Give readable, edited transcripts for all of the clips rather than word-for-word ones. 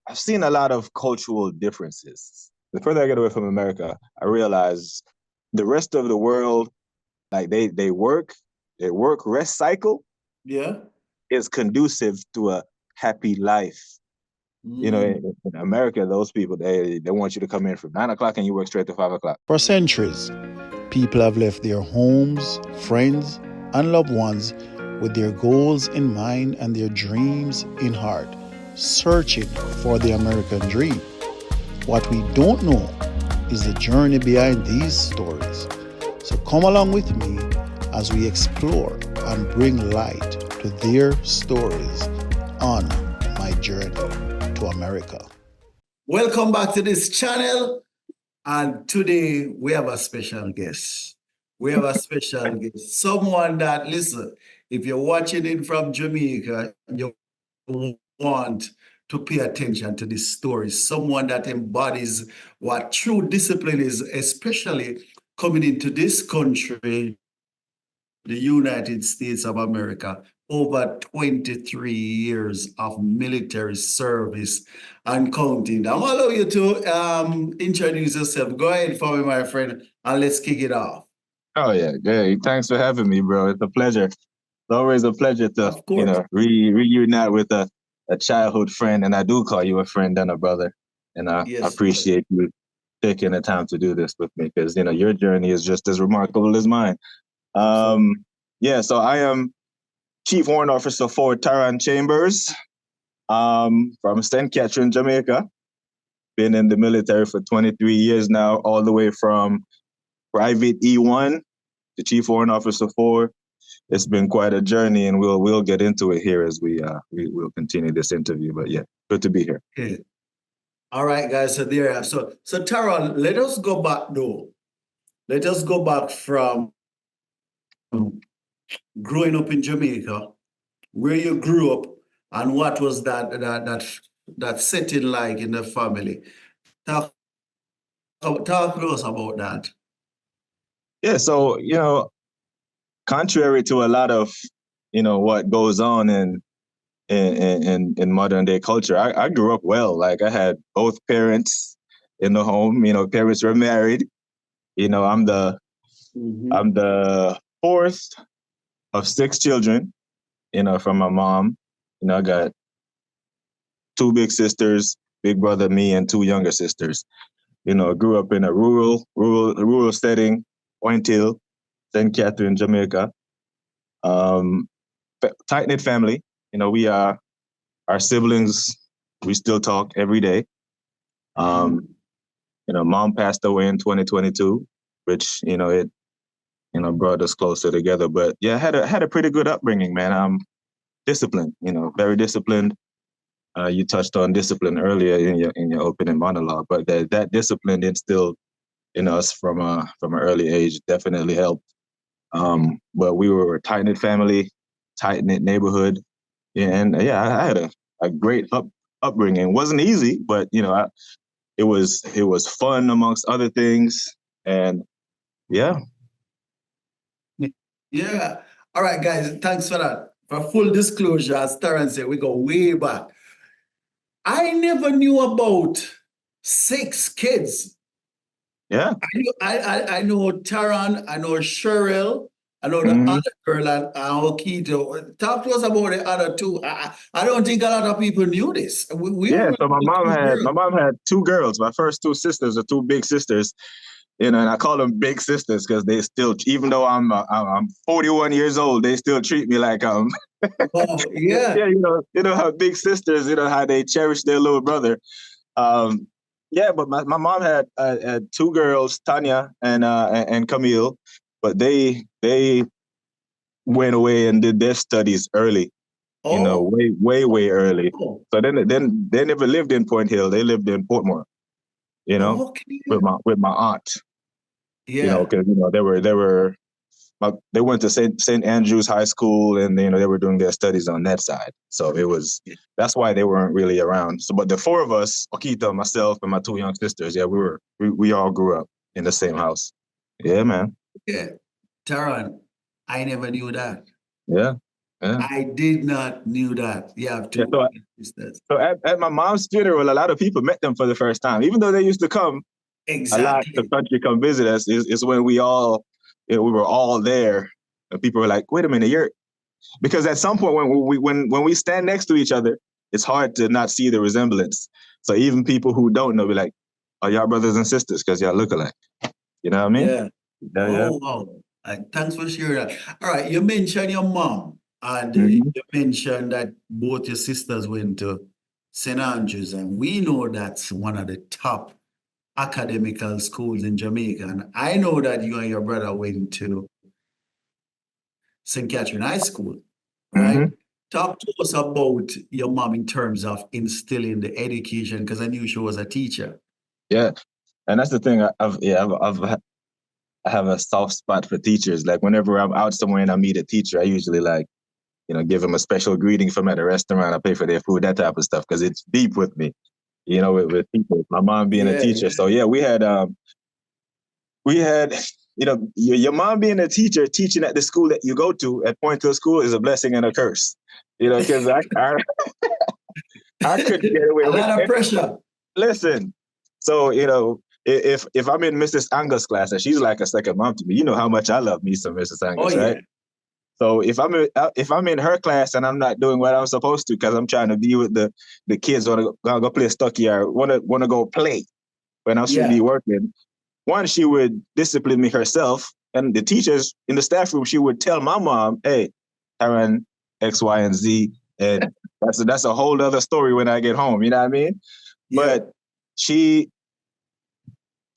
I've seen a lot of cultural differences. The further I get away from America, I realize the rest of the world, like their work rest cycle Yeah. is conducive to a happy life. You know, Mm. in America, those people they want you to come in from 9 o'clock and you work straight to 5 o'clock. For centuries, people have left their homes, friends, and loved ones with their goals in mind and their dreams in heart, searching for the American dream. What we don't know is the journey behind these stories. So come along with me as we explore and bring light to their stories on my journey to America. Welcome back to this channel. And today we have a special guest. We have a special guest. Someone that, listen, if you're watching in from Jamaica, you want to pay attention to this story. Someone that embodies what true discipline is, especially coming into this country, the United States of America, over 23 years of military service and counting. I'm going to allow you to introduce yourself. Go ahead for me, my friend, and let's kick it off. Oh yeah, yeah. Thanks for having me, bro. It's a pleasure. It's always a pleasure to, Of course. reunite with a childhood friend, and I do call you a friend and a brother, and I Yes. appreciate you taking the time to do this with me because your journey is just as remarkable as mine. Yeah, so I am Chief Warrant Officer IV Taron Chambers, from St. Catherine, Jamaica. Been in the military for 23 years now, all the way from Private E1 to Chief Warrant Officer IV. It's been quite a journey, and we'll get into it here as we will continue this interview. But yeah, good to be here. Okay. All right, guys. So there. So Taron, let us go back though. Let us go back from growing up in Jamaica, where you grew up, and what was that setting like in the family. Talk to us about that. Yeah, so contrary to a lot of what goes on in modern day culture, I grew up well. Like I had both parents in the home. Parents were married. I'm the fourth of six children. From my mom. I got two big sisters, big brother, me, and two younger sisters. Grew up in a rural setting, Point Hill, St. Catherine, Jamaica. Tight-knit family. We are our siblings. We still talk every day. Mom passed away in 2022, which it brought us closer together. But yeah, I had a pretty good upbringing, man. Disciplined. Very disciplined. You touched on discipline earlier in your opening monologue, but that discipline instilled in us from an early age definitely helped. But we were a tight-knit family, tight-knit neighborhood. Yeah, and I had a great upbringing. It wasn't easy, but it was fun amongst other things. And yeah. Yeah. All right, guys, thanks for that. For full disclosure, as Taron said, we go way back. I never knew about 6 kids. Yeah. I know Taron, I know Cheryl, I know the other girl and Okito. Talk to us about the other two. I don't think a lot of people knew this. So my mom had 2 girls. My first 2 sisters are 2 big sisters. And I call them big sisters because they still, even though I'm 41 years old, they still treat me like Oh, yeah. Yeah, how big sisters, how they cherish their little brother. Yeah, but my mom had 2 girls, Tanya and Camille, but they went away and did their studies early. Way early. Oh. So then they never lived in Point Hill. They lived in Portmore. Okay. with my aunt. Yeah. Because they went to St. Andrew's High School, and they were doing their studies on that side. So that's why they weren't really around. So, but the 4 of us, Okita, myself, and my 2 young sisters, yeah, we all grew up in the same house. Yeah, man. Yeah. Taron, I never knew that. Yeah. Yeah. I did not knew that. You have two sisters. So at my mom's funeral, a lot of people met them for the first time, even though they used to come a lot. The Exactly. country come visit us. Is when we were all there, and people were like, "Wait a minute, you're," because at some point when we stand next to each other, it's hard to not see the resemblance. So even people who don't know be like, "Are y'all brothers and sisters?" Because y'all look alike. You know what I mean? Yeah. Yeah. Oh, wow. Thanks for sharing that. All right. You mentioned your mom, and Mhm. you mentioned that both your sisters went to St. Andrews, and we know that's one of the top academical schools in Jamaica. And I know that you and your brother went to St. Catherine High School, right? Mhm. Talk to us about your mom in terms of instilling the education, because I knew she was a teacher. Yeah. And that's the thing. I have a soft spot for teachers. Like whenever I'm out somewhere and I meet a teacher, I usually like, give them a special greeting from at a restaurant. I pay for their food, that type of stuff, because it's deep with me. With people. My mom being a Yeah, teacher, yeah. so yeah, we had, your mom being a teacher, teaching at the school that you go to at Point School is a blessing and a curse. Because I couldn't get away A with lot of it. pressure. Listen, so if I'm in Mrs. Angus' class, and she's like a second mom to me, you know how much I love me some Mrs. Angus, Oh, right? yeah. So if I'm in her class and I'm not doing what I'm supposed to because I'm trying to be with the kids, want to go play stocky or want to go play when I should be working, one, she would discipline me herself, and the teachers in the staff room, she would tell my mom, "Hey, Taron, X, Y, and Z," and that's a whole other story when I get home. You know what I mean? Yeah. But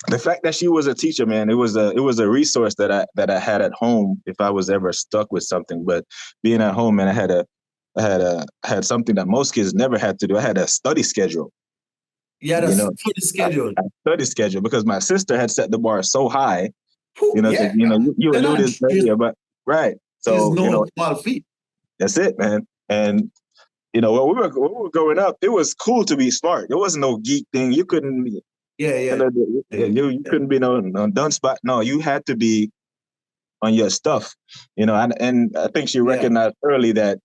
the fact that she was a teacher, man, it was a resource that I had at home if I was ever stuck with something. But being at home, man, I had something that most kids never had to do. I had a study schedule. Yeah, that's for the schedule. A study schedule because my sister had set the bar so high. Yeah. You alluded earlier, but right. There's So no small feat. that's it, man. And when we were growing up, it was cool to be smart. There wasn't no geek thing. You couldn't. You couldn't be no done spot. No, you had to be on your stuff. And I think she recognized early that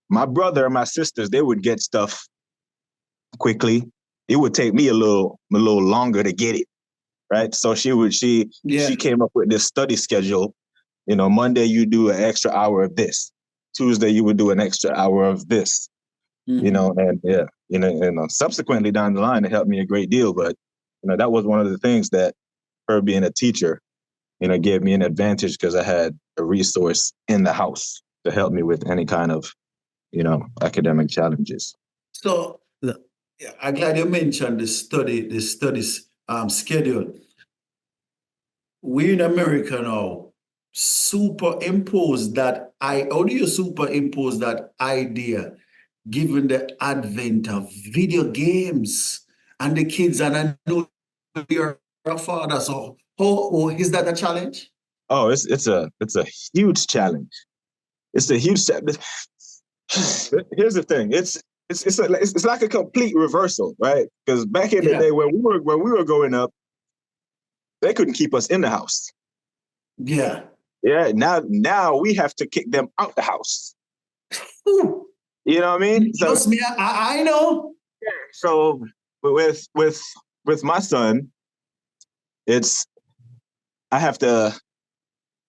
my brother and my sisters, they would get stuff quickly. It would take me a little longer to get it. Right. So she came up with this study schedule. Monday you do an extra hour of this. Tuesday you would do an extra hour of this. And subsequently down the line, it helped me a great deal. But that was one of the things that her being a teacher, gave me an advantage because I had a resource in the house to help me with any kind of, academic challenges. So I'm glad you mentioned the studies schedule. We're in America now. How do you superimpose that idea given the advent of video games and the kids? And I know you're a father, so how is that a challenge? Oh, it's a huge challenge. It's a huge challenge. Here's the thing. It's like a complete reversal, right? Because back in the day when we were growing up, they couldn't keep us in the house. Yeah. Yeah. Now we have to kick them out the house. Ooh. You know what I mean? Trust me, I know. Yeah. So with my son, I have to,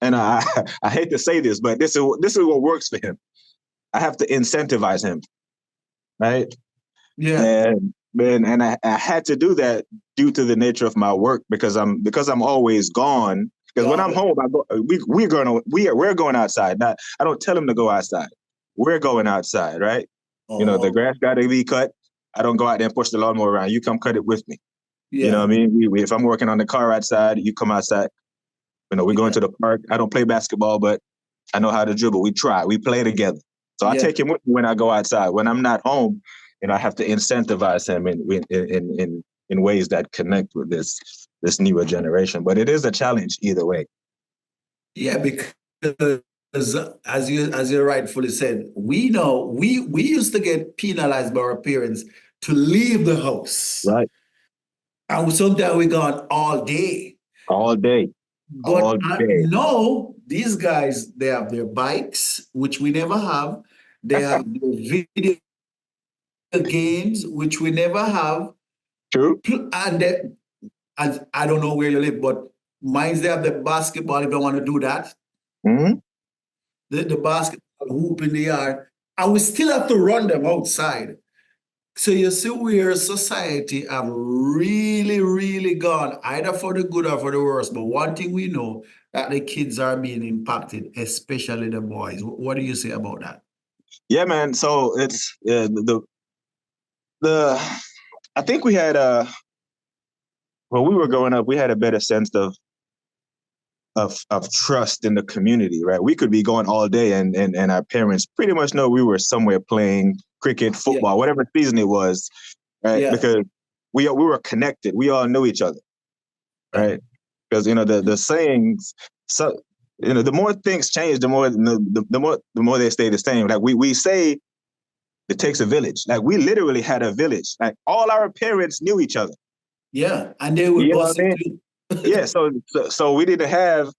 and I hate to say this, but this is what works for him. I have to incentivize him, right? Yeah. And I had to do that due to the nature of my work because I'm always gone. Because when I'm home, we're going outside. I don't tell him to go outside. We're going outside, right? The grass got to be cut. I don't go out there and push the lawnmower around. You come cut it with me. Yeah. You know what I mean? If I'm working on the car outside, you come outside. We go into the park. I don't play basketball, but I know how to dribble. We try. We play together. So I take him with me when I go outside. When I'm not home, I have to incentivize him in ways that connect with this newer generation. But it is a challenge either way. Yeah, because as you rightfully said, we know we used to get penalized by our parents to leave the house. Right. And sometimes we gone all day. All day. But now these guys, they have their bikes, which we never have. They have their video games, which we never have. True. And I don't know where you live, but mine's they have the basketball if they want to do that. Mm-hmm. The basketball hoop in the yard. And we still have to run them outside. So you see where society have really, really gone, either for the good or for the worse. But one thing we know, that the kids are being impacted, especially the boys. What do you say about that? Yeah, man. So it's I think we had when we were growing up, we had a better sense of trust in the community, right? We could be going all day and our parents pretty much know we were somewhere playing cricket, football, whatever season it was, right? Yeah. Because we were connected. We all knew each other, right? Because the sayings, so the more things change, the more they stay the same. Like we say, it takes a village. Like we literally had a village. Like all our parents knew each other. Yeah, and they would bust it too. Yeah, so we didn't have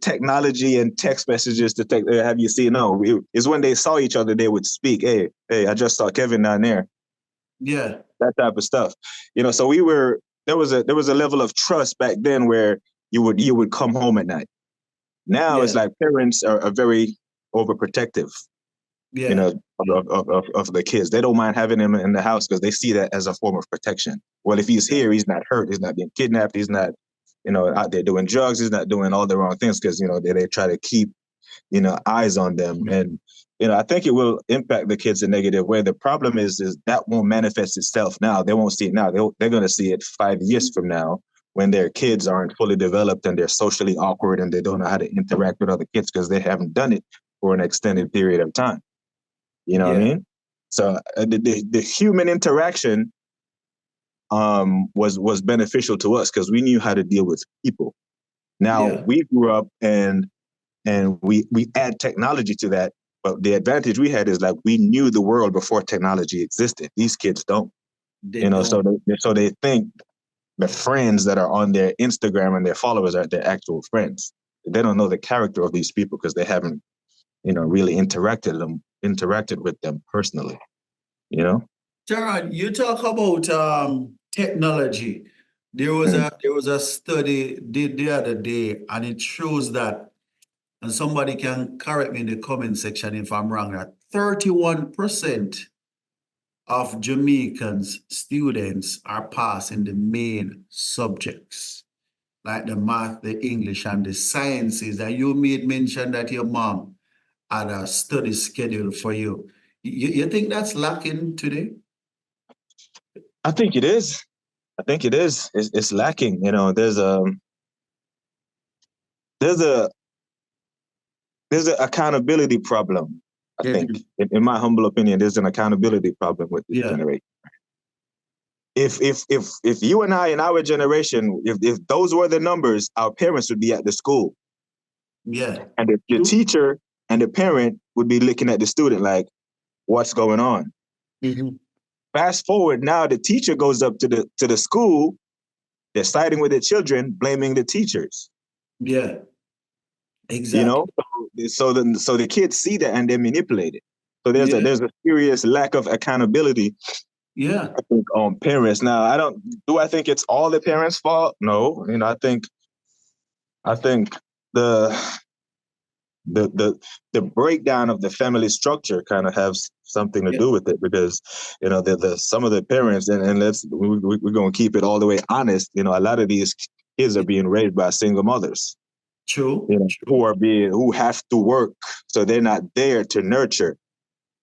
technology and text messages to have you see. No, it's when they saw each other they would speak. Hey, I just saw Kevin down there. Yeah, that type of stuff. So there was a level of trust back then where you would come home at night. Now it's like parents are very overprotective. Of the kids. They don't mind having him in the house because they see that as a form of protection. Well, if he's here, he's not hurt. He's not being kidnapped. He's not, out there doing drugs. He's not doing all the wrong things because, they try to keep, eyes on them. And, I think it will impact the kids in a negative way. The problem is that won't manifest itself now. They won't see it now. They're going to see it 5 years from now when their kids aren't fully developed and they're socially awkward and they don't know how to interact with other kids because they haven't done it for an extended period of time. You know what I mean? So the human interaction was beneficial to us because we knew how to deal with people. Now we grew up and we add technology to that, but the advantage we had is like we knew the world before technology existed. These kids don't. So they think the friends that are on their Instagram and their followers are their actual friends. They don't know the character of these people because they haven't really interacted with them personally, Taron, you talk about technology. There was a study did the other day, and it shows that, and somebody can correct me in the comment section if I'm wrong, that 31% of Jamaicans students are passing the main subjects, like the math, the English, and the sciences. And you made mention that your mom had a study schedule for you. You think that's lacking today? I think it is. It's lacking. There's a accountability problem. I think, in my humble opinion, there's an accountability problem with this generation. If you and I in our generation, if those were the numbers, our parents would be at the school. Yeah. And the teacher and the parent would be looking at the student like, what's going on? Mm-hmm. Fast forward now, the teacher goes up to the school, they're siding with the children, blaming the teachers. Yeah, exactly. So the kids see that and they manipulate it. So there's a serious lack of accountability. Yeah, I think on parents. Now, I think it's all the parents' fault? No, I think the breakdown of the family structure kind of has something to do with it because some of the parents and we're going to keep it all the way honest. A lot of these kids are being raised by single mothers. True. Who have to work, so they're not there to nurture.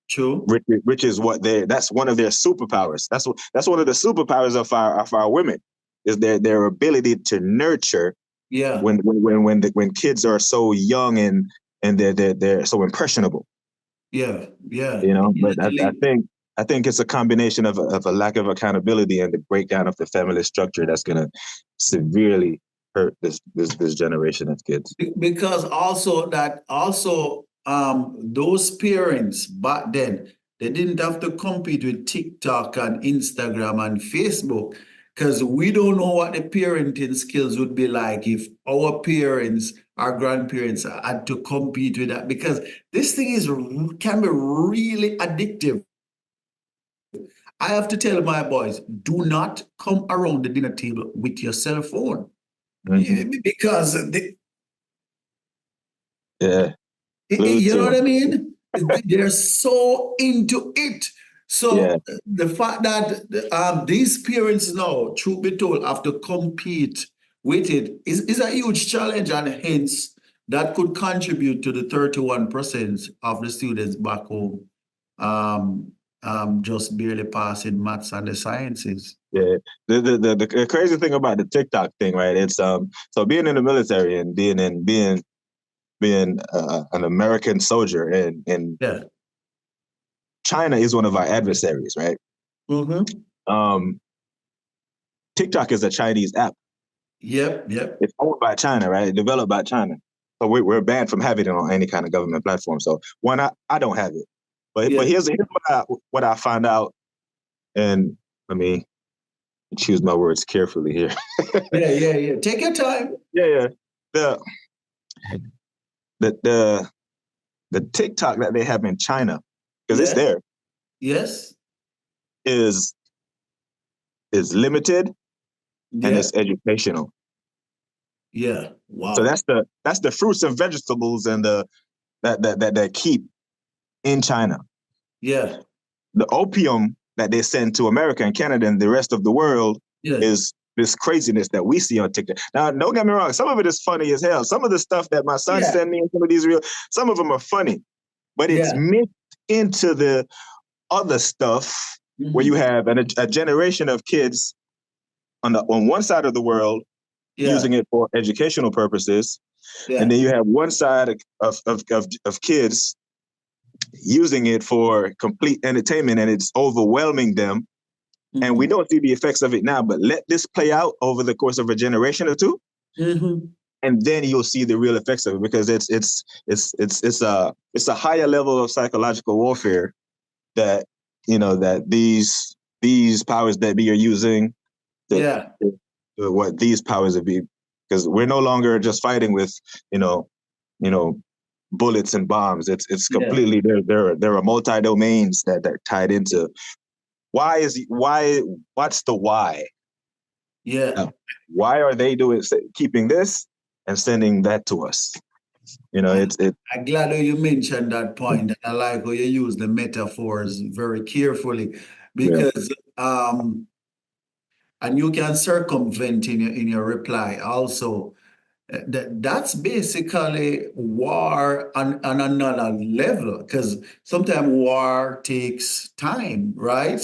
True. Which is that's one of their superpowers. That's one of the superpowers of our women is their ability to nurture. Yeah. When kids are so young and they're so impressionable. Yeah. But I think it's a combination of a lack of accountability and the breakdown of the family structure that's going to severely hurt this generation of kids. Because those parents back then, they didn't have to compete with TikTok and Instagram and Facebook because we don't know what the parenting skills would be like if our parents, our grandparents had to compete with that, because this thing can be really addictive. I have to tell my boys, do not come around the dinner table with your cell phone. Because Yeah. you know what I mean? They're so into it. So Yeah. the fact that these parents now, truth be told, have to compete with it is a huge challenge, and hence that could contribute to the 31% of the students back home just barely passing maths and the sciences. Yeah. The crazy thing about the TikTok thing, right? It's so being in the military and being an American soldier, and Yeah. China is one of our adversaries, right? Mm-hmm. TikTok is a Chinese app. Yep. It's owned by China, right? Developed by China. So we're banned from having it on any kind of government platform. So one, I don't have it. But here's what I found out, and let me choose my words carefully here. Yeah. Take your time. Yeah. The TikTok that they have in China, because it's there. Yes. Is limited and it's educational. Yeah. Wow. So that's the fruits and vegetables and that keep in China. Yeah. The opium that they send to America and Canada and the rest of the world is this craziness that we see on TikTok. Now, don't get me wrong, some of it is funny as hell. Some of the stuff that my son sent me and some of these some of them are funny, but it's mixed into the other stuff where you have a generation of kids on one side of the world using it for educational purposes, and then you have one side of kids using it for complete entertainment, and it's overwhelming them. And we don't see the effects of it now, but let this play out over the course of a generation or two, and then you'll see the real effects of it, because it's a higher level of psychological warfare that that these powers that be are using. What these powers that be, because we're no longer just fighting with bullets and bombs. It's completely there are multi domains that are tied into. What's the why? Why are they keeping this and sending that to us? I'm glad that you mentioned that point. I like how you use the metaphors very carefully, because and you can circumvent in your reply also. That's basically war on another level, because sometimes war takes time, right?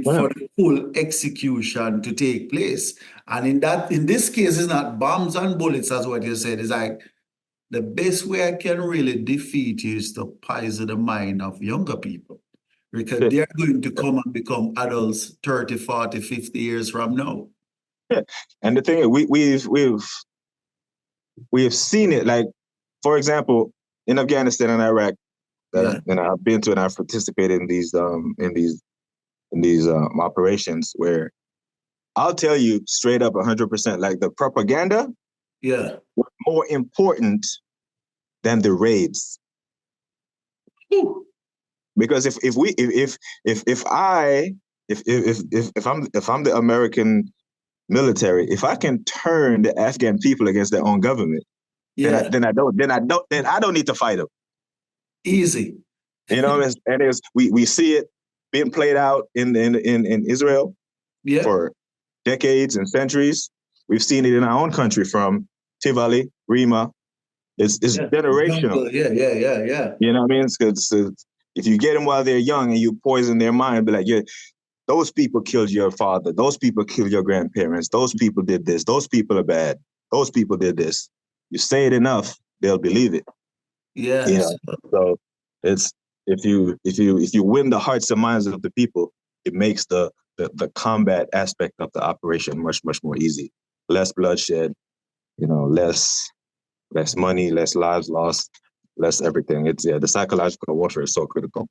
For the full execution to take place. And in this case, it's not bombs and bullets, as what you said. It's like the best way I can really defeat you is to poison the mind of younger people, because they're going to come and become adults 30, 40, 50 years from now. Yeah. And the thing is, we have seen it, like, for example, in Afghanistan and Iraq, and I've been to and I've participated in these operations where I'll tell you straight up 100%, like the propaganda was more important than the raids. Because if I'm the American military, if I can turn the Afghan people against their own government, then I don't need to fight them. Easy. We see it being played out in Israel for decades and centuries. We've seen it in our own country from Tivoli, Rima. It's generational. Yeah. You know what I mean? Because if you get them while they're young and you poison their mind, be like, those people killed your father. Those people killed your grandparents. Those people did this. Those people are bad. Those people did this. You say it enough, they'll believe it. Yes. So it's if you win the hearts and minds of the people, it makes the combat aspect of the operation much more easy. Less bloodshed, less money, less lives lost, less everything. The psychological warfare is so critical.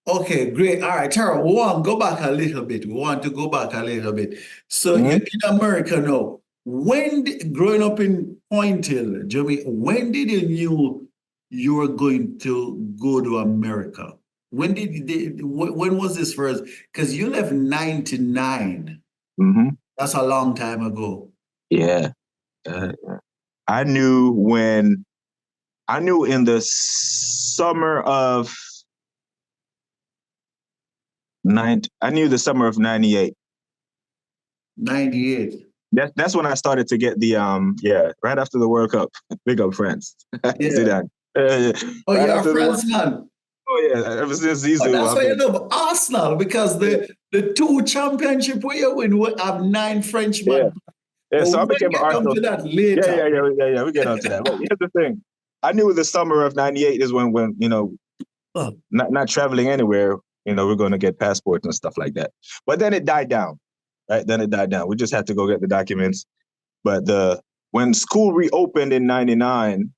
Okay, great. All right, Tara, we want to go back a little bit. We want to go back a little bit. So you're Mhm. in America now. Growing up in Point Hill, Jamaica, when did you knew you were going to go to America? When was this first? Because you left 99. Mhm. That's a long time ago. Yeah. Yeah. I knew in the summer of I knew the summer of 98. 98. That's when I started to get the right after the World Cup. Big up France. See Yeah. that? Oh, Right you're a after the World France man. Oh yeah, ever since Oh, Zizou, that's I've why you been love Arsenal, because the two championship where you win will have 9 yeah. Frenchmen. Yeah, But so I we'll became an get down Arsenal. to that Yeah, later. yeah, yeah, yeah, yeah. We get onto that. But here's the thing. I knew the summer of 98 is when Oh, not traveling anywhere, we're gonna get passports and stuff like that. But then it died down. Right? Then it died down. We just had to go get the documents. But when school reopened in 99,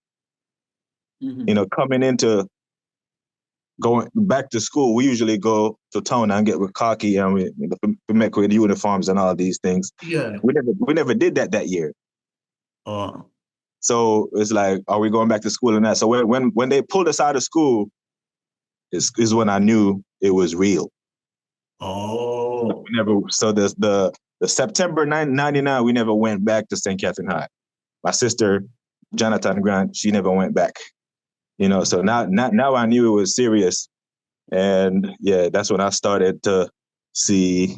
mhm. coming into going back to school, we usually go to town and get with khaki and we make with uniforms and all these things. Yeah. We never did that year. Oh, So it's like, are we going back to school and that? So when they pulled us out of school, is when I knew it was real. oh, We never. So the September 99, we never went back to St. Catherine High. My sister, Jonathan Grant, she never went back. So now I knew it was serious. And yeah, that's when I started to see,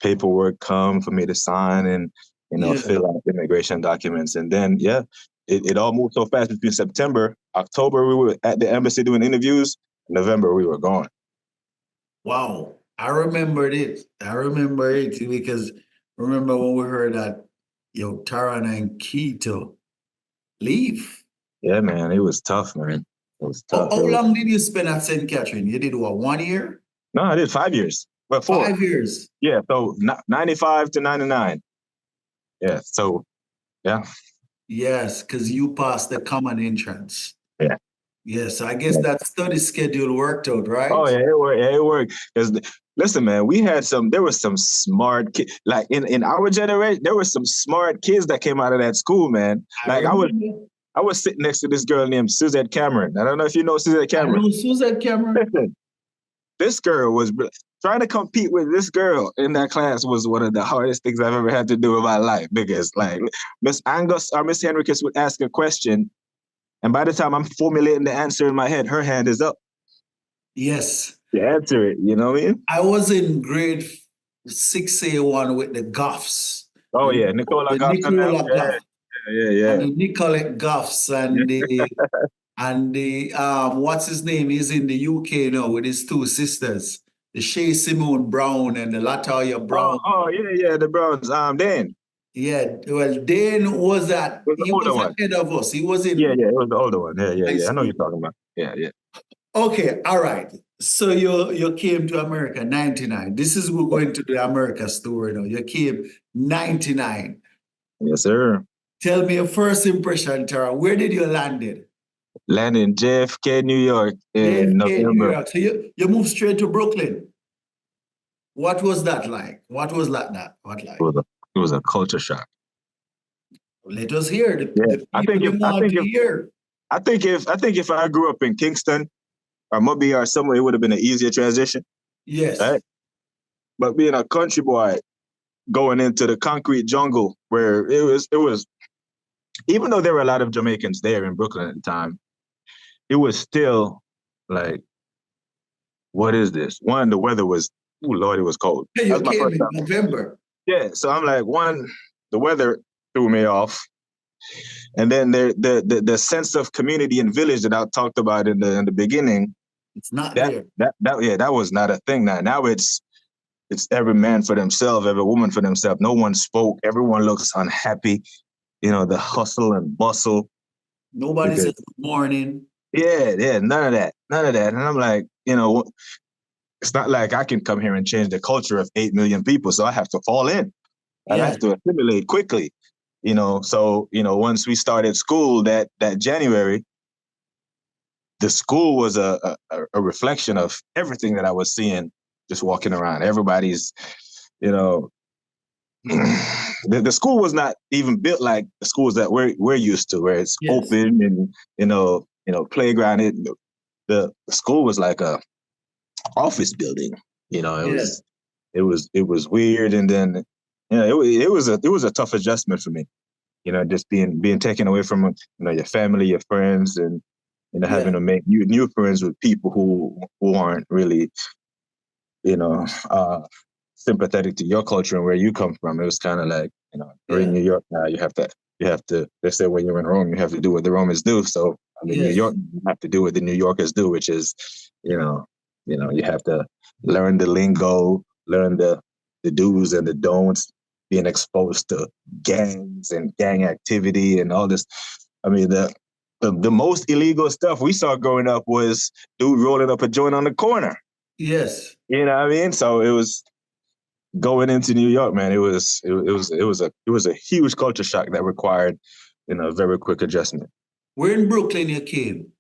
paperwork come for me to sign and, yeah. fill out immigration documents. And then, yeah, it all moved so fast between September, October, we were at the embassy doing interviews. November, we were gone. Wow. I remembered it. I remember it because remember when we heard that Taron and Keto leave. Yeah, man, it was tough, man. It was tough. How long did you spend at St. Catherine? You did what, 1 year? No, I did 5 years, but 4. 5 years. Yeah, so 95 to 99. Yeah, so yeah. Yes, because you passed the common entrance. Yeah. Yes, I guess that study schedule worked out, Oh right? yeah, it worked. Yeah, it worked. Listen, man, there were some smart kids. Like in our generation, there were some smart kids that came out of that school, man. I Like remember. I was sitting next to this girl named Suzette Cameron. I don't know if you know Suzette I Cameron. know Susan Cameron. Listen, this girl was trying to compete with this girl in that class was one of the hardest things I've ever had to do in my life. Because like Miss Angus or Miss Henricus would ask a question, and by the time I'm formulating the answer in my head, her hand is up Yes. to answer it. You know what I mean? I was in grade 6A1 with the Goffs. Oh The, yeah, Nicola the Goffin. Nicola Goff and Yeah. the Nicolette Goffs and the what's his name? He's in the UK now with his two sisters, the Shay Simone Brown and the Latoya Brown. Yeah, the Browns. Dan Yeah, well, Dane was the he older was one. ahead of us. He was in Yeah, it was the older one. high Yeah. I know school. you're talking about. Yeah. Okay, all right. So you came to America 99. This is we're going to the America story now. You came 99. Yes, sir. Tell me your first impression, Tara. Where did you landed? Landed in JFK, New York in JFK, New November. York. So you moved straight to Brooklyn. What was that like? What was that? What like? It was a culture shock. Let us hear Yeah. the people they want to hear. I think if I grew up in Kingston or Mobile or somewhere, it would have been an easier transition. Yes. Right? But being a country boy going into the concrete jungle where it was even though there were a lot of Jamaicans there in Brooklyn at the time, it was still like, what is this? One, the weather was, oh Lord, it was cold. Hey, That you was my came first in time. November. Yeah, so I'm like, one, the weather threw me off, and then the sense of community and village that I talked about in the beginning, It's not that there. that was not a thing. Now it's every man for themselves, every woman for themselves. No one spoke. Everyone looks unhappy. The hustle and bustle. Nobody Because says good morning. yeah, none of that. And I'm like, it's not like I can come here and change the culture of 8 million people. So I have to fall in. I Yeah. have to assimilate quickly. So once we started school that January, the school was a reflection of everything that I was seeing just walking around. Everybody's, you know, the school was not even built like the schools that we're used to, where it's open and playground. The school was like a office building. It was weird, and then it was a tough adjustment for me. Just being taken away from your family, your friends, and having to make new friends with people who aren't really sympathetic to your culture and where you come from. It was kind of like, you're in New York now. You have to. They say when you're in Rome, you have to do what the Romans do. So New York, you have to do what the New Yorkers do, which is, you have to learn the lingo, learn the do's and the don'ts, being exposed to gangs and gang activity and all this. I mean, the most illegal stuff we saw growing up was dude rolling up a joint on the corner. Yes. You know what I mean? So it was going into New York, man. It was a huge culture shock that required, a very quick adjustment. Where in Brooklyn you came?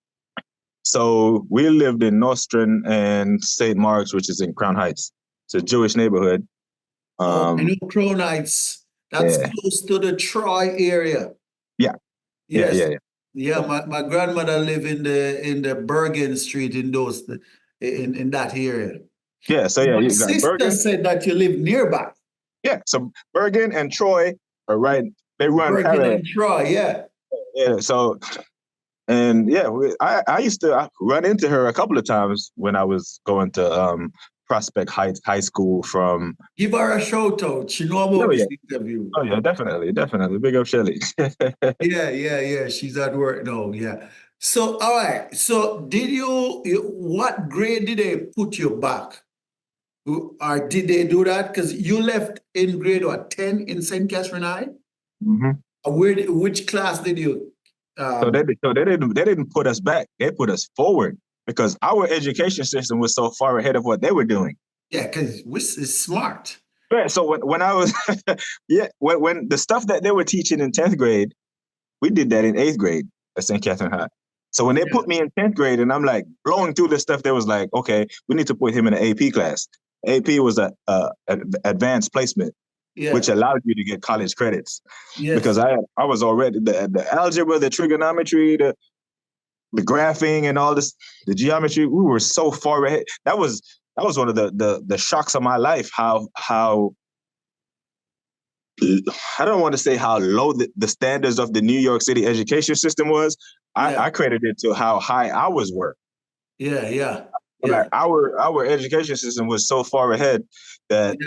So we lived in Nostrand and St. Mark's, which is in Crown Heights. It's a Jewish neighborhood. I know Crown Heights. That's close to the Troy area. Yeah. Yes. Yeah. My grandmother lived in the Bergen Street in that area. Yeah. So my sister Bergen said that you live nearby. Yeah. So Bergen and Troy are right. They run Bergen parallel. and Troy. Yeah. Yeah. So. And I used to run into her a couple of times when I was going to Prospect Heights High School from. Give her a shout out. She know about this interview. Oh yeah, definitely. Big up Shelly. Yeah. She's at work now. Yeah. So all right. So what grade did they put you back? Or did they do that? Because you left in grade 10 in St. Catherine High? Mm-hmm. Which class did you? So they didn't put us back. They put us forward because our education system was so far ahead of what they were doing. Yeah, because it's smart. Right. So when I was when the stuff that they were teaching in 10th grade, we did that in 8th grade at St. Catherine High. So when they put me in 10th grade and I'm like blowing through this stuff, they was like, okay, we need to put him in an AP class. AP was a advanced placement. Which allowed you to get college credits. Because I was already the algebra, the trigonometry, the graphing and all this, the geometry, we were so far ahead. That was one of the shocks of my life, how I don't want to say how low the standards of the New York City education system was. I credited it to how high ours were. Yeah. Like our education system was so far ahead that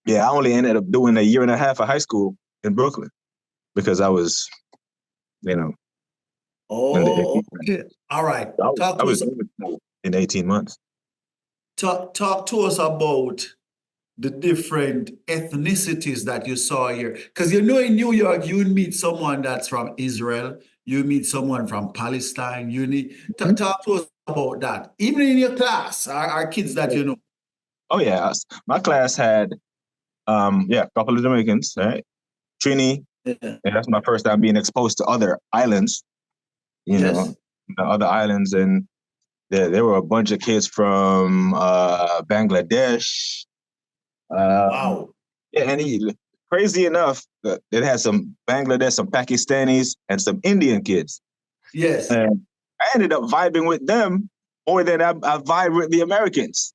I only ended up doing a year and a half of high school in Brooklyn because I was, Oh, okay. All right. I was in 18 months. Talk to us about the different ethnicities that you saw here. Because in New York, you meet someone that's from Israel, you meet someone from Palestine, talk to us about that. Even in your class, our kids that you know. Oh, yeah. My class had a couple of Jamaicans, right? Trini, and that's my first time being exposed to other islands, the other islands, and there were a bunch of kids from Bangladesh. Wow. Yeah, and crazy enough, it had some Bangladesh, some Pakistanis, and some Indian kids. Yes. And I ended up vibing with them more than I vibe with the Americans.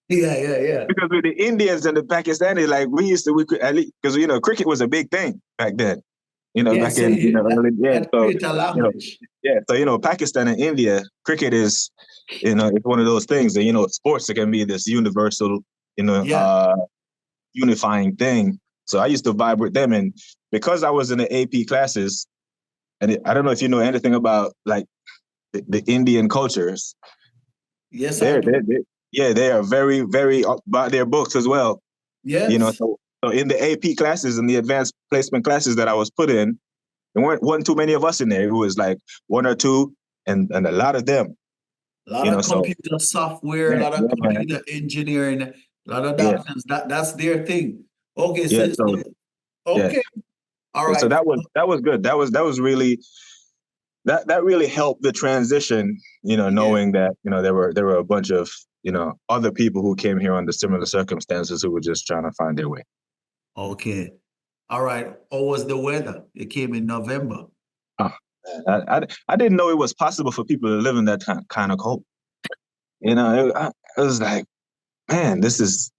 Yeah. Because with the Indians and the Pakistanis, like we could at least, because cricket was a big thing back then. Back in early So Pakistan and India, cricket is it's one of those things that sports that can be this universal unifying thing. So I used to vibe with them, and because I was in the AP classes, and I don't know if you know anything about like the Indian cultures. Yes, I do. They are very, very about their books as well. Yes. So in the AP classes and the advanced placement classes that I was put in, there wasn't too many of us in there. It was like one or two, and a lot of them. A lot of computer software, a lot of computer engineering, a lot of that. That's their thing. Okay. Okay. All right. So that was good. That was really that really helped the transition, knowing that, there were a bunch of, other people who came here under similar circumstances who were just trying to find their way. Okay. All right. How was the weather? It came in November. Oh, I didn't know it was possible for people to live in that kind of cold. I was like, man, this is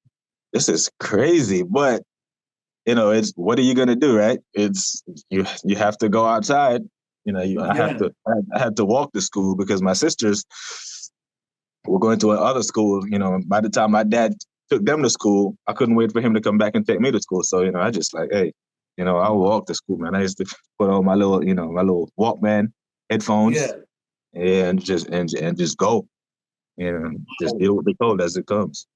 crazy. But it's, what are you gonna do, right? It's you have to go outside. I had to walk to school because my sisters were going to another school. By the time my dad took them to school, I couldn't wait for him to come back and take me to school. So I just like, hey, I'll walk to school, man. I used to put on my little Walkman headphones, and just go, just deal with the cold as it comes.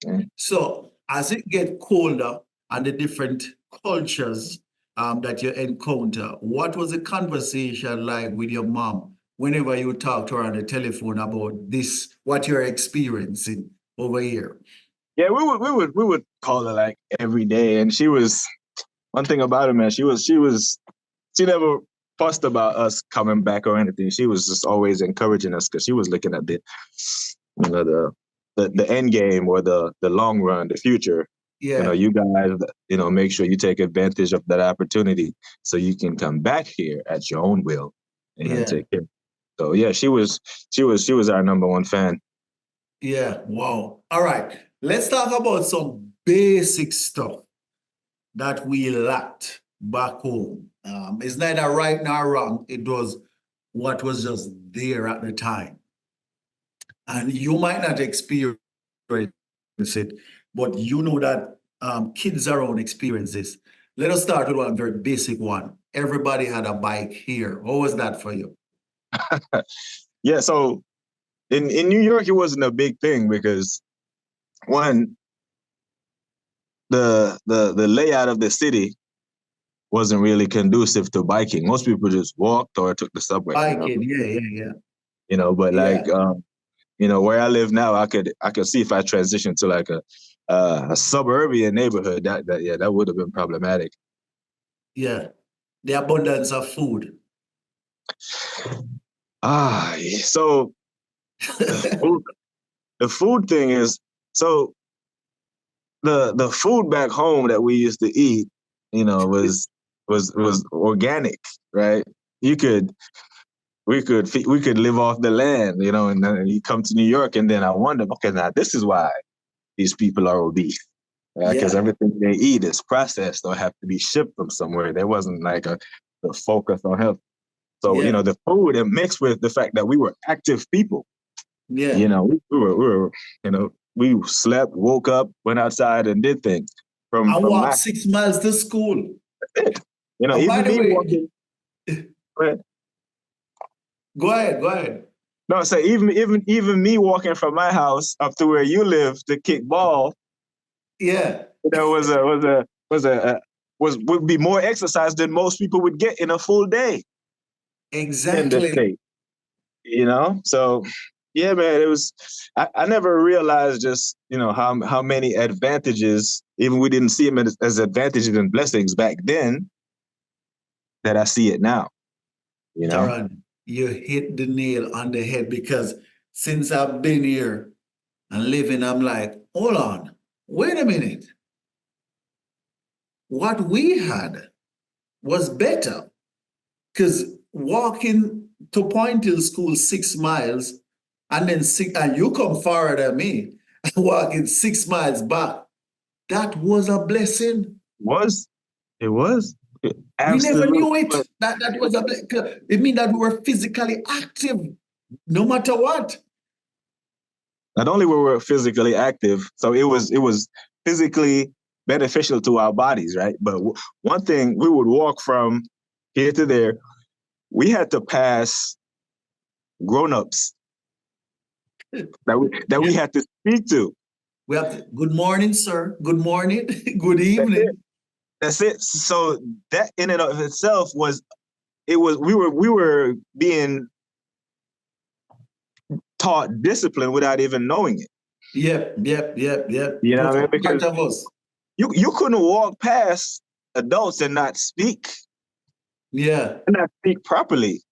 Yeah. So as it gets colder and the different cultures that you encounter, what was the conversation like with your mom whenever you talk to her on the telephone about this, what you're experiencing over here? Yeah, we would call her like every day, and she was, one thing about her, man, she never fussed about us coming back or anything. She was just always encouraging us because she was looking at the end game, or the long run, the future. Yeah. You guys, make sure you take advantage of that opportunity so you can come back here at your own will and take care. So yeah, she was our number one fan. Yeah. Wow. All right. Let's talk about some basic stuff that we lacked back home. It's neither right nor wrong. It was what was just there at the time. And you might not experience it, but you know that kids around experience this. Let us start with one very basic one. Everybody had a bike here. What was that for you? Yeah, so in New York, it wasn't a big thing because, one, the layout of the city wasn't really conducive to biking. Most people just walked or took the subway. Biking, yeah. But where I live now, I could see if I transitioned to like a suburban neighborhood, that would have been problematic. Yeah, the abundance of food. So the food thing is, so the food back home that we used to eat, was organic, right? We could live off the land, and then you come to New York, and then I wonder, okay, now this is why these people are obese, right? Because everything they eat is processed or have to be shipped from somewhere. There wasn't like the focus on health. So, the food, and mixed with the fact that we were active people. Yeah. We slept, woke up, went outside, and did things. I walked 6 miles to school. Even me walking. Go ahead. No, so even me walking from my house up to where you live to kick ball. Yeah. Would be more exercise than most people would get in a full day. Exactly. In the state. So yeah, man, it was, I never realized just, how many advantages, even we didn't see them as advantages and blessings back then, that I see it now. Taron, you hit the nail on the head, because since I've been here and living, I'm like, hold on, wait a minute. What we had was better, because walking to Point Hill School 6 miles, and you come farther than me, walking 6 miles back, that was a blessing. It was. Absolutely. We never knew it. That was a blessing. It means that we were physically active, no matter what. Not only were we physically active, so it was physically beneficial to our bodies, right? But one thing, we would walk from here to there. We had to pass grown-ups that we had to speak to. We have to, good morning, sir. Good morning. Good evening. That's it. So that in and of itself we were being taught discipline without even knowing it. Yep. You know what I mean? Because of us. You couldn't walk past adults and not speak. Yeah. and not speak properly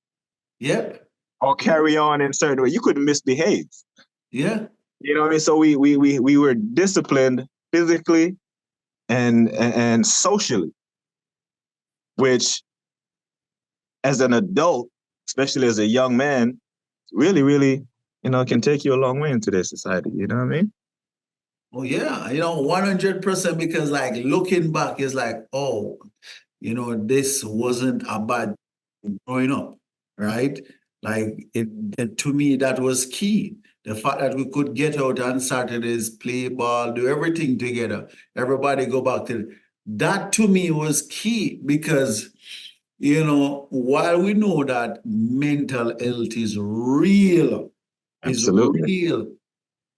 Yep. or carry on in certain way. You couldn't misbehave. Yeah. You know what I mean? So we were disciplined physically and socially, which as an adult, especially as a young man, really, really, can take you a long way in today's society. You know what I mean? Oh yeah, 100%, because like looking back is like, oh, this wasn't a bad thing growing up, right? Like to me, that was key. The fact that we could get out on Saturdays, play ball, do everything together. Everybody go back to that. To me was key because, while we know that mental health is Absolutely. real,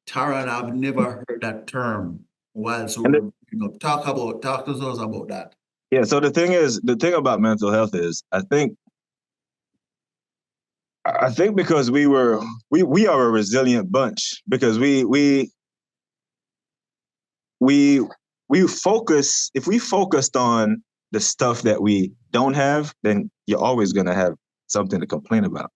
Taron, I've never heard that term. While so And talk to us about that. yeah, so the thing about mental health is, I think because we are a resilient bunch because we focus. If we focused on the stuff that we don't have, then you're always gonna have something to complain about.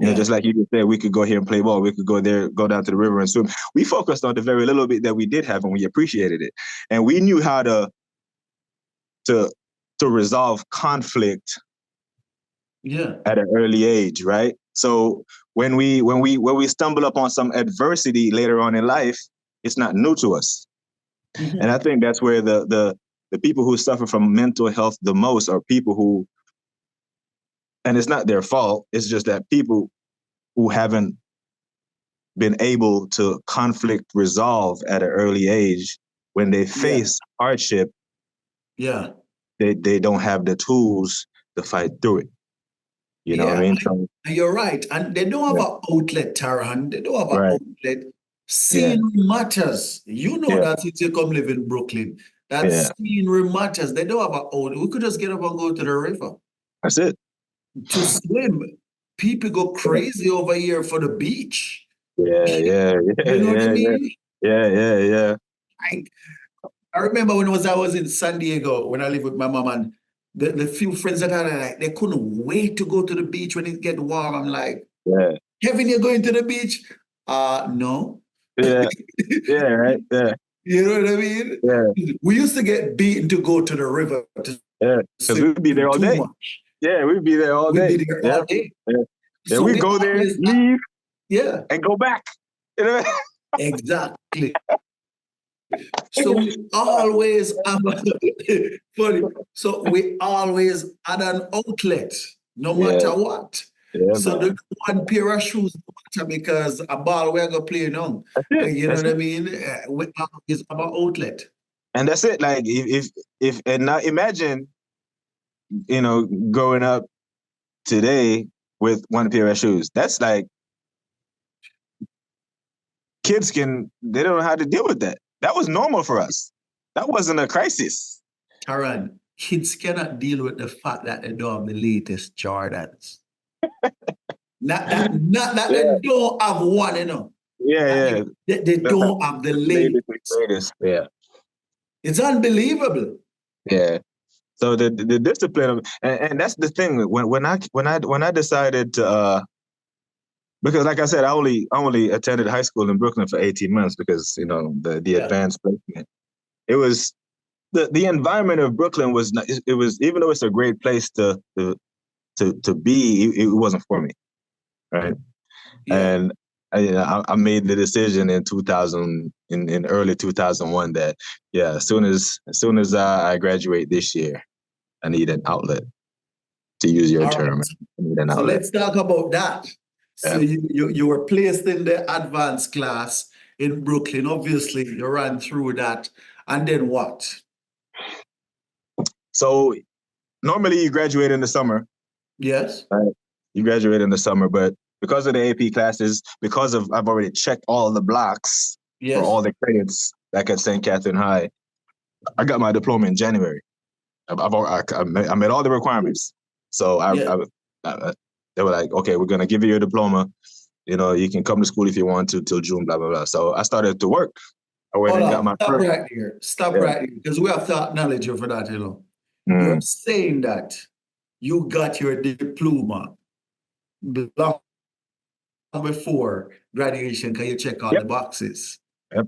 Just like you just said, we could go here and play ball. We could go there, go down to the river and swim. We focused on the very little bit that we did have, and we appreciated it, and we knew how to resolve conflict at an early age, right? So when we stumble upon some adversity later on in life, it's not new to us. Mhm. And I think that's where the people who suffer from mental health the most are people who, and it's not their fault, it's just that people who haven't been able to conflict resolve at an early age, when they face hardship, they don't have the tools to fight through it. You know what I mean? So, You're right. And they don't have an outlet, Taron. They don't have an right. outlet. Scenery matters. You know that since you come live in Brooklyn. That scenery matters. They don't have an outlet. We could just get up and go to the river. That's it. To swim. People go crazy over here for the beach. Yeah. You know what I mean? Yeah. I remember when I was in San Diego, when I lived with my mom, and the few friends that I had, like, they couldn't wait to go to the beach when it get warm. I'm like, Kevin, you're going to the beach? No. Yeah, right. Yeah. You know what I mean? Yeah. We used to get beaten to go to the river. Because we'd be there all day. Much. Yeah, we'd be there all day. We'd be there all day. Yeah, so we go there, leave, and go back. You know? Exactly. So we always have funny. So we always had an outlet, no matter what. Yeah, so the one pair of shoes no matter, because a ball we're gonna play now. You know what I mean? It's about outlet. And that's it. Like if and now imagine, growing up today with one pair of shoes. That's like kids they don't know how to deal with that. That was normal for us. That wasn't a crisis. Taron, kids cannot deal with the fact that they don't have the latest Jordans. not that they don't have one, Yeah. They don't have the latest. Yeah. It's unbelievable. Yeah. So the discipline and that's the thing. When I decided to because like I said, I only attended high school in Brooklyn for 18 months because, the advanced placement. It was the environment of Brooklyn was not, it was, even though it's a great place to be, it wasn't for me. Right. Yeah. And I made the decision in 2000, in early 2001 that, as soon as I graduate this year, I need an outlet, to use your term. I need an outlet. So let's talk about that. So you were placed in the advanced class in Brooklyn. Obviously, you ran through that. And then what? So normally you graduate in the summer. Yes. Right? You graduate in the summer, but because of the AP classes, I've already checked all the blocks for all the credits back at St. Catherine High, I got my diploma in January. I met all the requirements. So they were like, okay, we're going to give you your diploma. You can come to school if you want to till June, blah, blah, blah. So I started to work. I went and got my Stop right here. Stop right here. Because we have to acknowledge you for that, You're saying that you got your diploma long before graduation. Can you check all Yep. the boxes? Yep.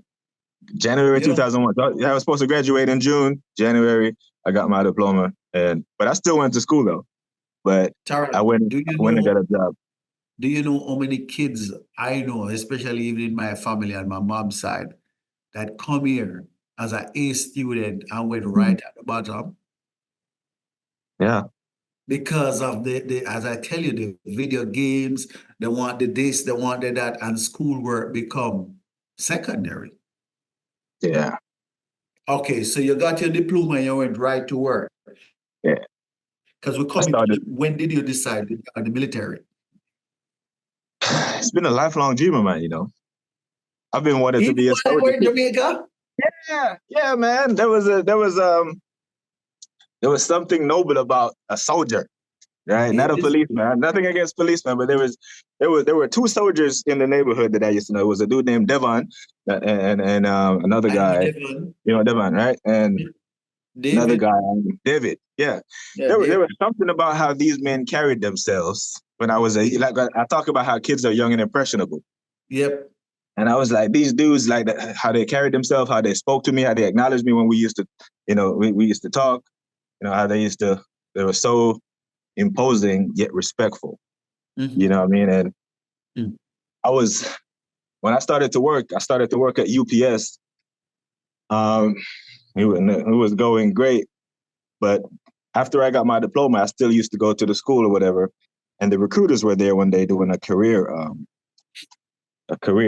January You know, 2001. So, yeah, I was supposed to graduate in June. January, I got my diploma, but I still went to school though. But I Taron, went and got a job. do you know how many kids I know, especially even in my family and my mom's side, that come here as an A student and went right at the bottom Yeah. because of the as I tell you, the video games, they want the this, they want the that, and schoolwork become secondary. Yeah. Okay, so you got your diploma and you went right to work. Yeah. Because we're I coming to started. when did you decide to join the military? It's been a lifelong dream of mine, I've been wanting to Even be a while we're soldier. in Jamaica? Yeah, man. There was something noble about a soldier, right? Not a policeman. Nothing against policemen, but there were two soldiers in the neighborhood that I used to know. It was a dude named Devon and another guy, Devon. Devon, right? And another David. guy, David. Yeah. Yeah, There David. was something about how these men carried themselves when I was like I talk about how kids are young and impressionable. Yep. And I was like, these dudes, like how they carried themselves, how they spoke to me, how they acknowledged me when we used to, we used to talk, how they were so imposing yet respectful. Mm-hmm. You know what I mean? And when I started to work at UPS. It was going great. But after I got my diploma, I still used to go to the school or whatever. And the recruiters were there one day doing a career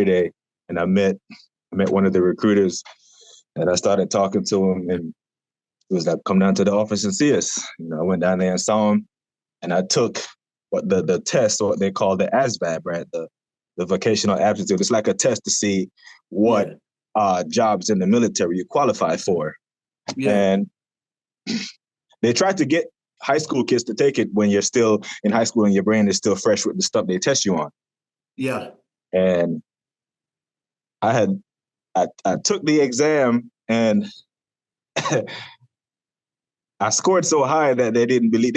day. And I met one of the recruiters and I started talking to him and he was like, come down to the office and see us. I went down there and saw him and I took the test, what they call the ASVAB, right? The vocational aptitude. It's like a test to see what jobs in the military you qualify for. Yeah. And they tried to get high school kids to take it when you're still in high school and your brain is still fresh with the stuff they test you on. Yeah. And I took the exam and I scored so high that they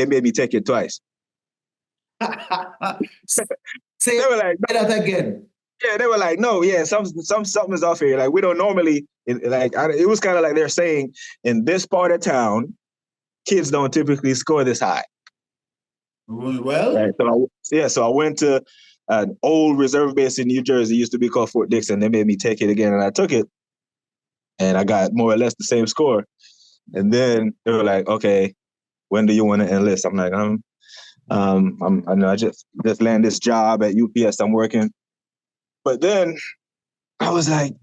made me take it twice. Say they were like, no. That again. Yeah, they were like, no, yeah, something's off here. Like we don't normally, it was kind of like they're saying in this part of town, kids don't typically score this high. Well, right. So I went to an old reserve base in New Jersey, used to be called Fort Dixon. They made me take it again, and I took it, and I got more or less the same score. And then they were like, okay, when do you want to enlist? I'm like, I just landed this job at UPS. I'm working, but then I was like,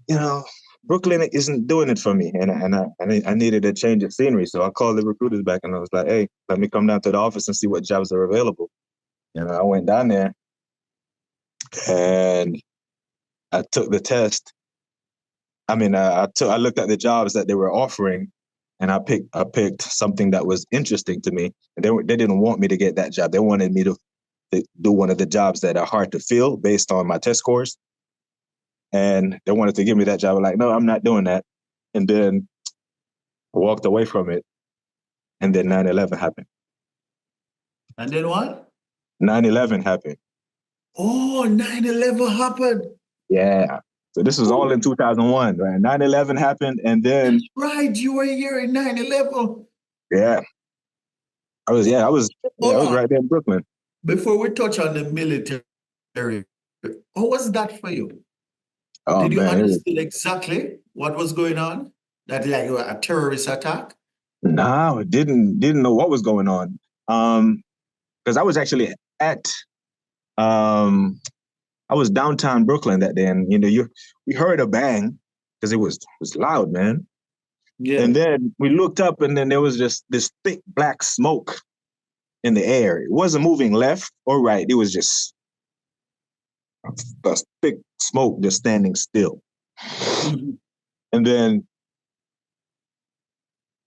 Brooklyn isn't doing it for me, and I needed a change of scenery. So I called the recruiters back, and I was like, hey, let me come down to the office and see what jobs are available. I went down there, and I took the test. I looked at the jobs that they were offering, and I picked something that was interesting to me. And they didn't want me to get that job. They wanted me to do one of the jobs that are hard to fill based on my test scores. And they wanted to give me that job. I'm like, no, I'm not doing that. And then I walked away from it. And then 9/11 happened. And then what? 9/11 happened. Oh, 9/11 happened. Yeah. So this was all in 2001, right? 9/11 happened, and then right, you were here in 9/11. Yeah. I was right there in Brooklyn. Before we touch on the military, how was that for you? Oh, Did you man, understand exactly what was going on? That like a terrorist attack? No, I didn't know what was going on. Because I was actually I was downtown Brooklyn that day, and we heard a bang because it was loud, man. Yeah. And then we looked up, and then there was just this thick black smoke in the air. It wasn't moving left or right. It was just a thick smoke just standing still. Mm-hmm. And then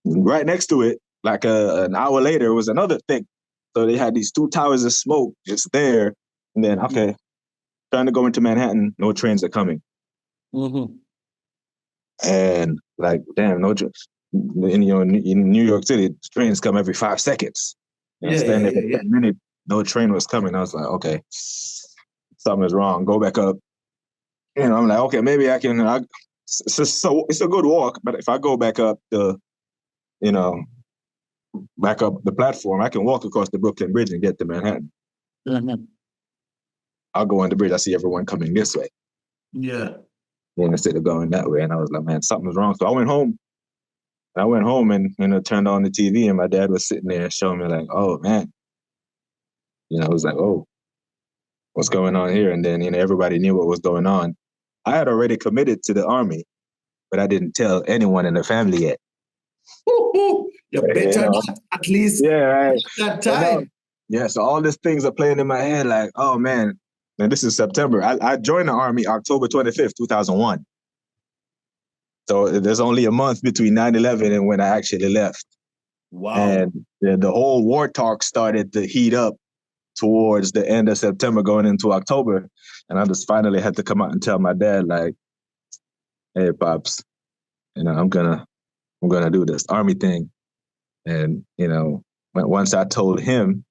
right next to it, like an hour later, was another thick. So they had these two towers of smoke just there. And then, okay, trying to go into Manhattan, no trains are coming. Mm-hmm. And like, damn, no trains. In New York City, trains come every 5 seconds. You know, Yeah, staying yeah, there for yeah, yeah. 10 minutes, no train was coming. I was like, okay, something is wrong. Go back up. You know, I'm like, okay, maybe I can. So it's a good walk, but if I go back up you know, back up the platform, I can walk across the Brooklyn Bridge and get to Manhattan. Mhm. I'll go on the bridge. I see everyone coming this way, Yeah. instead of going that way. And I was like, man, something's wrong. So I went home. And turned on the TV, and my dad was sitting there showing me like, oh man, I was like, oh, what's going on here? And then everybody knew what was going on. I had already committed to the army, but I didn't tell anyone in the family yet. You You better know, not, at least yeah, right. that So now, time. yeah, so all these things are playing in my head, like, oh man, and this is September. I joined the army October 25th, 2001. So there's only a month between 9/11 and when I actually left. Wow. And the whole war talk started to heat up towards the end of September going into October. And I just finally had to come out and tell my dad, like, hey, Pops, I'm gonna do this army thing. And, once I told him,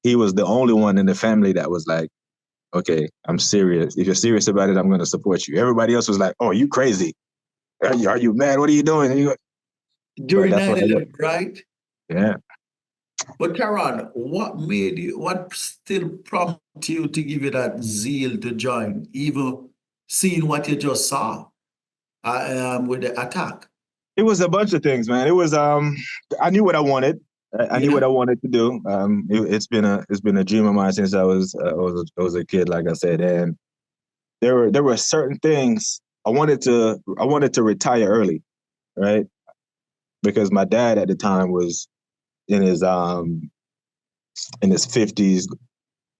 he was the only one in the family that was like, okay, I'm serious. If you're serious about it, I'm going to support you. Everybody else was like, oh, you crazy. Are you mad? What are you doing? But During that's what I was. 9/11, right? Yeah. But Taron, what still prompted you to give you that zeal to join, even seeing what you just saw with the attack? It was a bunch of things, man. It was, I knew what I wanted. I knew what I wanted to do. It's been a dream of mine since I was a kid, like I said. And there were certain things I wanted to retire early, right? Because my dad at the time was in his 50s,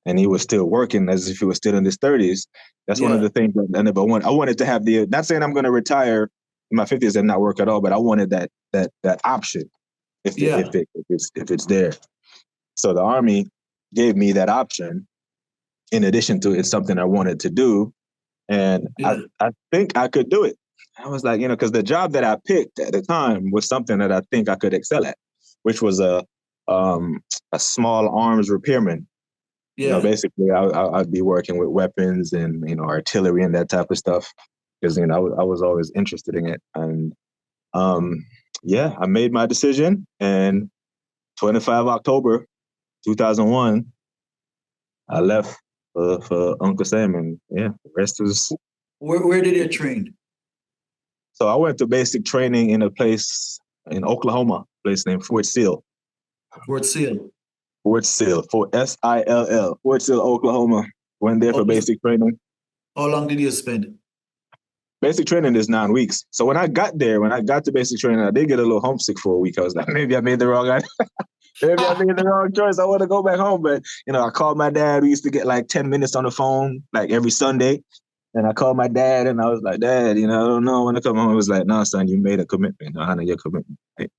and he was still working as if he was still in his 30s. That's one of Yeah. the things that I wanted to have not saying I'm going to retire in my 50s and not work at all, but I wanted that option if Yeah. it's there. So the Army gave me that option in addition to it's something I wanted to do. And Yeah. I think I could do it. I was like, because the job that I picked at the time was something that I think I could excel at, which was a small arms repairman. Yeah. Basically, I'd be working with weapons and artillery and that type of stuff because I was always interested in it. And yeah, I made my decision, and 25 October 2001, I left for Uncle Sam, and yeah, the rest is. Where did you train? So I went to basic training in a place in Oklahoma, a place named Fort Sill. Fort Sill. Fort Sill, Sill, Fort Sill, Oklahoma. Went there for basic training. How long did you spend? Basic training is 9 weeks. So when I got to basic training, I did get a little homesick for a week. I was like, maybe I made the wrong maybe I made the wrong choice. I want to go back home. But, I called my dad. We used to get like 10 minutes on the phone, like every Sunday. And I called my dad and I was like, Dad, I don't know when to come home. He was like, no, son, you made a commitment. Honor your commitment. Right?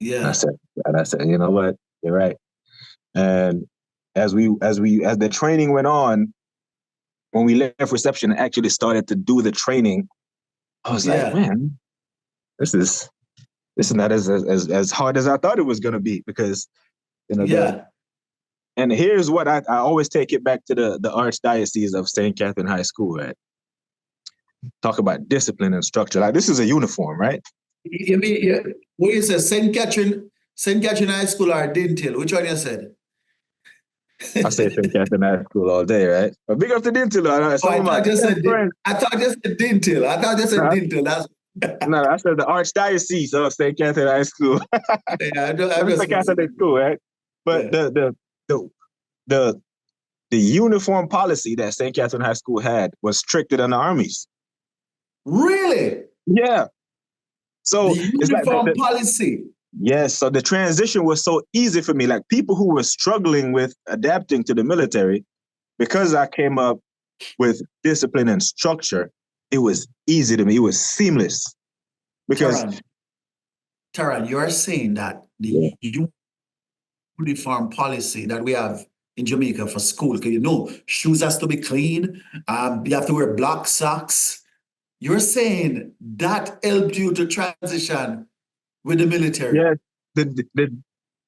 Yeah. And I said, you know what? You're right. And as the training went on, when we left reception and actually started to do the training, I was like, man, this is not as hard as I thought it was going to be because, and here's what I always take it back to the Archdiocese of St. Catherine High School, right? Talk about discipline and structure. Like this is a uniform, right? You mean, what you said, St. Catherine High School or Dintil? Which one you said? I say St. Catherine High School all day, right? But big up to Dintil. I thought you said Dintil. I thought you said Dintil. No, I said the Archdiocese of St. Catherine High School. It's a Catholic school, right? But the uniform policy that St. Catherine High School had was stricter than the Army's. Really? Yeah. So the uniform policy. Yes. So the transition was so easy for me. Like people who were struggling with adapting to the military, because I came up with discipline and structure, it was easy to me. It was seamless. Because Taron, you're saying that the uniform policy that we have in Jamaica for school, because shoes has to be clean, you have to wear black socks. You're saying that helped you to transition with the military? Yeah,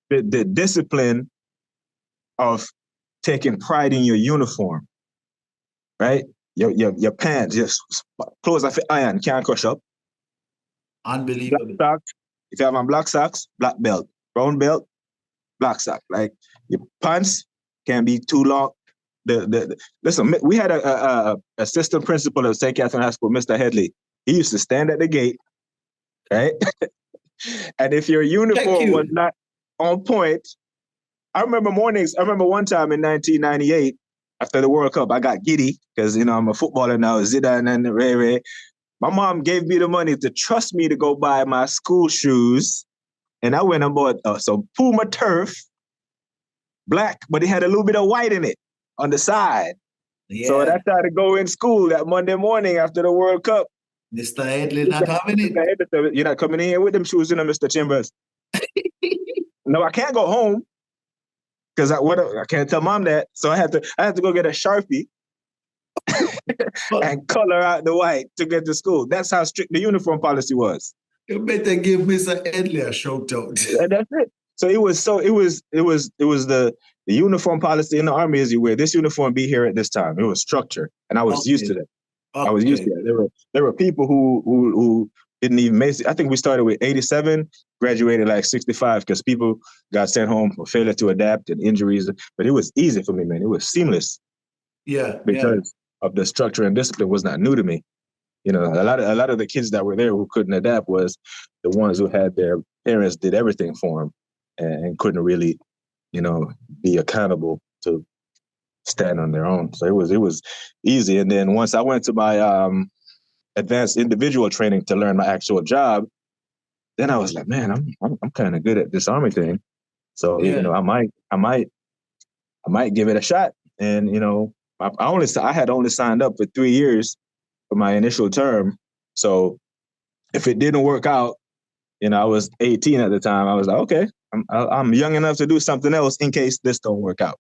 the discipline of taking pride in your uniform, right? Your pants, your clothes that fit iron, can't crush up. Black Unbelievable. socks, if you have on black socks, black belt, brown belt, black sock. Like your pants can be too long. Listen, we had a assistant principal of St. Catherine High School, Mr. Headley. He used to stand at the gate, right? And if your uniform was not on point, I remember one time in 1998, after the World Cup, I got giddy because, I'm a footballer now, Zidane and Ray. My mom gave me the money to trust me to go buy my school shoes. And I went and bought some Puma Turf, black, but it had a little bit of white in it on the side. Yeah. So that's how to go in school that Monday morning after the World Cup. Mr. Headley not having it. You're not coming in here with them shoes, Mr. Chambers. No, I can't go home because I can't tell mom that. So I had to go get a Sharpie and color out the white to get to school. That's how strict the uniform policy was. You better give Mr. Headley a shout out. And that's it. So it was the uniform policy in the Army is you wear this uniform, be here at this time. It was structure, and I was used to that. I was used to that. There were people who didn't even make it. I think we started with 87, graduated like 65 because people got sent home for failure to adapt and injuries. But it was easy for me, man. It was seamless. Yeah. Because of the structure and discipline was not new to me. A lot of the kids that were there who couldn't adapt was the ones who had their parents did everything for them and couldn't really, be accountable to stand on their own. So it was easy. And then once I went to my advanced individual training to learn my actual job, then I was like, man, I'm kind of good at this Army thing. So I might give it a shot. And I had only signed up for 3 years for my initial term. So if it didn't work out, I was 18 at the time. I was like, okay, I'm young enough to do something else in case this don't work out.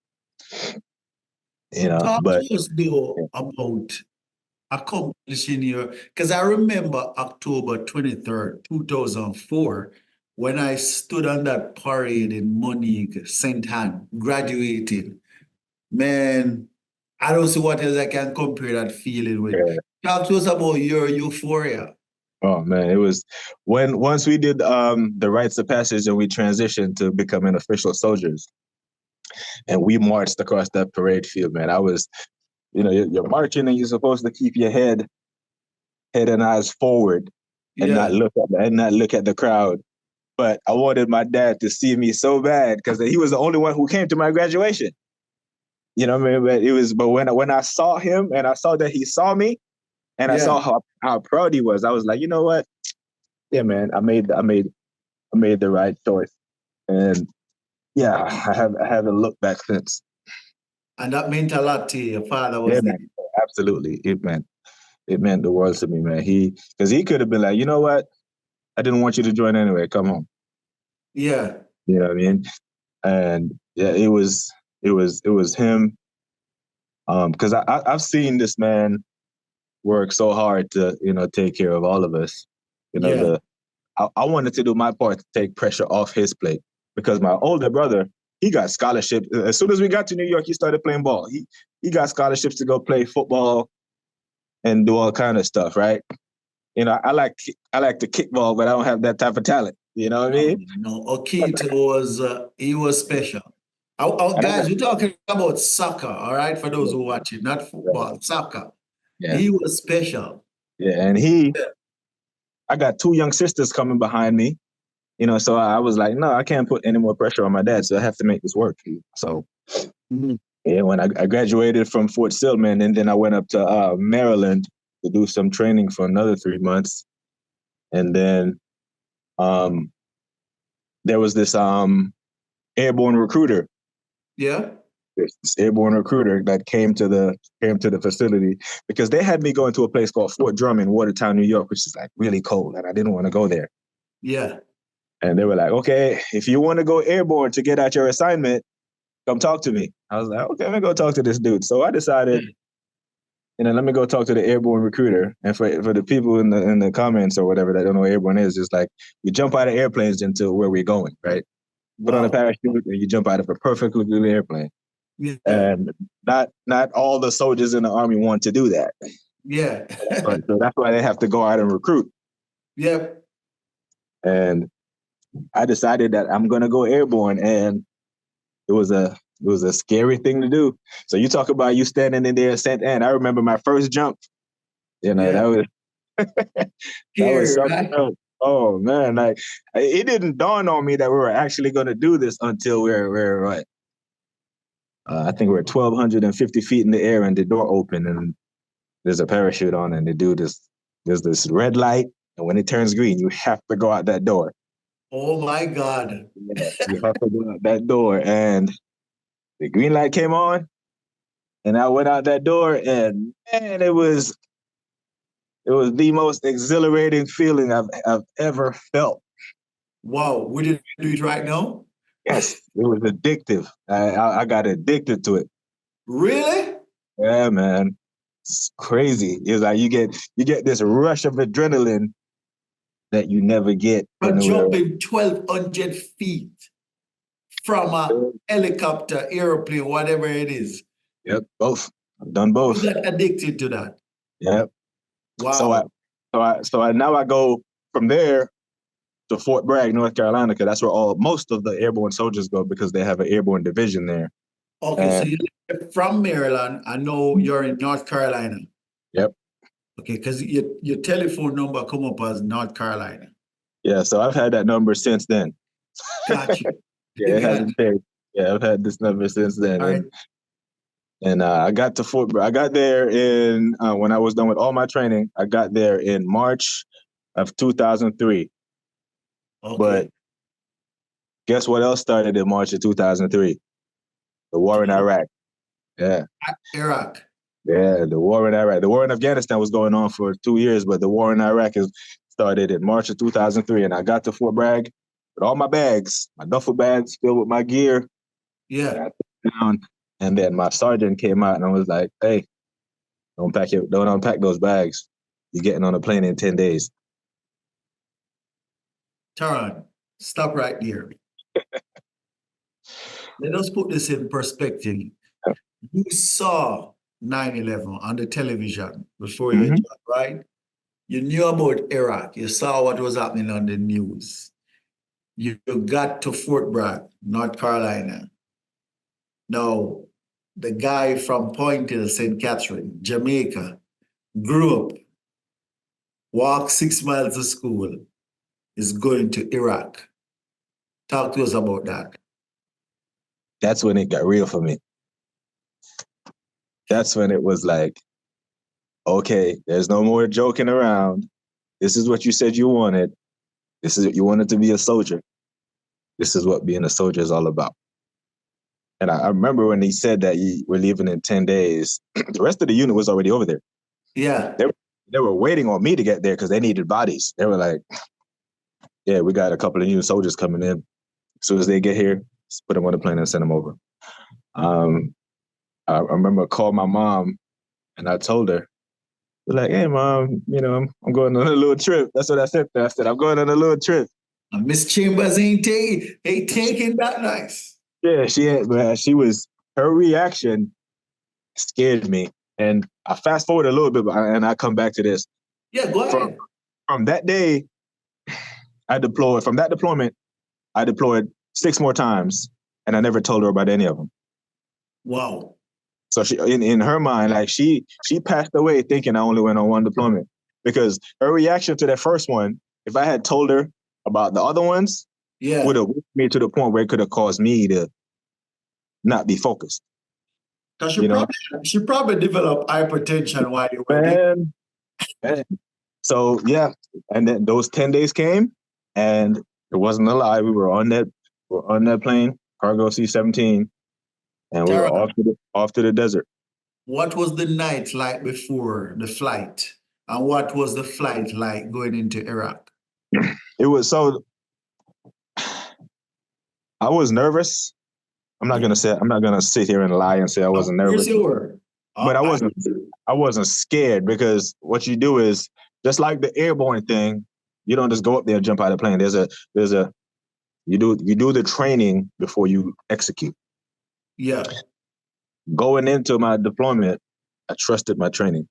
Talk to us though about accomplishing because I remember October 23rd, 2004, when I stood on that parade in Monique, St. Anne, graduating. Man, I don't see what else I can compare that feeling with. Yeah. Talk to us about your euphoria. Oh man, it was once we did the rites of passage and we transitioned to becoming official soldiers, and we marched across that parade field. Man, I was, you're marching and you're supposed to keep your head and eyes forward and not look at the crowd. But I wanted my dad to see me so bad because he was the only one who came to my graduation. You know what I mean? But when I saw him and I saw that he saw me, and I saw how proud he was, I was like, you know what? Yeah, man, I made the right choice, and yeah, I haven't looked back since. And that meant a lot to you. Your father was there. Man, absolutely. It meant the world to me, man. Because he could have been like, you know what? I didn't want you to join anyway. Come home. Yeah. You know what I mean? And yeah, it was him. Because I've seen this man work so hard to, take care of all of us. I wanted to do my part to take pressure off his plate because my older brother, he got scholarships. As soon as we got to New York, he started playing ball. He got scholarships to go play football and do all kind of stuff, right? I like to kick ball, but I don't have that type of talent. You know what I mean? No, Okito he was special. Guys, we're talking about soccer, all right? For those who are watching, not football, soccer. Yeah. He was special. Yeah, and I got 2 young sisters coming behind me, so I was like, no, I can't put any more pressure on my dad, so I have to make this work. So, yeah, when I graduated from Fort Stillman, and then I went up to Maryland to do some training for another 3 months. And then there was this airborne recruiter. Yeah. This airborne recruiter that came to the facility because they had me going to a place called Fort Drum in Watertown, New York, which is like really cold, and I didn't want to go there. Yeah. And they were like, okay, if you want to go airborne to get out your assignment, come talk to me. I was like, okay, let me go talk to this dude. So I decided, let me go talk to the airborne recruiter. And for the people in the comments or whatever that don't know what airborne is, it's like we jump out of airplanes into where we're going, right? put on a Wow. parachute, and you jump out of a perfectly good airplane. Yeah. And not all the soldiers in the Army want to do that. Yeah. But so that's why they have to go out and recruit. Yep. And I decided that I'm gonna go airborne, and it was a scary thing to do. So you talk about you standing in there at St. Anne. I remember my first jump. You know, Yeah. that was that was Here, something right? else. Oh man, like it didn't dawn on me that we were actually gonna do this until we're what? I think we're 1,250 feet in the air, and the door opened, and there's a parachute on, and they do this. There's this red light, and when it turns green, you have to go out that door. Oh my God. Yeah, you have to go out that door, and the green light came on, and I went out that door, and man, it was the most exhilarating feeling I've ever felt. Wow. Would you do it right now? Yes, it was addictive. I got addicted to it. Really? Yeah, man, it's crazy. It's like you get this rush of adrenaline that you never get But anywhere else. jumping 1,200 feet from a helicopter, airplane, whatever it is. Yep, both. I've done both. You got addicted to that. Yep. Wow. So I now I go from there to Fort Bragg, North Carolina, because that's where most of the airborne soldiers go because they have an airborne division there. Okay, so you're from Maryland. I know you're in North Carolina. Yep. Okay, because your telephone number come up as North Carolina. Yeah, so I've had that number since then. Got you. Yeah, it hasn't changed. Yeah, I've had this number since then. All right. And I got to Fort Bragg. I got there in when I was done with all my training. I got there in March of 2003. Okay. But guess what else started in March of 2003? The war in Iraq. Yeah. Iraq. Yeah, the war in Iraq. The war in Afghanistan was going on for 2 years, but the war in Iraq started in March of 2003. And I got to Fort Bragg with all my bags, my duffel bags filled with my gear. Yeah. I put it down, and then my sergeant came out and I was like, "Hey, don't unpack those bags. You're getting on a plane in 10 days." Taron, stop right there. Let us put this in perspective. You saw 9/11 on the television before you joined, right? You knew about Iraq. You saw what was happening on the news. You got to Fort Bragg, North Carolina. Now, the guy from Point Hill, St. Catherine, Jamaica, grew up, walked 6 miles to school, is going to Iraq. Talk to us about that. That's when it got real for me. That's when it was like, okay, there's no more joking around. This is what you said you wanted. This is what you wanted to be a soldier. This is what being a soldier is all about. And I remember when he said that we're leaving in 10 days, the rest of the unit was already over there. Yeah. They were waiting on me to get there because they needed bodies. They were like, yeah, we got a couple of new soldiers coming in. As soon as they get here, just put them on the plane and send them over. I remember I called my mom and I told her, like, "Hey, Mom, I'm going on a little trip." That's what I said. I said, "I'm going on a little trip." And Miss Chambers ain't taking that nice. Yeah, her reaction scared me. And I fast forward a little bit, and I come back to this. Yeah, go ahead. From that day, from that deployment, I deployed 6 more times, and I never told her about any of them. Wow. So she, in her mind, like she passed away thinking I only went on one deployment, because her reaction to that first one, if I had told her about the other ones, would have whipped me to the point where it could have caused me to not be focused. Because she probably developed hypertension while you were there. Man. So yeah, and then those 10 days came, and it wasn't a lie. We were on that plane, cargo C-17, and we were off to the desert. What was the night like before the flight, and what was the flight like going into Iraq? It was I was nervous. I'm not gonna sit here and lie and say I wasn't nervous. You were. But I wasn't scared, because what you do is, just like the airborne thing, you don't just go up there and jump out of the plane. There's a You do the training before you execute. Yeah. Going into my deployment, I trusted my training.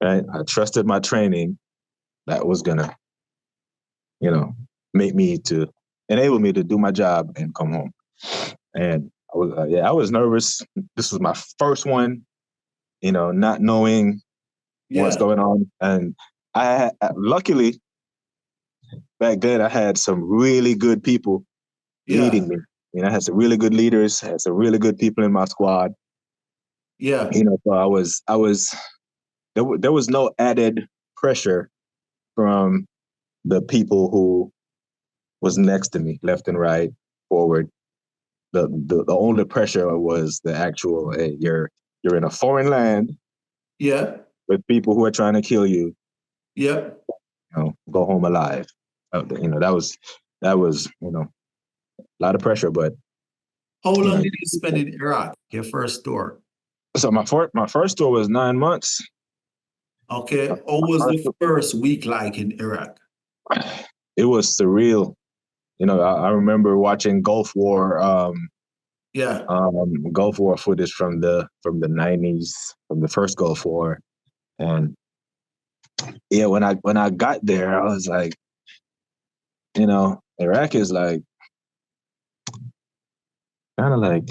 Right? I trusted my training that was gonna, make me to enable me to do my job and come home. And I was nervous. This was my first one, not knowing what's going on. And luckily back then I had some really good people leading me. I had some really good leaders, had some really good people in my squad. Yeah. So there was no added pressure from the people who was next to me, left and right, forward. The only pressure was the actual, hey, you're in a foreign land. Yeah. With people who are trying to kill you. Yeah. Go home alive. That was a lot of pressure. But how long did you spend in Iraq? Your first tour? So my first tour was 9 months. Okay. How was the first week like in Iraq? It was surreal. I remember watching Gulf War. Gulf War footage from the 90s, from the first Gulf War, and when I got there, I was like, Iraq is like kind of like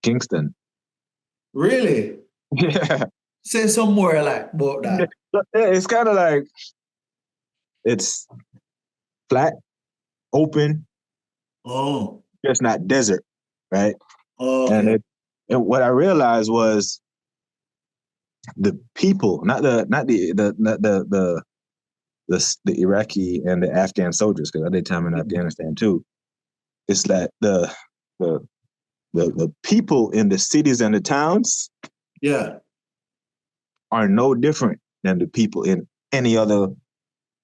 Kingston. Really? Yeah. Say some more about that. It's kind of like, it's flat, open. Oh. It's not desert, right? Oh, okay. And what I realized was the people, not the Iraqi and the Afghan soldiers, because I did time in Afghanistan too. It's that the people in the cities and the towns, are no different than the people in any other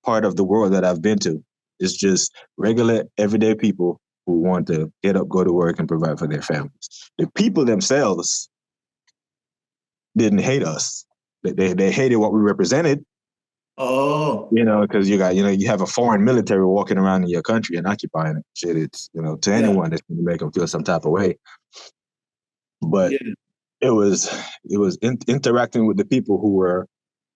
part of the world that I've been to. It's just regular, everyday people who want to get up, go to work, and provide for their families. The people themselves didn't hate us. They hated what we represented. Oh. Because you have a foreign military walking around in your country and occupying it. Shit, it's, to anyone, it's going to make them feel some type of way. But it was interacting with the people who were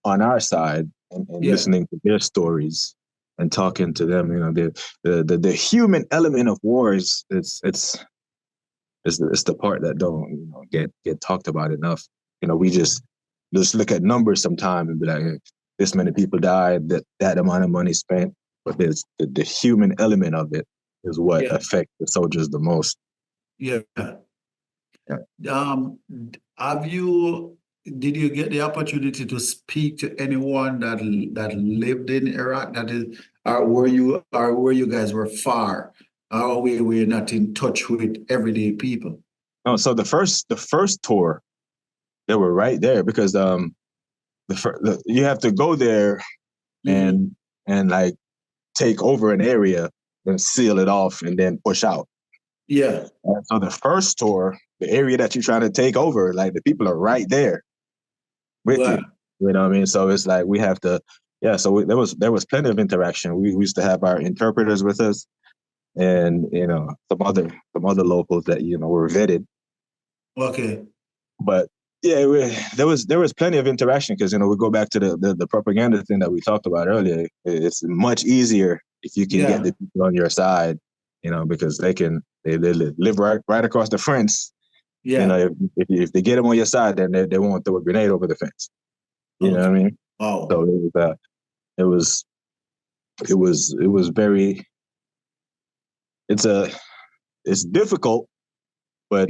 on our side and listening to their stories and talking to them. The human element of war is it's the part that don't get talked about enough. We just look at numbers sometimes and be like, hey, this many people died, that amount of money spent, but there's the human element of it is what affects the soldiers the most. Did you get the opportunity to speak to anyone that lived in Iraq? That is, or were you guys were far, or were you not in touch with everyday people? Oh, so the first tour, they were right there because you have to go there and like take over an area and seal it off and then push out. Yeah. So the first tour, the area that you're trying to take over, like the people are right there with you. You know what I mean? So it's like we have to, so there was plenty of interaction. We used to have our interpreters with us and, some other locals that, were vetted. Okay. But there was plenty of interaction because, we go back to the propaganda thing that we talked about earlier. It's much easier if you can get the people on your side, because they live right across the fence. Yeah. If they get them on your side, then they won't throw a grenade over the fence. You know what I mean? Oh. So it was very. It's difficult, but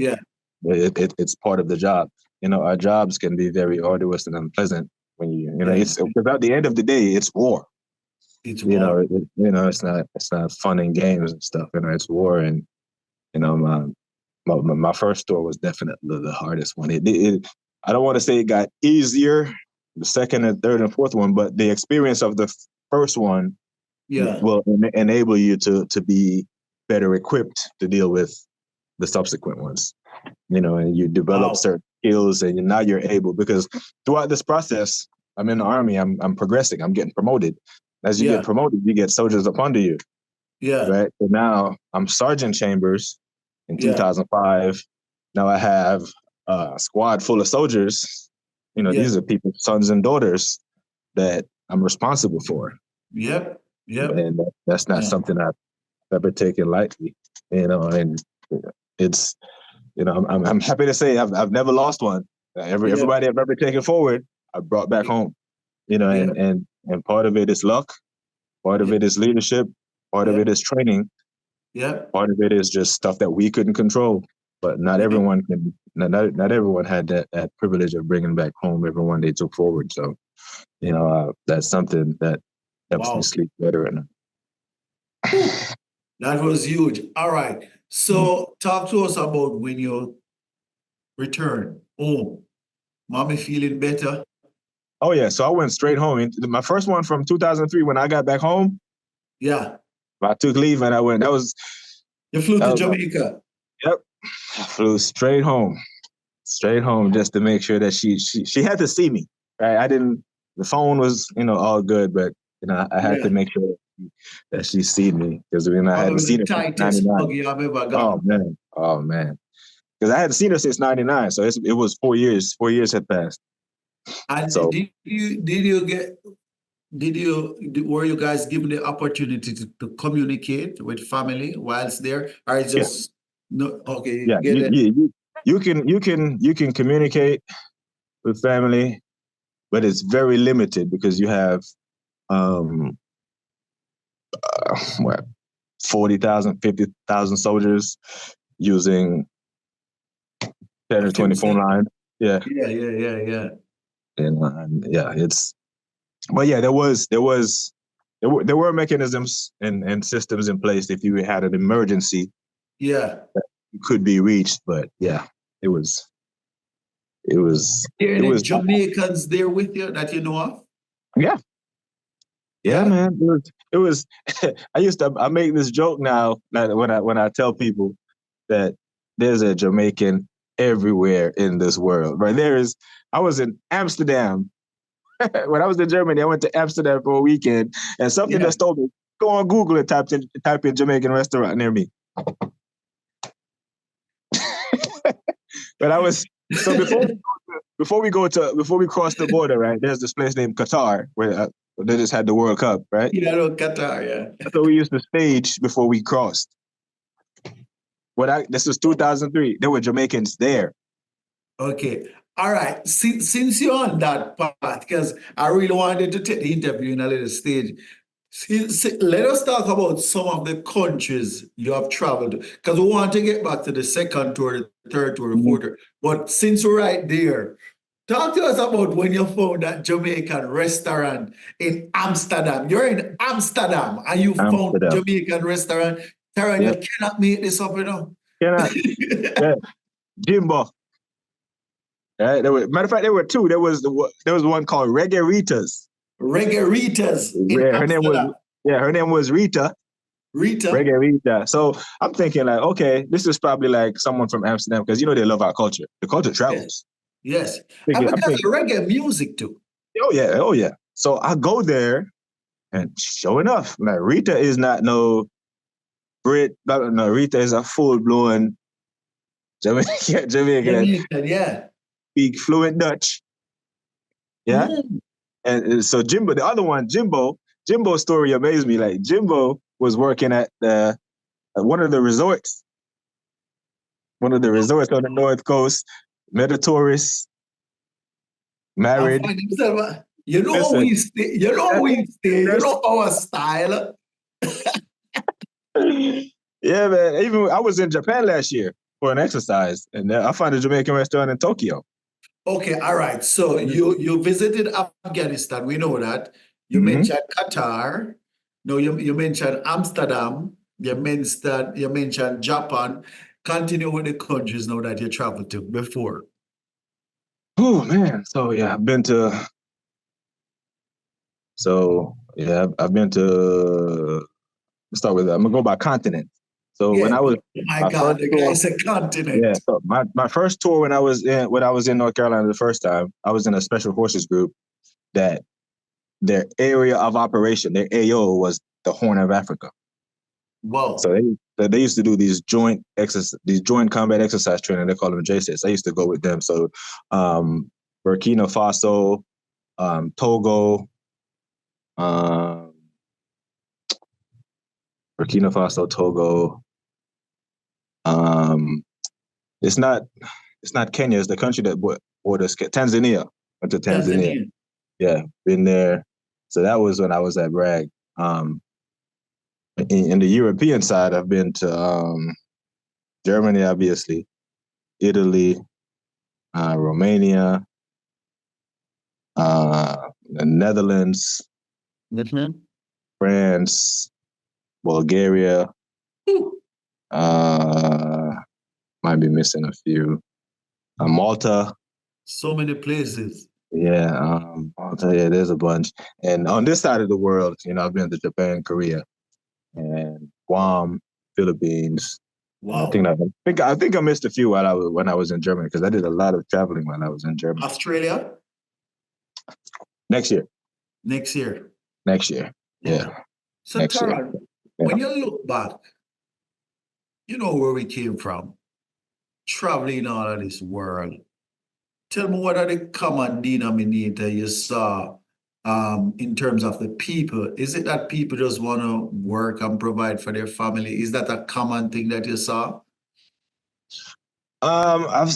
it's part of the job. Our jobs can be very arduous and unpleasant when it's at the end of the day, it's war. It's war. It's not fun and games and stuff. It's war, and my first tour was definitely the hardest one. I don't want to say it got easier, the second and third and fourth one, but the experience of the first one will enable you to be better equipped to deal with the subsequent ones. And you develop certain skills, and now you're able, because throughout this process, I'm in the Army, I'm progressing, I'm getting promoted. As you get promoted, you get soldiers up under you. Yeah. Right. So now I'm Sergeant Chambers in 2005. Now I have a squad full of soldiers. You know, these are people's sons and daughters that I'm responsible for. Yep. And that's not something I've ever taken lightly. You know, and it's, you know, I'm happy to say I've never lost one. Everybody I've ever taken forward, I brought back home. You know, and part of it is luck, part of it is leadership, part of it is training. Part of it is just stuff that we couldn't control. But not everyone can. Not everyone had that privilege of bringing back home everyone they took forward. So, you know, that's something that helps me sleep better at night. That was huge. All right. So talk to us about when you return home. Mommy feeling better? Oh, yeah. So I went straight home. My first one from 2003, when I got back home. Yeah. I took leave and I went. You flew to Jamaica? Yep. I flew straight home just to make sure that she had to see me. Right. The phone was, you know, all good, but, you know, I had to make sure that she seen me because I hadn't seen her since 99. Oh man. Because I hadn't seen her since 99. So it was 4 years. 4 years had passed. And so, were you guys given the opportunity to communicate with family whilst there? Or it's just no? Okay. Yeah. You can communicate with family, but it's very limited because you have 40,000, 50,000 soldiers using 10 or 20 phone lines. Yeah. And but yeah, there were mechanisms and systems in place if you had an emergency. Yeah. That could be reached, but yeah, it was. There any Jamaicans there with you that you know of? Yeah, man. It was I make this joke now when I tell people that there's a Jamaican everywhere in this world. Right? I was in Amsterdam. When I was in Germany, I went to Amsterdam for a weekend, and something just told me, go on Google and type in Jamaican restaurant near me. But I was so before we cross the border, right? There's this place named Qatar where they just had the World Cup, right? Yeah, no, Qatar, yeah. So we used to stage before we crossed. This was 2003. There were Jamaicans there. Okay. All right. Since you're on that part, because I really wanted to take the interview in a little stage, let us talk about some of the countries you have traveled, because we want to get back to the second tour, the third tour, the fourth tour. But since we're right there, talk to us about when you found that Jamaican restaurant in Amsterdam. You're in Amsterdam and you found a Jamaican restaurant. Taron, you cannot make this up, you know? Cannot. Jimbo. Right? Matter of fact, there were two. There was one called Reggae-Ritas. Reggae-Ritas. Yeah, her name was Rita. Rita. Reggae-Rita. So I'm thinking like, okay, this is probably like someone from Amsterdam because they love our culture. The culture travels. Yes. And because of reggae music too. Oh yeah. So I go there, and sure enough, like Rita is not no Brit. No, Rita is a full-blown Jamaican. Yeah. Speak fluent Dutch. Yeah. And so Jimbo, the other one, Jimbo's story amazed me. Like Jimbo was working at one of the resorts on the North Coast, met a tourist, married. You know how we stay, you know our style. Yeah, man. Even I was in Japan last year for an exercise, and I found a Jamaican restaurant in Tokyo. Okay, all right. So you visited Afghanistan. We know that. You mentioned Qatar. No, you mentioned Amsterdam. You mentioned Japan. Continue with the countries now that you traveled to before. Oh man. So yeah, I've been to. Let's start with that. I'm gonna go by continent. So when I was, the guy's a continent. Yeah. So my first tour when I was in North Carolina the first time, I was in a special forces group that their area of operation, their AO was the Horn of Africa. Wow. So they used to do these joint combat exercise training. They call them JSIS. I used to go with them. So Burkina Faso, Togo, Burkina Faso, Togo. It's not Kenya. It's the country that borders Tanzania. Went to Tanzania. Yeah, been there. So that was when I was at Bragg. In the European side, I've been to Germany, obviously, Italy, Romania, the Netherlands, France, Bulgaria. Might be missing a few. Malta. So many places. Yeah, Malta. Yeah, there's a bunch. And on this side of the world, I've been to Japan, Korea, and Guam, Philippines. Wow. I think I missed a few when I was in Germany, because I did a lot of traveling when I was in Germany. Australia? Next year. Yeah. So Taron, when you look back, you know where we came from, traveling all of this world. Tell me, what are the common denominator you saw in terms of the people? Is it that people just want to work and provide for their family? Is that a common thing that you saw? I've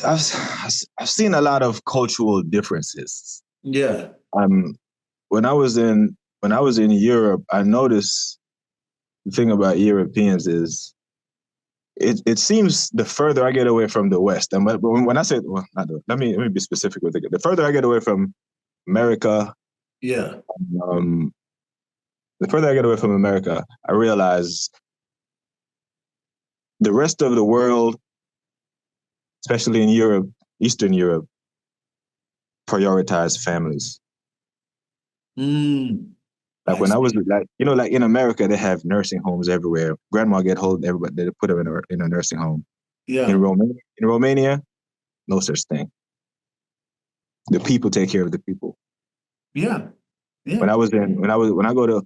seen a lot of cultural differences. Yeah. When I was in Europe, I noticed the thing about Europeans is it seems the further I get away from the West, and when I say, let me be specific with it. The further I get away from America, yeah. The further I get away from America, I realize the rest of the world, especially in Europe, Eastern Europe, prioritize families. Like when I was like in America, they have nursing homes everywhere. Grandma get hold of everybody, they put them in a nursing home. Yeah. In Romania, no such thing. The people take care of the people. Yeah. Yeah. When I go to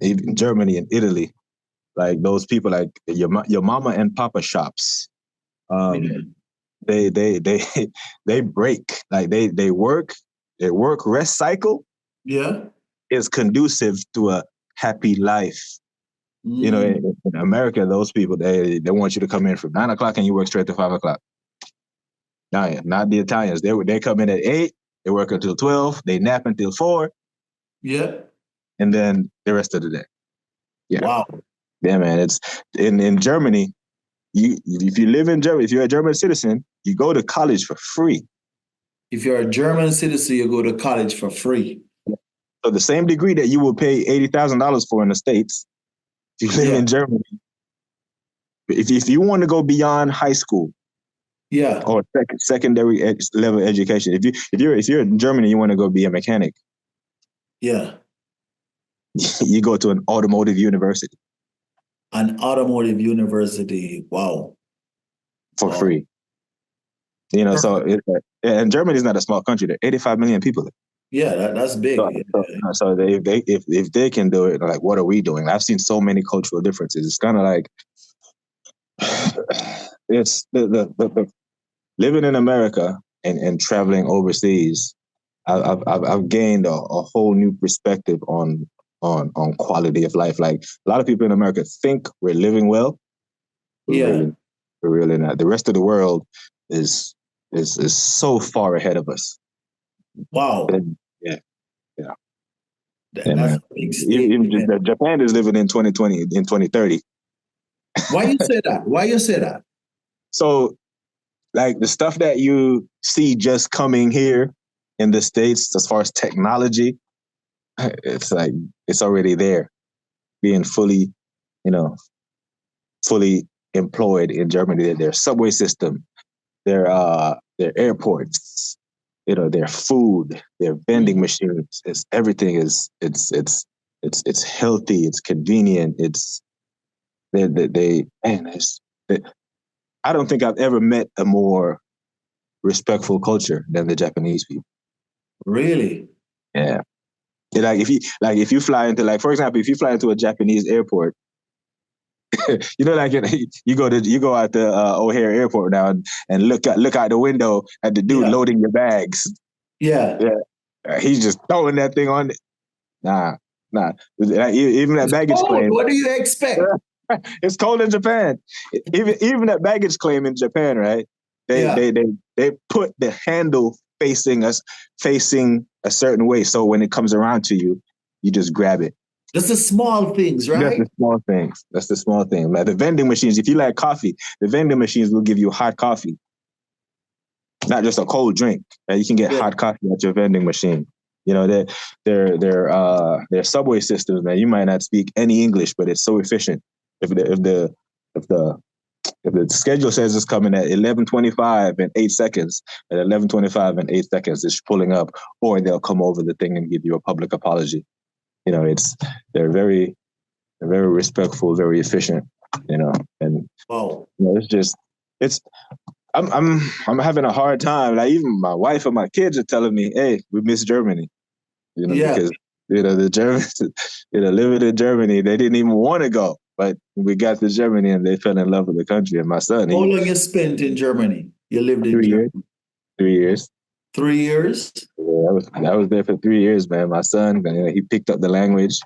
even Germany and Italy, like those people, like your mama and papa shops, they break, like they work. Their work rest cycle is conducive to a happy life. In America, those people, they want you to come in from 9 o'clock and you work straight to 5 o'clock. Not the Italians. They come in at 8, they work until 12, they nap until 4. Yeah. And then the rest of the day. Yeah. Wow. Yeah, man. It's in Germany. If you live in Germany, if you're a German citizen, you go to college for free. If you're a German citizen, you go to college for free. So the same degree that you will pay $80,000 for in the States, if you live in Germany, if you want to go beyond high school, or secondary level education, if you're in Germany, you want to go be a mechanic, you go to an automotive university. An automotive university, wow. For free. So and Germany is not a small country. There are 85 million people. Yeah, that's big. So if they can do it, like, what are we doing? I've seen so many cultural differences. It's kind of like it's the living in America and traveling overseas. I've gained a whole new perspective on quality of life. Like, a lot of people in America think we're living well. We're really not. The rest of the world is so far ahead of us. Wow. Yeah. That's a big statement. Japan is living in 2020, in 2030. Why you say that? So, like, the stuff that you see just coming here in the States, as far as technology, it's like it's already there, being fully employed in Germany. Their subway system, their airports, their food, their vending machines. Everything is healthy. It's convenient. I don't think I've ever met a more respectful culture than the Japanese people. Really? Yeah. Like if you fly into, like, for example, if you fly into a Japanese airport, you know, like you go out the O'Hare Airport now and look out the window at the dude Yeah. loading your bags. Yeah. Yeah, he's just throwing that thing on. Nah. Even that It's baggage cold. claim. What do you expect? It's cold in Japan. Even that baggage claim in Japan, right? They put the handle facing a certain way, so when it comes around to you, you just grab it. Just the small things, That's right? the small things. That's the small thing. Like the vending machines, if you like coffee, the vending machines will give you hot coffee, not just a cold drink. You can get hot coffee at your vending machine. You know, their subway systems, man. You might not speak any English, but it's so efficient. If the schedule says it's coming at 11:25 and 8 seconds, at 11:25 and 8 seconds, it's pulling up, or they'll come over the thing and give you a public apology. You know, they're very respectful, very efficient. You know, and Wow. you know, I'm having a hard time. Like even my wife and my kids are telling me, "Hey, we miss Germany." You know, because you know the Germans, you know, living in Germany, they didn't even want to go, but we got to Germany and they fell in love with the country. And my son, How long you spent in Germany? You lived in 3 years. Germany? 3 years. 3 years? Yeah, I was there for 3 years, man. My son, you know, he picked up the language,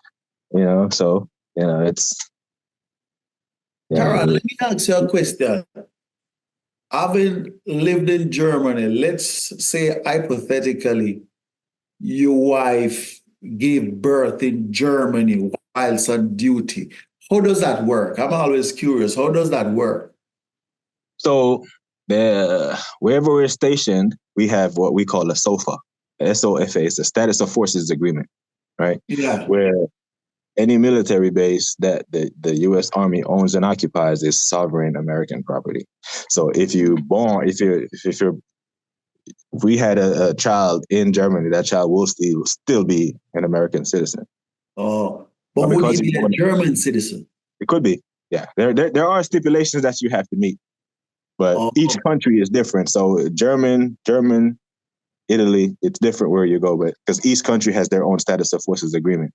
you know, so you know it's. Yeah, Taron, let me ask you a question. Having lived in Germany, let's say hypothetically, your wife gave birth in Germany whilst on duty. How does that work? I'm always curious. How does that work? So wherever we're stationed, we have what we call a SOFA. SOFA is the Status of Forces Agreement, right? Yeah. Where any military base that the U.S. Army owns and occupies is sovereign American property. So if we had a child in Germany, that child will still be an American citizen. Oh, but would he be a German citizen? It could be, yeah. There are stipulations that you have to meet, but each country is different. So German, Italy, it's different where you go, but because each country has their own Status of Forces Agreement.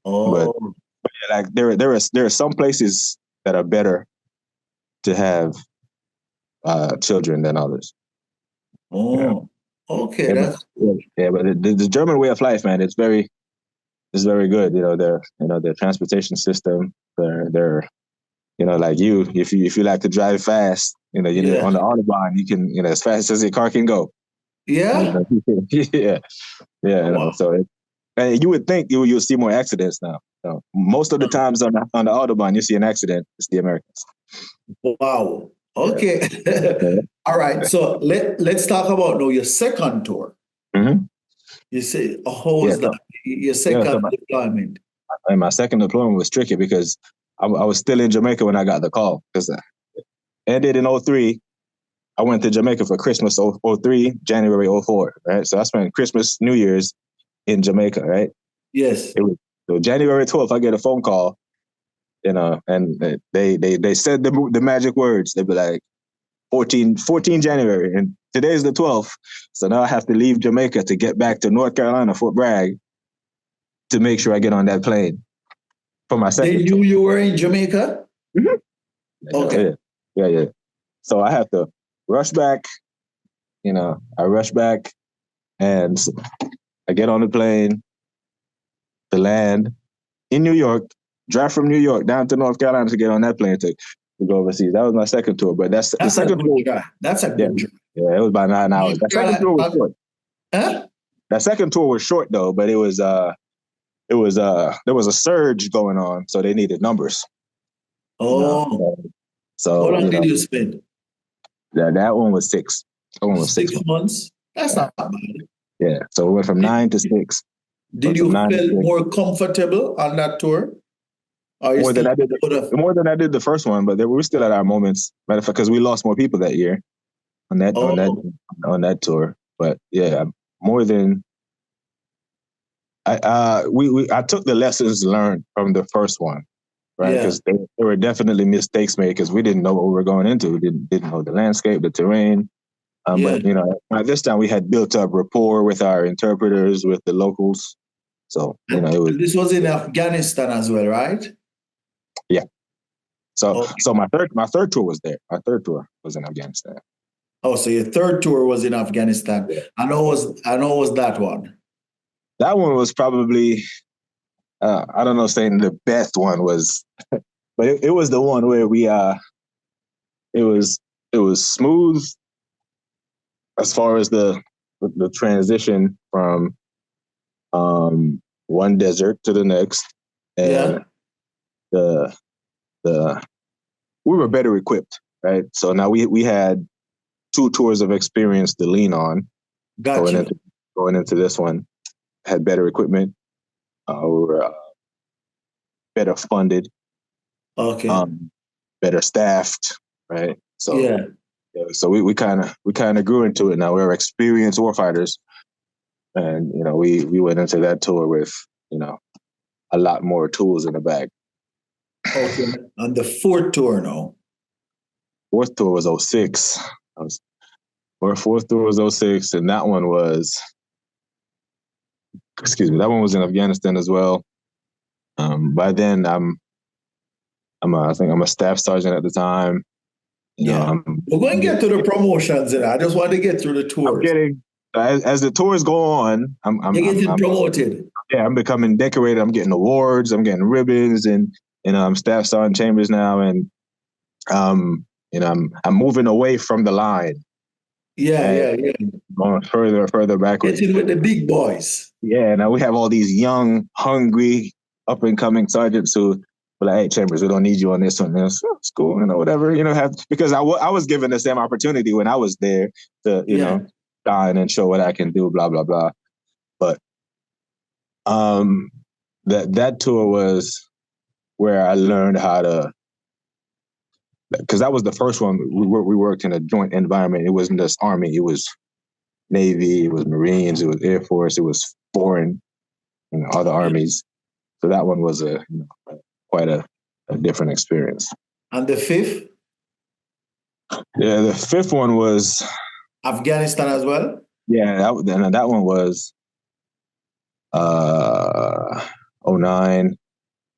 But yeah, like there are some places that are better to have children than others. Oh, okay. Yeah, but the German way of life, man, it's very good. You know, their transportation system, their you know, like if you like to drive fast, you know, on the Autobahn, you can, you know, as fast as your car can go. Yeah. Yeah. You know, so and you would think you'll see more accidents now. So most of the times on the Autobahn, you see an accident, it's the Americans. Wow. Okay. Yeah. All right. So let's talk about now your second tour. Mm-hmm. You say, how was that? Your second deployment? And my second deployment was tricky because I was still in Jamaica when I got the call, because it ended in 2003. I went to Jamaica for Christmas 2003, January 2004, right? So I spent Christmas, New Year's in Jamaica, right? Yes. So January 12th, I get a phone call, you know, and they said the magic words. They'd be like, 14 January, and today's the 12th. So now I have to leave Jamaica to get back to North Carolina, Fort Bragg, to make sure I get on that plane for my second. They knew you were in Jamaica? Mm-hmm. Okay. Yeah. So I have to rush back, you know, and I get on the plane to land in New York, drive from New York down to North Carolina to get on that plane to go overseas. That was my second tour, but that's the second tour. That's a good drive. Yeah, it was about 9 hours. That second tour was short. Huh? That second tour was short though, but there was a surge going on, so they needed numbers. Oh. You know? So how long did you spend? That one was 6. That one was 6 months? That's not bad. Yeah. So we went from 9 to 6. Did you feel more comfortable on that tour? More than I did the first one, but we were still at our moments. Matter of fact, because we lost more people that year on that tour. But yeah, more than I took the lessons learned from the first one, right? Because there were definitely mistakes made because we didn't know what we were going into. We didn't know the landscape, the terrain. But by this time we had built up rapport with our interpreters, with the locals. So it was. This was in Afghanistan as well, right? Yeah. So Okay. so my third tour was there. My third tour was in Afghanistan. Oh, so your third tour was in Afghanistan. Yeah. I know was that one. That one was probably I don't know saying the best one was, but it was the one where we it was smooth as far as the transition from one desert to the next, and the we were better equipped, right? So now we had 2 tours of experience to lean on. Gotcha. Going into this one, had better equipment, we were better funded, Okay. better staffed, right? So yeah. So we kind of grew into it. Now we're experienced warfighters, and we went into that tour with a lot more tools in the bag. Okay. On the fourth tour now. Fourth tour was 06. Our fourth tour was 06, and that one was, that one was in Afghanistan as well. By then, I think I'm a staff sergeant at the time. We're going to get to the promotions, and I just want to get through the tours. I'm getting as the tours go on. You're getting promoted. Yeah, I'm becoming decorated. I'm getting awards. I'm getting ribbons, and I'm staff sergeant Chambers now, and I'm moving away from the line. Yeah. Going further backwards. Getting with the big boys. Yeah, now we have all these young, hungry, up and coming sergeants who were like, "Hey, Chambers, we don't need you on this one." It's cool, whatever. Because I was given the same opportunity when I was there to shine and show what I can do. Blah blah blah. But that tour was where I learned how to. Because that was the first one. We worked in a joint environment. It wasn't just Army. It was Navy. It was Marines. It was Air Force. It was foreign, other armies. So that one was quite a different experience. And the fifth? Yeah, the fifth one was Afghanistan as well. Yeah, that one was 09.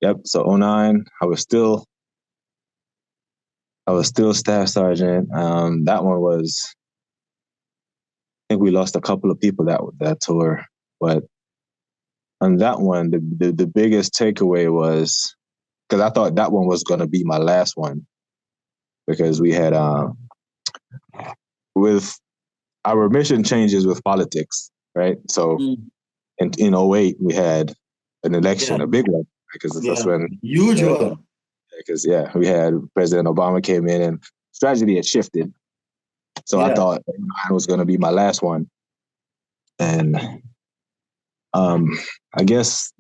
Yep. So 09. I was still staff sergeant. That one was, I think we lost a couple of people that tour, but on that one, the biggest takeaway was, because I thought that one was going to be my last one, because we had with our mission changes with politics, right? So in 08 we had an election, a big one, because that's when huge one. Because we had President Obama came in and strategy had shifted. So I thought mine was going to be my last one. And I guess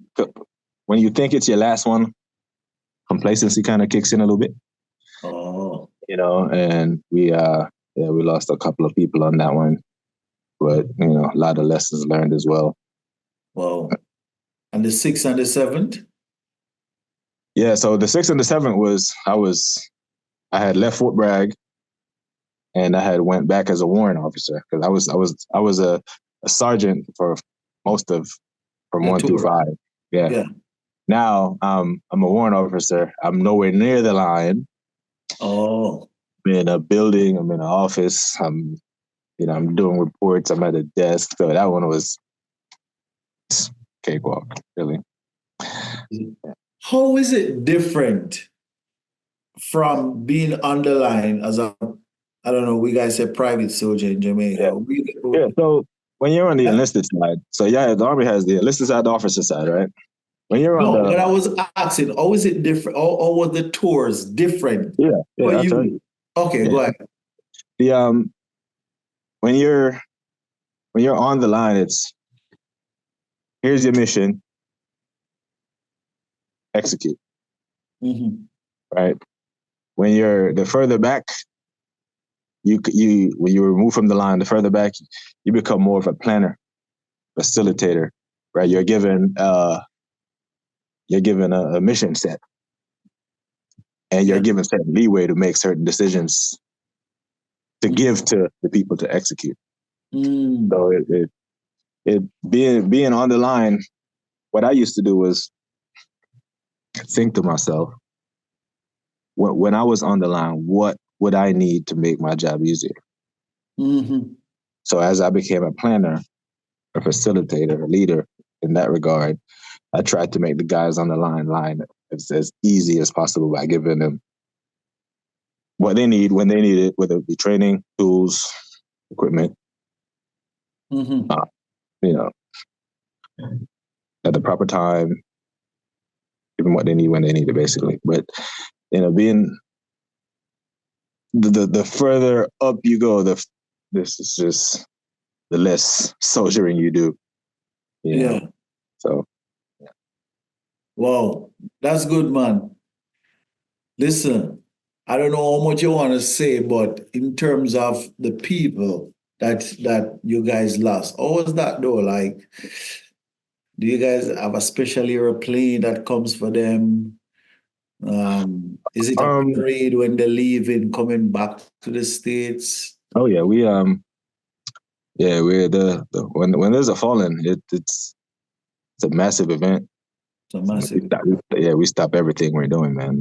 when you think it's your last one, complacency kind of kicks in a little bit. Oh. And we lost a couple of people on that one. But, a lot of lessons learned as well. Wow. And the 6th and the 7th? Yeah, so the 6th and the 7th was, I had left Fort Bragg, and I had went back as a warrant officer, because I was a sergeant for most of from 1 through 5. Yeah. Now I'm a warrant officer. I'm nowhere near the line. Oh. I'm in a building. I'm in an office. I'm doing reports. I'm at a desk. So that one was cakewalk, really. How is it different from being on the line as I don't know, we guys say private soldier in Jamaica? Yeah, so when you're on the enlisted side, so the Army has the enlisted side, the officer side, right? When you're on but I was asking, how is it different? How were the tours different? Yeah, I'll tell you. Okay, go ahead. The when you're on the line, it's here's your mission, execute. Mm-hmm. Right? When you're the further back, when you remove from the line, the further back, you become more of a planner, facilitator, right? You're given a mission set, and you're given certain leeway to make certain decisions give to the people to execute. Mm. So it being on the line, what I used to do was think to myself, when I was on the line, what would I need to make my job easier? Mm-hmm. So as I became a planner, a facilitator, a leader in that regard, I tried to make the guys on the line as easy as possible by giving them what they need when they need it, whether it be training, tools, equipment, Mm-hmm. you know, at the proper time, give them what they need when they need it, basically. But being the further up you go, this is just the less soldiering you do. Yeah. So. Wow, that's good, man. Listen, I don't know how much you want to say, but in terms of the people that you guys lost, how was that though? Like, do you guys have a special airplane that comes for them? Is it a parade when they're leaving, coming back to the States? Oh yeah, we're the when there's a fallen, it's a massive event. It's a massive. We stop everything we're doing, man.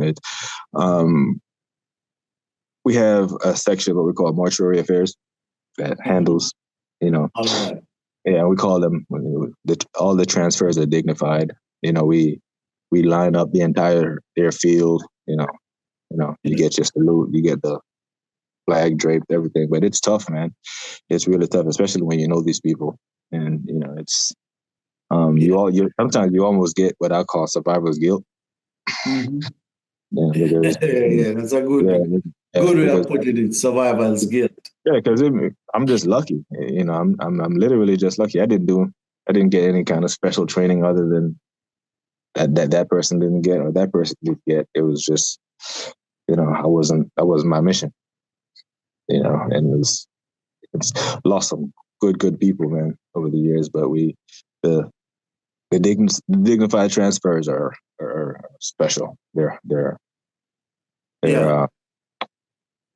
We have a section what we call mortuary affairs that handles, All right. Yeah, we call them all the transfers are dignified. We line up the entire airfield. You get your salute, you get the flag draped, everything. But it's tough, man. It's really tough, especially when you know these people, and it's sometimes you almost get what I call survivor's guilt. Mm-hmm. Yeah, that's a good way of putting it. Survivor's guilt. Yeah, because I'm just lucky. I'm literally just lucky. I didn't get any kind of special training other than that person didn't get or that person didn't get. It was just, that wasn't my mission. And it's lost some good people, man, over the years. But the dignified transfers are special.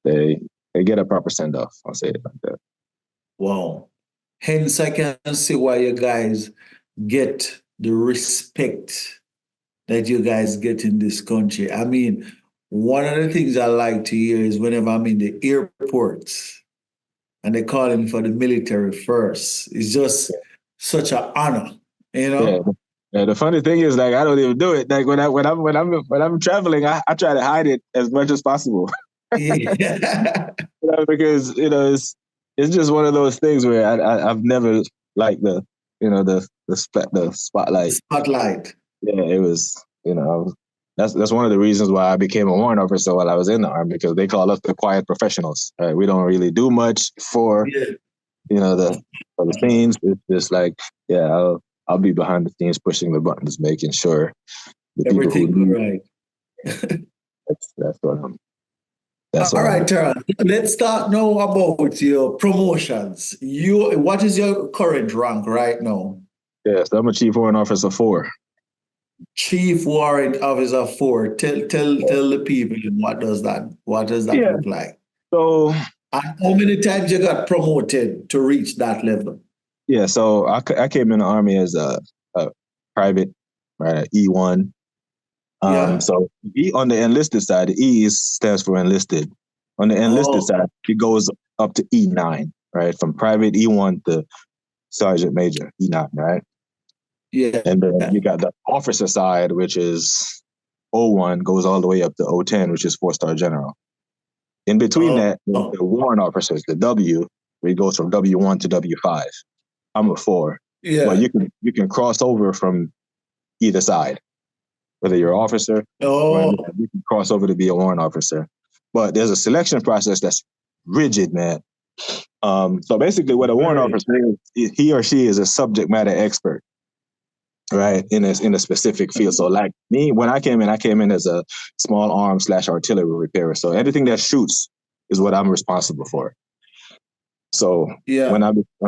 They get a proper send off. I'll say it like that. Wow. Hence, I can see why you guys get the respect that you guys get in this country. I mean, one of the things I like to hear is whenever I'm in the airports and they call in for the military first, it's just such an honor, Yeah, the funny thing is, like, I don't even do it. Like when I'm traveling, I try to hide it as much as possible. Yeah. Because it's just one of those things where I've never liked the spotlight. Spotlight. Yeah, it was that's one of the reasons why I became a warrant officer while I was in the Army, because they call us the quiet professionals. Right? We don't really do much for the scenes. It's just like, yeah, I'll be behind the scenes pushing the buttons, making sure the everything people who right. That's what I'm. All right, Taron. Let's talk now about your promotions. What is your current rank right now? Yes, I'm a Chief Warrant Officer IV. Chief Warrant Officer IV. Tell the people what does that look like? So, and how many times you got promoted to reach that level? Yeah, so I came in the Army as a private, right, E1. So on the enlisted side, the E stands for enlisted. On the enlisted side, it goes up to E9, right? From private E1 to sergeant major E9, right? Yeah. And then you got the officer side, which is O1, goes all the way up to O10, which is 4-star general. In between that, the warrant officers, the W, where it goes from W1 to W5. I'm a 4. Yeah. Well, you can cross over from either side, whether you're an officer, or you can cross over to be a warrant officer. But there's a selection process that's rigid, man. So basically, what a warrant officer is, he or she is a subject matter expert, right, in a specific field. So, like me, when I came in as a small arms / artillery repairer. So everything that shoots is what I'm responsible for. So when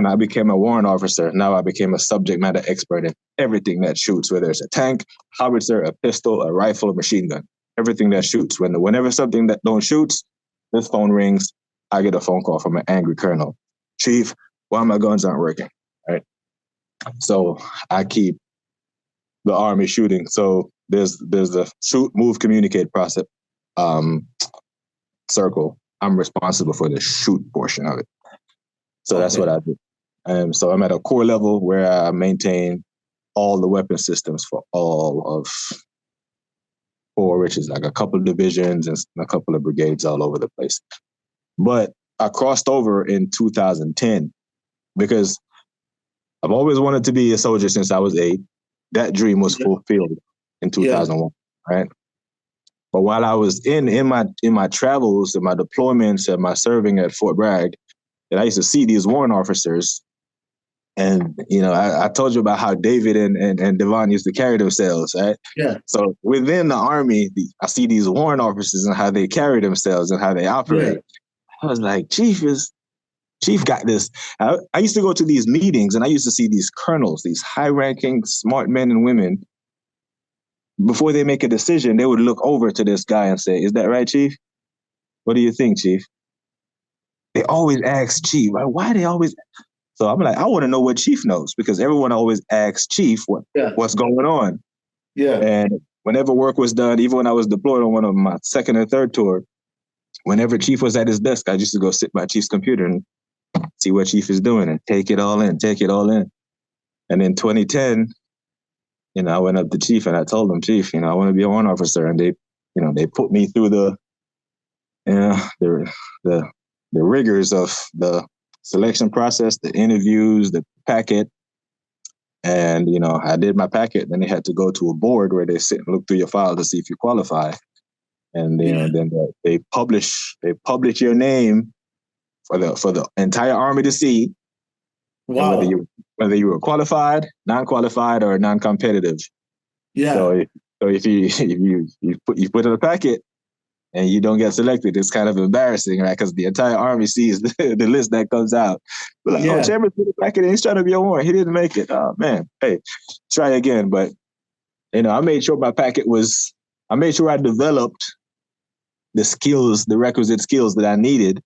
I became a warrant officer, now I became a subject matter expert in everything that shoots, whether it's a tank, howitzer, a pistol, a rifle, a machine gun, everything that shoots. Whenever something that don't shoots, this phone rings. I get a phone call from an angry colonel. Chief, why my guns aren't working? Right. So I keep the Army shooting. So there's the shoot, move, communicate process circle. I'm responsible for the shoot portion of it. So that's what I do. So I'm at a core level where I maintain all the weapon systems for all of four, which is like a couple of divisions and a couple of brigades all over the place. But I crossed over in 2010 because I've always wanted to be a soldier since I was 8. That dream was fulfilled in 2001, right? But while I was in my travels and my deployments and my serving at Fort Bragg, and I used to see these warrant officers. And, you know, I told you about how David and Devon used to carry themselves, right? Yeah. So within the Army, I see these warrant officers and how they carry themselves and how they operate. Yeah. I was like, Chief got this. I used to go to these meetings and I used to see these colonels, these high-ranking, smart men and women. Before they make a decision, they would look over to this guy and say, is that right, Chief? What do you think, Chief? They always ask Chief. Why they always... So I'm like, I want to know what Chief knows because everyone always asks Chief what's going on. Yeah. And whenever work was done, even when I was deployed on one of my second and third tour, whenever Chief was at his desk, I used to go sit by Chief's computer and see what Chief is doing and take it all in. And in 2010, you know, I went up to Chief and I told him, Chief, you know, I want to be a warrant officer. And they put me through the rigors of the selection process, the interviews, the packet. And, you know, I did my packet. Then they had to go to a board where they sit and look through your file to see if you qualify. And then they publish your name for the entire Army to see. Wow. Whether you were qualified, non-qualified, or non-competitive. Yeah. So if you put in a packet and you don't get selected, it's kind of embarrassing, right? Because the entire Army sees the list that comes out. But like, oh, Chambers put a packet in, he's trying to be a warrant. He didn't make it. Oh man, hey, try again. But you know, I made sure I developed the skills, the requisite skills that I needed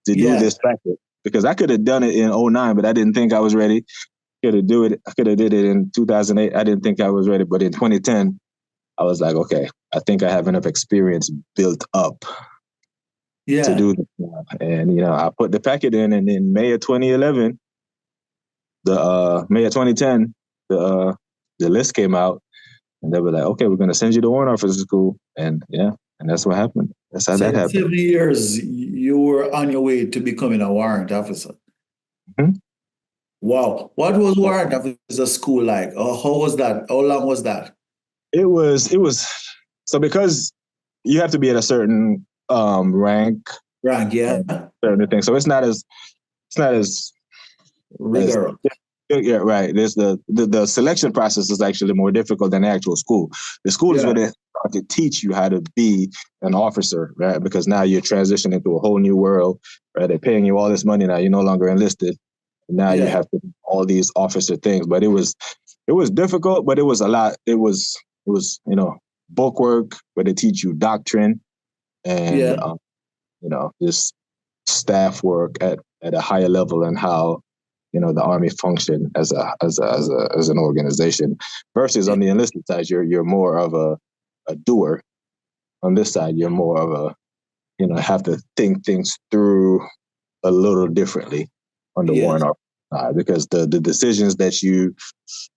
to do this packet. Because I could have done it in 2009, but I didn't think I was ready. I could have did it in 2008. I didn't think I was ready. But in 2010, I was like, okay, I think I have enough experience built up to do this. And, you know, I put the packet in, and in May of 2011, May of 2010, the list came out, and they were like, okay, we're going to send you to Warrant Officer School. And and that's what happened. That's how that happened. 7 years, you were on your way to becoming a warrant officer. Mm-hmm. Wow. What was Warrant Officer School like? How was that? How long was that? It was so because you have to be at a certain rank. Certain thing. So it's not as rigorous. Yeah, right. There's the selection process is actually more difficult than the actual school. The school is where they start to teach you how to be an officer, right? Because now you're transitioning to a whole new world, right? They're paying you all this money now. You're no longer enlisted. Now you have to do all these officer things. But it was difficult, but it was a lot. It was you know, book work where they teach you doctrine and you know, just staff work at a higher level and how, you know, the Army function as an organization versus on the enlisted side, you're more of a doer. On this side, you're more of a, you know, have to think things through a little differently on the warrant officer side because the decisions that you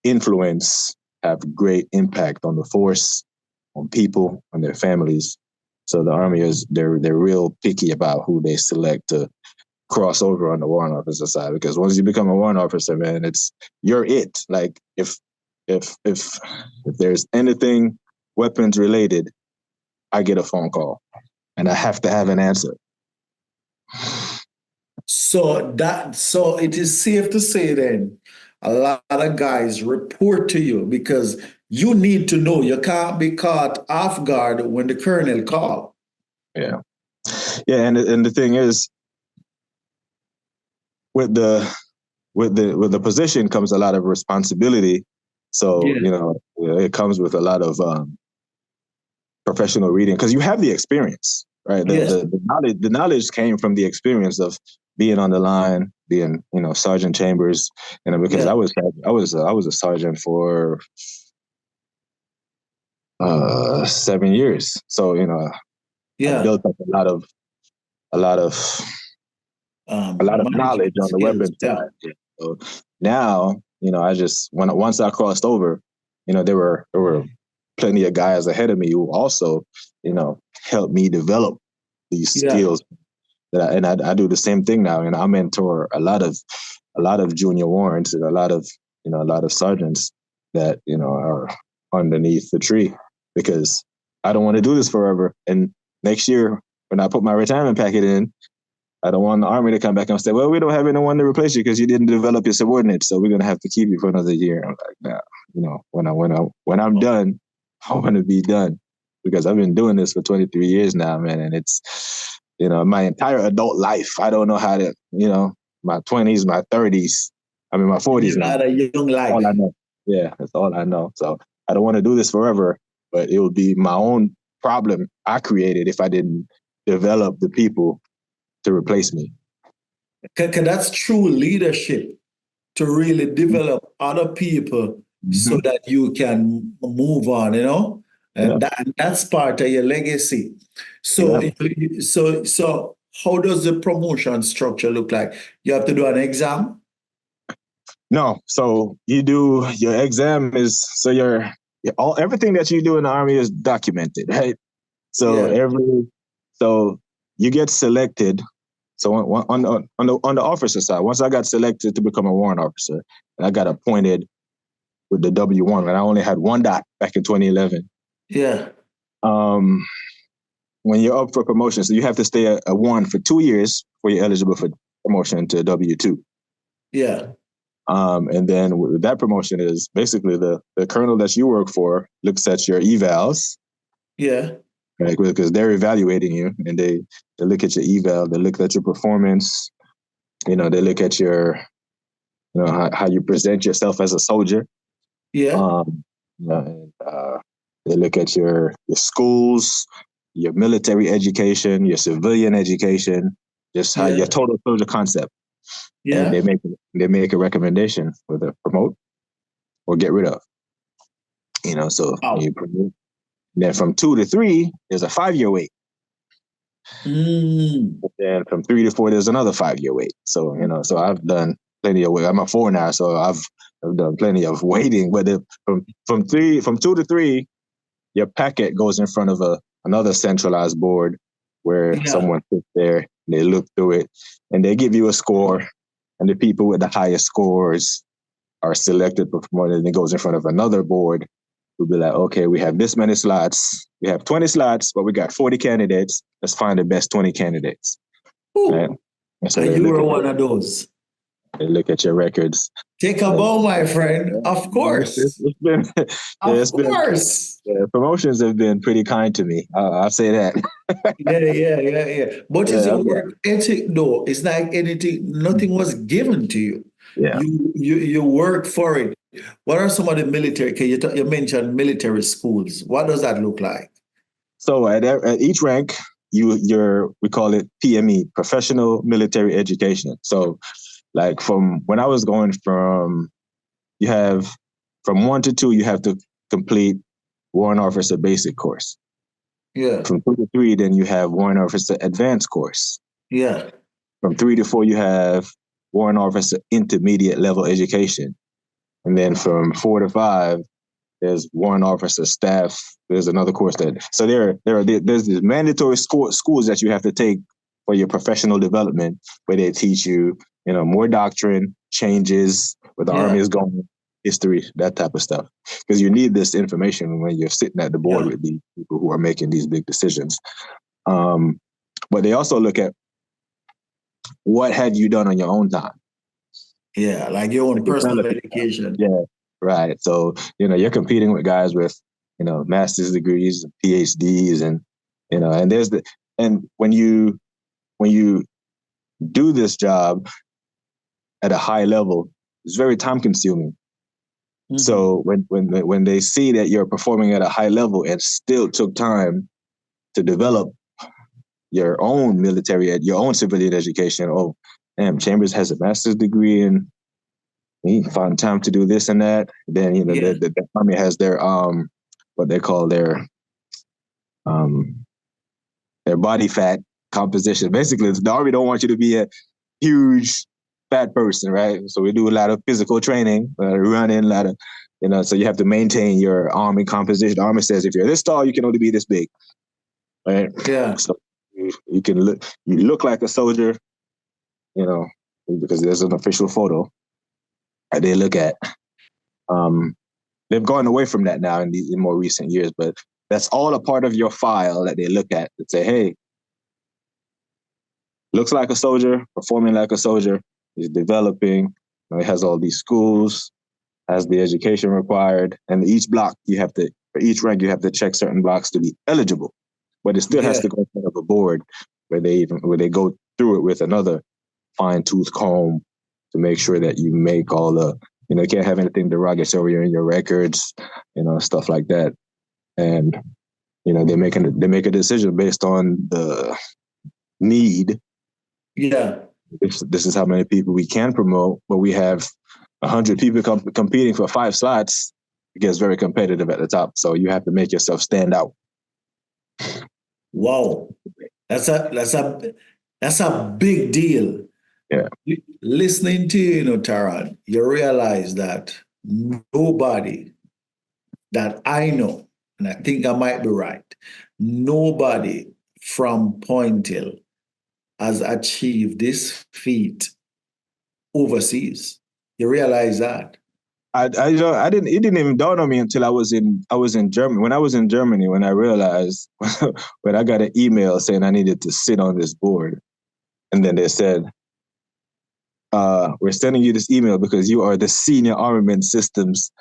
influence have great impact on the force, on people, on their families. So the Army they're real picky about who they select to cross over on the warrant officer side, because once you become a warrant officer, man, you're it. Like if there's anything weapons related, I get a phone call and I have to have an answer. So it is safe to say then a lot of guys report to you because you need to know. You can't be caught off guard when the colonel calls. Yeah, and the thing is, with the position comes a lot of responsibility. So you know, it comes with a lot of professional reading because you have the experience. right? Yes. The knowledge came from the experience of being on the line, being, Sergeant Chambers, because Yeah. I was a sergeant for 7 years. So, I Yeah. built up a lot of knowledge Management on the skills. weapon Yeah. side. Yeah. So now, I just once I crossed over, there were plenty of guys ahead of me who also, helped me develop these Yeah. skills. I do the same thing now, and I mentor a lot of junior warrants and a lot of sergeants that are underneath the tree, because I don't want to do this forever. And next year, when I put my retirement packet in, I don't want the Army to come back and say, "Well, we don't have anyone to replace you because you didn't develop your subordinates, so we're gonna have to keep you for another year." I'm like, nah, when I'm done, I want to be done, because I've been doing this for 23 years now, man, and it's my entire adult life. I don't know how to, my 20s, my 30s, I'm in my 40s You now. had a young All I life. know, yeah, that's all I know. So I don't want to do this forever, but it would be my own problem I created if I didn't develop the people to replace me. Cause that's true leadership, to really develop other people so Mm-hmm. that you can move on, Yeah, and that's part of your legacy. So, yeah. so how does the promotion structure look like? You have to do an exam? No, so you do your exam is so everything that you do in the Army is documented, right? So Yeah, so you get selected. So on the officer side, once I got selected to become a warrant officer, and I got appointed with the W1, and I only had one dot back in 2011. yeah, Um, when you're up for promotion, so you have to stay a one for 2 years before you're eligible for promotion to W2. yeah, And then with that promotion is basically the colonel that you work for looks at your evals, yeah, right? Because they're evaluating you, and they look at your eval, they look at your performance, they look at your, how you present yourself as a soldier. yeah, Um, and, they look at your schools, your military education, your civilian education, just how your yeah, total soldier concept, and yeah. they make a recommendation whether promote or get rid of. So you Wow. promote. Then from 2 to 3, there's a 5-year wait. Mm, Then from 3 to 4, there's another 5-year wait. So so I've done plenty of wait. I'm a 4 now, so I've done plenty of waiting. But from 2 to 3, your packet goes in front of another centralized board where yeah, someone sits there, they look through it, and they give you a score. And the people with the highest scores are selected for promotion, and it goes in front of another board who'll be like, okay, we have this many slots. We have 20 slots, but we got 40 candidates. Let's find the best 20 candidates. Right? ooh, And so and you were one of those. they look at your records. Take a bow, my friend. Of course. It's been, Of it's been, course. promotions have been pretty kind to me. I'll say that. Yeah, yeah, yeah, yeah. But it's Yeah, a work ethic, though. It's like anything, nothing was given to you. yeah. You work for it. What are some of the military? You mentioned military schools. What does that look like? So at each rank, we call it PME, professional military education. So like from when I was going you have from 1 to 2, you have to complete warrant officer basic course. Yeah, From 2 to 3, then you have warrant officer advanced course. yeah, From 3 to 4, you have warrant officer intermediate level education. And then from 4 to 5, there's warrant officer staff. There's another course so there's these mandatory schools that you have to take for your professional development, where they teach you, more doctrine, changes, where the Army yeah, is going, history, that type of stuff. Because you need this information when you're sitting at the board yeah, with these people who are making these big decisions. But they also look at what have you done on your own time. yeah. Like your own personal education. Yeah, right. So, you're competing with guys with, master's degrees, PhDs, and, and when you do this job at a high level, it's very time consuming. Mhm. So when they see that you're performing at a high level and still took time to develop your own military, your own civilian education. Oh, damn, Chambers has a master's degree and he found time to do this and that. Then, you know, the Army has their what they call their body fat composition. Basically, the Army don't want you to be a huge fat person, right? So we do a lot of physical training, running, a lot of, you know, so you have to maintain your Army composition. The Army says if you're this tall, you can only be this big, right? Yeah. So you look like a soldier, you know, because there's an official photo that they look at. They've gone away from that now in more recent years, but that's all a part of your file that they look at and say, hey, looks like a soldier, performing like a soldier, is developing, you know, it has all these schools, has the education required, and each block for each rank, you have to check certain blocks to be eligible. But it still has to go in front of a board where they go through it with another fine-tooth comb to make sure that you make all the, you know, you can't have anything derogatory in your records, you know, stuff like that. And, you know, they make a decision based on the need. Yeah. This is how many people we can promote, but we have 100 people competing for 5 slots. It gets very competitive at the top. So you have to make yourself stand out. Wow. That's a big deal. Yeah. Listening to you, Taron, you realize that nobody that I know, and I think I might be right, nobody from Point Hill has achieved this feat overseas. You realize that? It didn't even dawn on me until I was in Germany. When I was in Germany, when I realized, when I got an email saying I needed to sit on this board, and then they said, we're sending you this email because you are the senior armament systems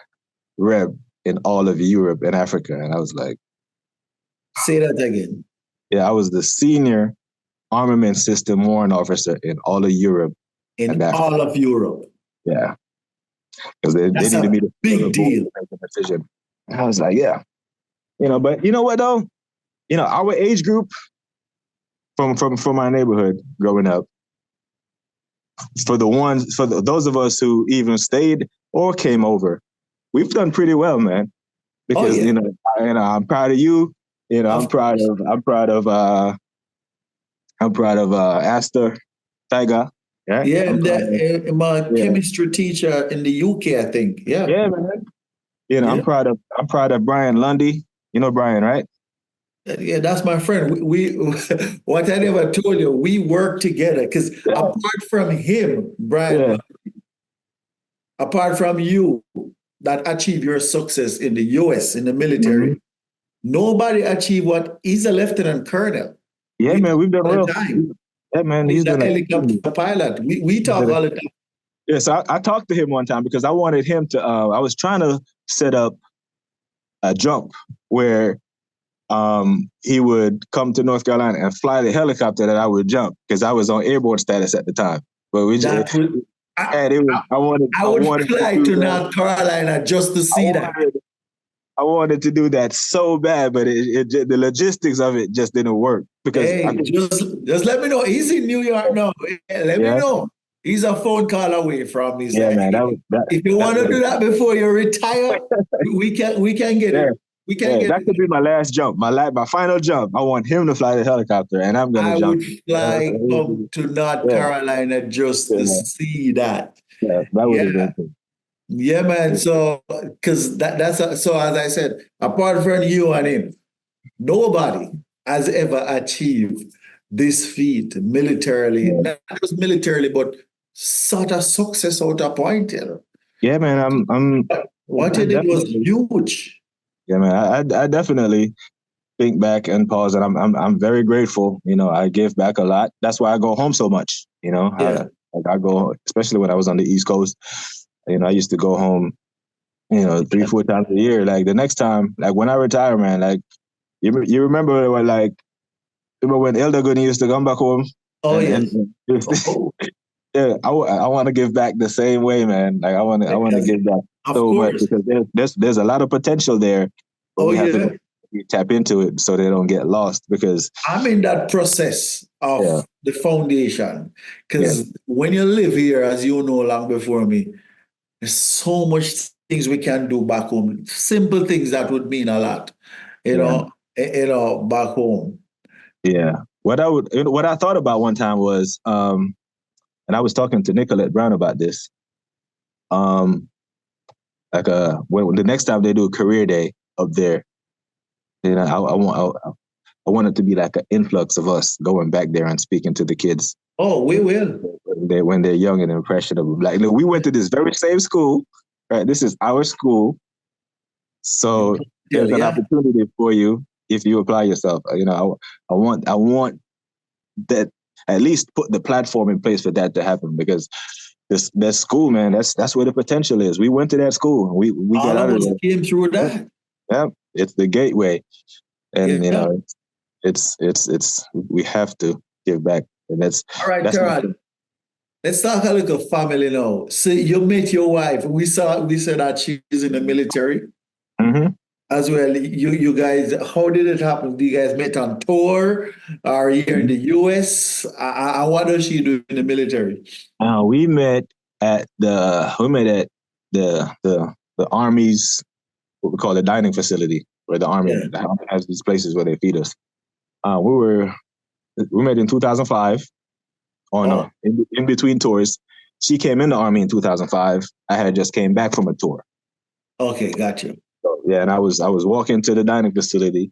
rep in all of Europe and Africa. And I was like, say that again. Yeah, I was the senior armament system warrant officer in all of Europe. In all of Europe. Yeah. Because they needed me to big deal. make a decision. And I was like, yeah. You know, but you know what though? You know, our age group from my neighborhood growing up, for those of us who even stayed or came over, we've done pretty well, man. Because you know, I'm proud of you. You know, I'm proud of Astor Tiger. Yeah, yeah, my chemistry teacher in the UK, I think. Yeah, yeah, man. You know, I'm proud of Brian Lundy. You know Brian, right? Yeah, that's my friend. We what I never told you, we work together because apart from him, Brian, apart from you that achieve your success in the US in the military, nobody achieved what he's a lieutenant colonel. Yeah, man, we've done well. Yeah, man, he's a helicopter pilot. We talk all the time. Yeah, so I talked to him one time because I wanted him to. I was trying to set up a jump where he would come to North Carolina and fly the helicopter that I would jump because I was on airborne status at the time. But we just, I would fly to North Carolina just to see that. I wanted to do that so bad, but the logistics of it just didn't work. Because just let me know. He's in New York now. Let me know. He's a phone call away from me. Yeah, man. If you want to do that before you retire, we can get it. That could be my last jump, my final jump. I want him to fly the helicopter, and I'm gonna jump. I would fly up to North Carolina just to see that. Yeah, that would have been cool. Yeah, man. So, because so as I said, apart from you and him, nobody has ever achieved this feat militarily, not just militarily, but sort of success out of Point Hill. Yeah, man. What you did was huge. Yeah, man. I definitely think back and pause, and I'm very grateful. You know, I give back a lot. That's why I go home so much. You know, I go, especially when I was on the East Coast. You know, I used to go home, you know, 3-4 times a year. Like the next time, like when I retire, man, like you remember when, when Elder Gooding used to come back home? Oh, yeah, I want to give back the same way, man. Like I want to give back so much because there's a lot of potential there. Oh, yeah. you tap into it so they don't get lost because I'm in that process of yeah, the foundation. yeah, Because when you live here, as you know, long before me, there's so much things we can do back home. Simple things that would mean a lot, yeah, back home. yeah. What I thought about one time was, and I was talking to Nicolette Brown about this. Like when the next time they do a career day up there, you know, I want it to be like an influx of us going back there and speaking to the kids Oh, we will. when they're young and impressionable. Like, look, we went to this very same school, right? This is our school, so there's an Yeah. opportunity for you if you apply yourself. You know, I want that, at least put the platform in place for that to happen, because that school, man, that's where the potential is. We went to that school. We got All out of of us there. came through that. Yeah, it's the gateway, and you Yeah. know, it's we have to give back, and All right, that's my Taron. thing. Let's talk a little family now. So you met your wife. We saw that she's in the military Mm-hmm. as well. You guys, how did it happen? Do you guys met on tour or here in the US? What does she do in the military? We met at the Army's, what we call the dining facility, where the Army has these places where they feed us. We met in 2005 on Oh, in between tours. She came in the Army in 2005. I had just came back from a tour. okay, got you. So, yeah, and I was walking to the dining facility,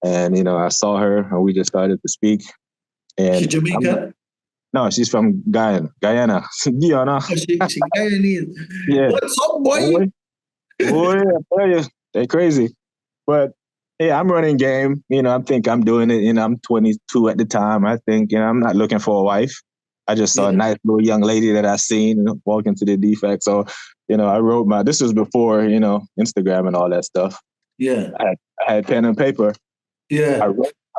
and you know, I saw her, and we just started to speak. She And Jamaican? no, she's from Guyana, Guyana. Oh, she Guyanese. Yeah, What's up, boy? boy, boy, I tell you, they crazy. But yeah, I'm running game. You know, I think I'm doing it. You know, I'm 22 at the time. I think, you know, I'm not looking for a wife. I just saw a Yeah, nice little young lady that I seen, you know, walk into the defect. So, you know, this was before, you know, Instagram and all that stuff. yeah, I had pen and paper. I yeah,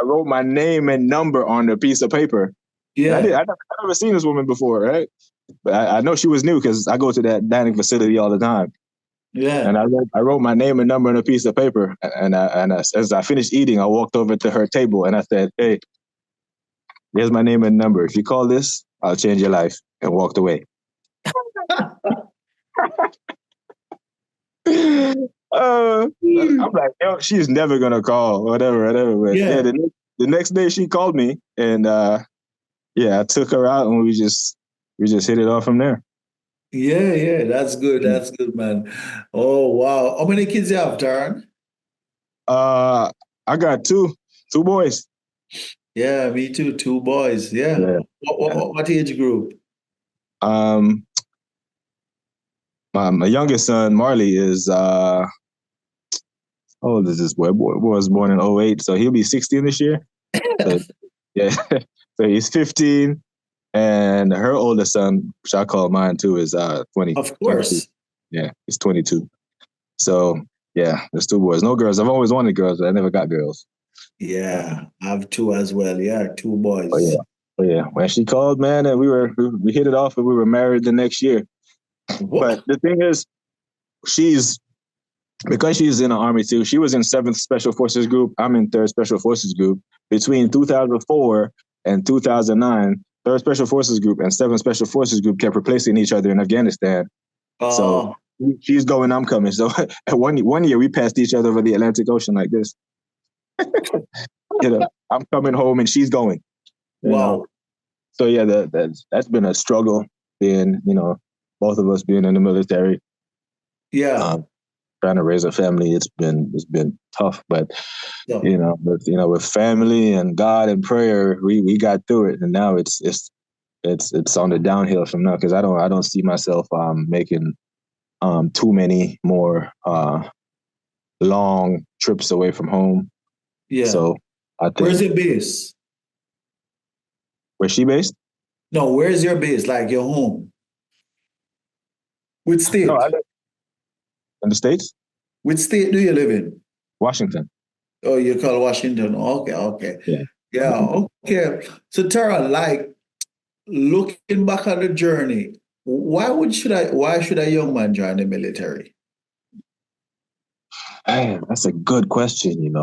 wrote my name and number on the piece of paper. And yeah, I never seen this woman before, right? But I know she was new because I go to that dining facility all the time. yeah. And I wrote my name and number on a piece of paper. As I finished eating, I walked over to her table and I said, "Hey, here's my name and number. If you call this, I'll change your life." And walked away. I'm like, yo, she's never gonna call, whatever. But yeah, Yeah, the next day she called me, and yeah, I took her out, and we just hit it off from there. yeah. That's good. That's good, man. Oh, wow. How many kids you have, Taron? I got two boys. Yeah, me too. Two boys. Yeah. Yeah, yeah. What age group? Um, my youngest son Marley is how old is this boy? Boy was born in '08, so he'll be 16 this year. So yeah, so he's 15, and her oldest son, which I call mine too, is 20. Of 22. course. Yeah, he's 22. So yeah, there's two boys. No girls. I've always wanted girls, but I never got girls. Yeah, I have two as well. Yeah, two But boys. yeah, when she called, man, and we hit it off, and we were married the next year. But What? the thing is, because she's in the Army too, she was in 7th Special Forces Group. I'm in 3rd Special Forces Group. Between 2004 and 2009, 3rd Special Forces Group and 7th Special Forces Group kept replacing each other in Afghanistan. So Oh, she's going, I'm coming. So one year we passed each other over the Atlantic Ocean like this. You know, I'm coming home and she's going. You know, wow. so yeah, that's been a struggle. Being, you know, both of us being in the military. Yeah. Trying to raise a family, it's been tough, but So, with family and God and prayer, we got through it, and now it's on the downhill from now, because I don't see myself making too many more long trips away from home. yeah. So I Where's think, your base? where's she based? No, where's your base? Like your home? Which No, I state? live in the States, Which state do you live in? Washington. Oh, you call Washington. Okay, okay. Yeah. Yeah, okay. So Tara, like looking back on the journey, why should a young man join the military? Man, that's a good question.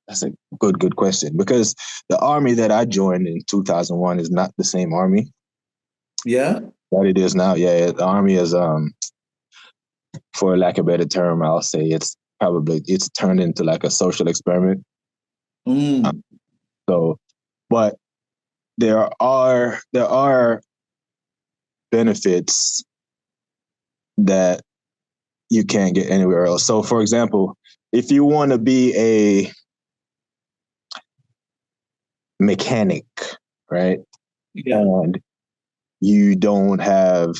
That's a good question, because the army that I joined in 2001 is not the same army Yeah. that it is now. Yeah, the army is, for lack of a better term, I'll say it's turned into like a social experiment. So, but there are benefits that you can't get anywhere else. So, for example, if you want to be a mechanic, right? Yeah. And you don't have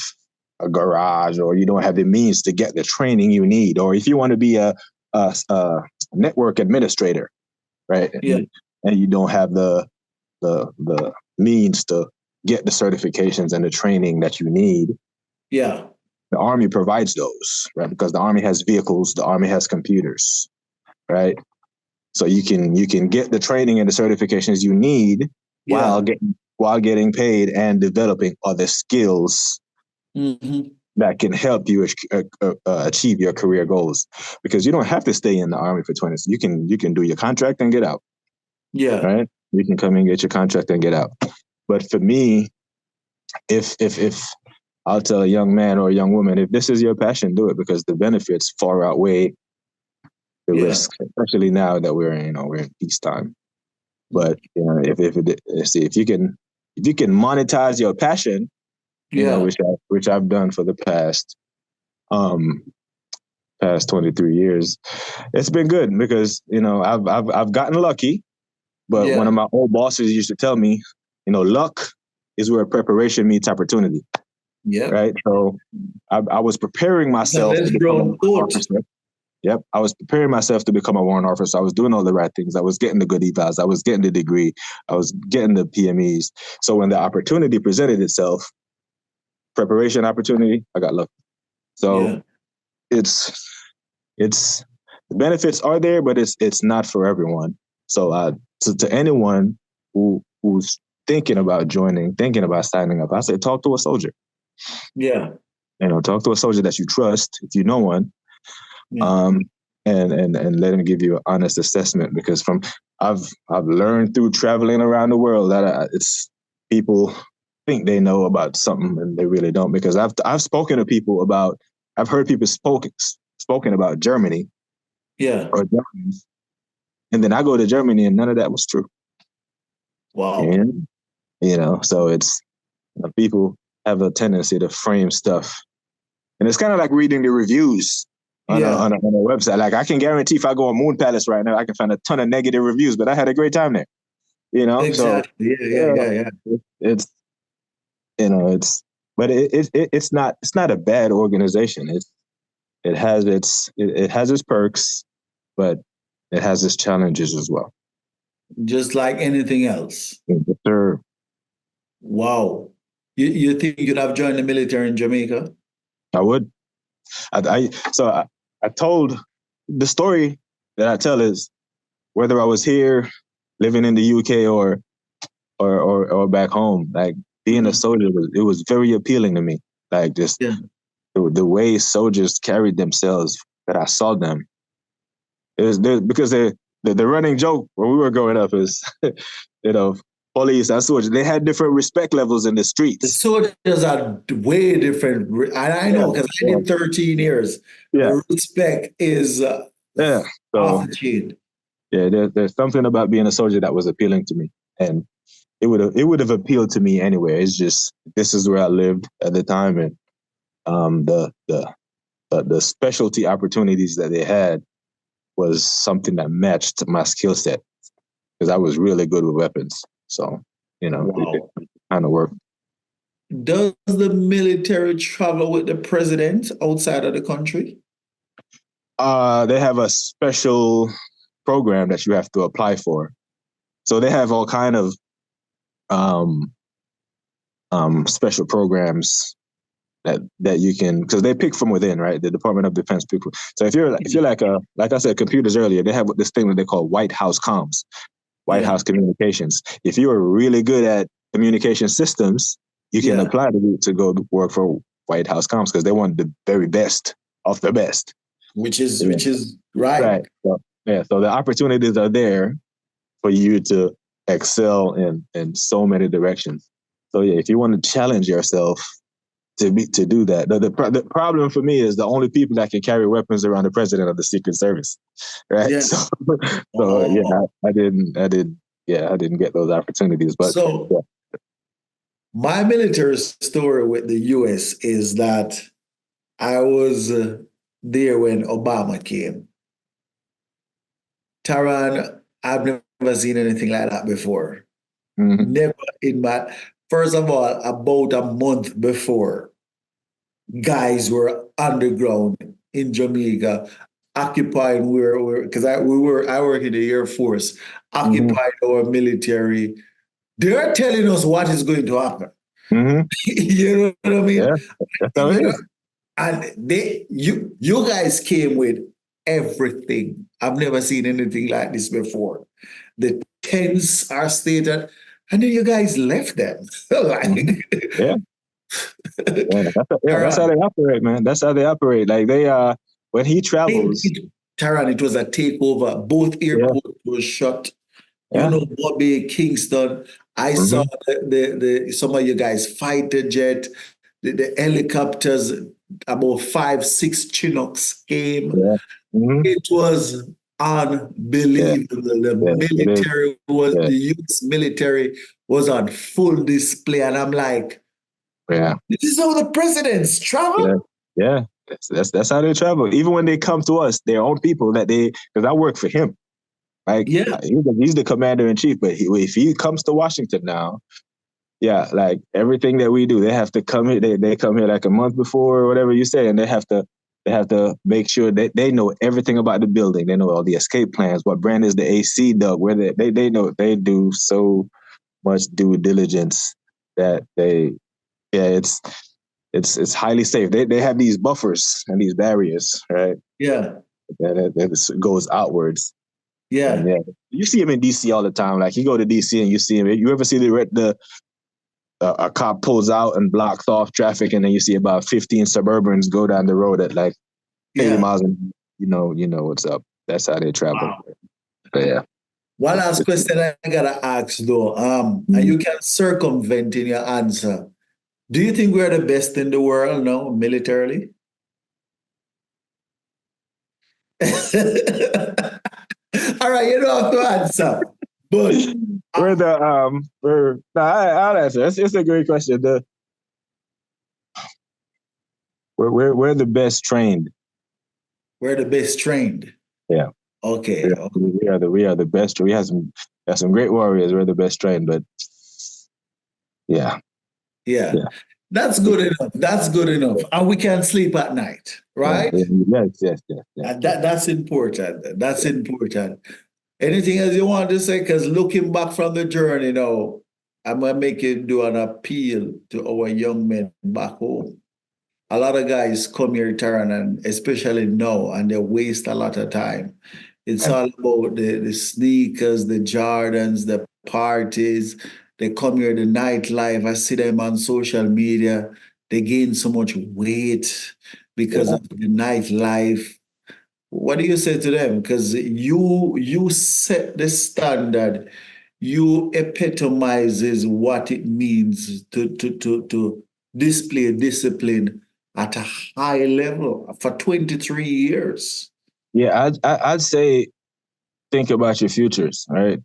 a garage, or you don't have the means to get the training you need, or if you want to be a network administrator, right? Yeah. And you don't have the means to get the certifications and the training that you need. Yeah. The Army provides those, right? Because the Army has vehicles, the Army has computers, right? So you can get the training and the certifications you need while getting paid and developing other skills that can help you achieve your career goals. Because you don't have to stay in the Army for 20 years. You can do your contract and get out. Yeah. Right? You can come and get your contract and get out. But for me, if I'll tell a young man or a young woman, if this is your passion, do it, because the benefits far outweigh the risk, especially now that we're in peacetime. But if you can monetize your passion, which I've done for the past 23 years, it's been good, because I've gotten lucky. But one of my old bosses used to tell me, luck is where preparation meets opportunity. Yeah. Right. So I was preparing myself to become a warrant officer. Yep. I was preparing myself to become a warrant officer. I was doing all the right things. I was getting the good evals. I was getting the degree. I was getting the PMEs. So when the opportunity presented itself, preparation opportunity, I got lucky. So it's the benefits are there, but it's not for everyone. So to anyone who's thinking about joining, thinking about signing up, I say talk to a soldier. Yeah. Talk to a soldier that you trust, if you know one. And let him give you an honest assessment, because I've learned through traveling around the world that it's people think they know about something and they really don't, because I've spoken to people about, I've heard people spoken about Germany, or Germans, and then I go to Germany and none of that was true. Wow. So it's people have a tendency to frame stuff, and it's kind of like reading the reviews on a website. Like, I can guarantee if I go on Moon Palace right now, I can find a ton of negative reviews, but I had a great time there. Exactly. It's but it's not a bad organization. It has its perks, but it has its challenges as well. Just like anything else. Yes, sir. Wow. You think you'd have joined the military in Jamaica? I would. I told the story that I tell is, whether I was here living in the UK or back home, like, being a soldier was very appealing to me. Like, just the way soldiers carried themselves, that I saw them. It was because the running joke when we were growing up is, police and soldiers, they had different respect levels in the streets. The soldiers are way different. And I know, because I did 13 years. The respect is off the chain. Yeah, there's something about being a soldier that was appealing to me. And it would have appealed to me anyway. It's just, this is where I lived at the time, and the specialty opportunities that they had was something that matched my skill set, because I was really good with weapons. So, it kind of worked. Does the military travel with the president outside of the country? They have a special program that you have to apply for. So they have all kind of special programs that you can, because they pick from within, right? The Department of Defense people. So if you're like I said, computers earlier, they have this thing that they call White House comms, White House communications. If you are really good at communication systems, you can apply to go work for White House comms, because they want the very best of the best. Which is right. Yeah. So the opportunities are there for you to excel in so many directions. So yeah, if you want to challenge yourself to do that, the problem for me is the only people that can carry weapons around the president of the Secret Service, right? Yeah. So yeah, Oh. I didn't get those opportunities, but So yeah. my military story with the U.S. is that I was there when Obama came. Taron, I've never seen anything like that before. Mm-hmm. Never in my, first of all, about a month before, guys were underground in Jamaica, occupying where because I work in the Air Force, Mm-hmm. occupying our military. They're telling us what is going to happen. Mm-hmm. You know what I mean? Yeah, that's how it You know, is. and you guys came with everything. I've never seen anything like this before. The tents are stated, and then you guys left them. Mm-hmm. Like, Yeah. Yeah, that's how Taron, they operate, man. That's how they operate. Like they when he travels, Taron, it was a takeover. Both yeah, airports were shut. You yeah. know, Bobby, Kingston. I saw Mm-hmm. the some of you guys fighter jet, the helicopters. About 5, 6 Chinooks came. Yeah. Mm-hmm. It was Yeah. unbelievable. The Yeah. It is. military was Yeah. the U.S. military was on full display, and I'm like, Yeah. this is how the presidents Yeah. travel. Yeah. That's how they travel. Even when they come to us, their own people because I work for him. Like Yeah, he's the commander in chief, but if he comes to Washington now, yeah, like everything that we do, they have to come here. They come here like a month before or whatever you say, and they have to make sure that they know everything about the building. They know all the escape plans, what brand is the AC dug, where they know they do so much due diligence that yeah, it's highly safe. They have these buffers and these barriers, right? yeah, That goes outwards. And yeah, yeah, you see him in DC all the time. Like you go to DC and you see him. You ever see the a cop pulls out and blocks off traffic, and then you see about 15 Suburbans go down the road at like 80 yeah. miles an hour. You know what's up. That's how they travel. Wow. But yeah. One last question I gotta ask though, and you can circumvent in your answer. Do you think we're the best in the world now, militarily? All right, you don't have to answer. But I'll answer. It's a great question. We're the best trained. we're the best trained. Yeah. Okay. We are the best. We have some great warriors. We're the best trained, but yeah. Yeah. Yeah. That's good enough. That's good enough. And we can sleep at night, Yeah. right? Yes. And that's important. That's important. Anything else you want to say? Because looking back from the journey now, I'm gonna make you do an appeal to our young men back home. A lot of guys come here, Taran, and especially now, and they waste a lot of time. It's all about the sneakers, the Jordans, the parties. They come here, the nightlife. I see them on social media. They gain so much weight because Yeah. of the nightlife. What do you say to them? Because you set the standard. You epitomizes what it means to display discipline at a high level for 23 years. Yeah, I'd say think about your futures, right?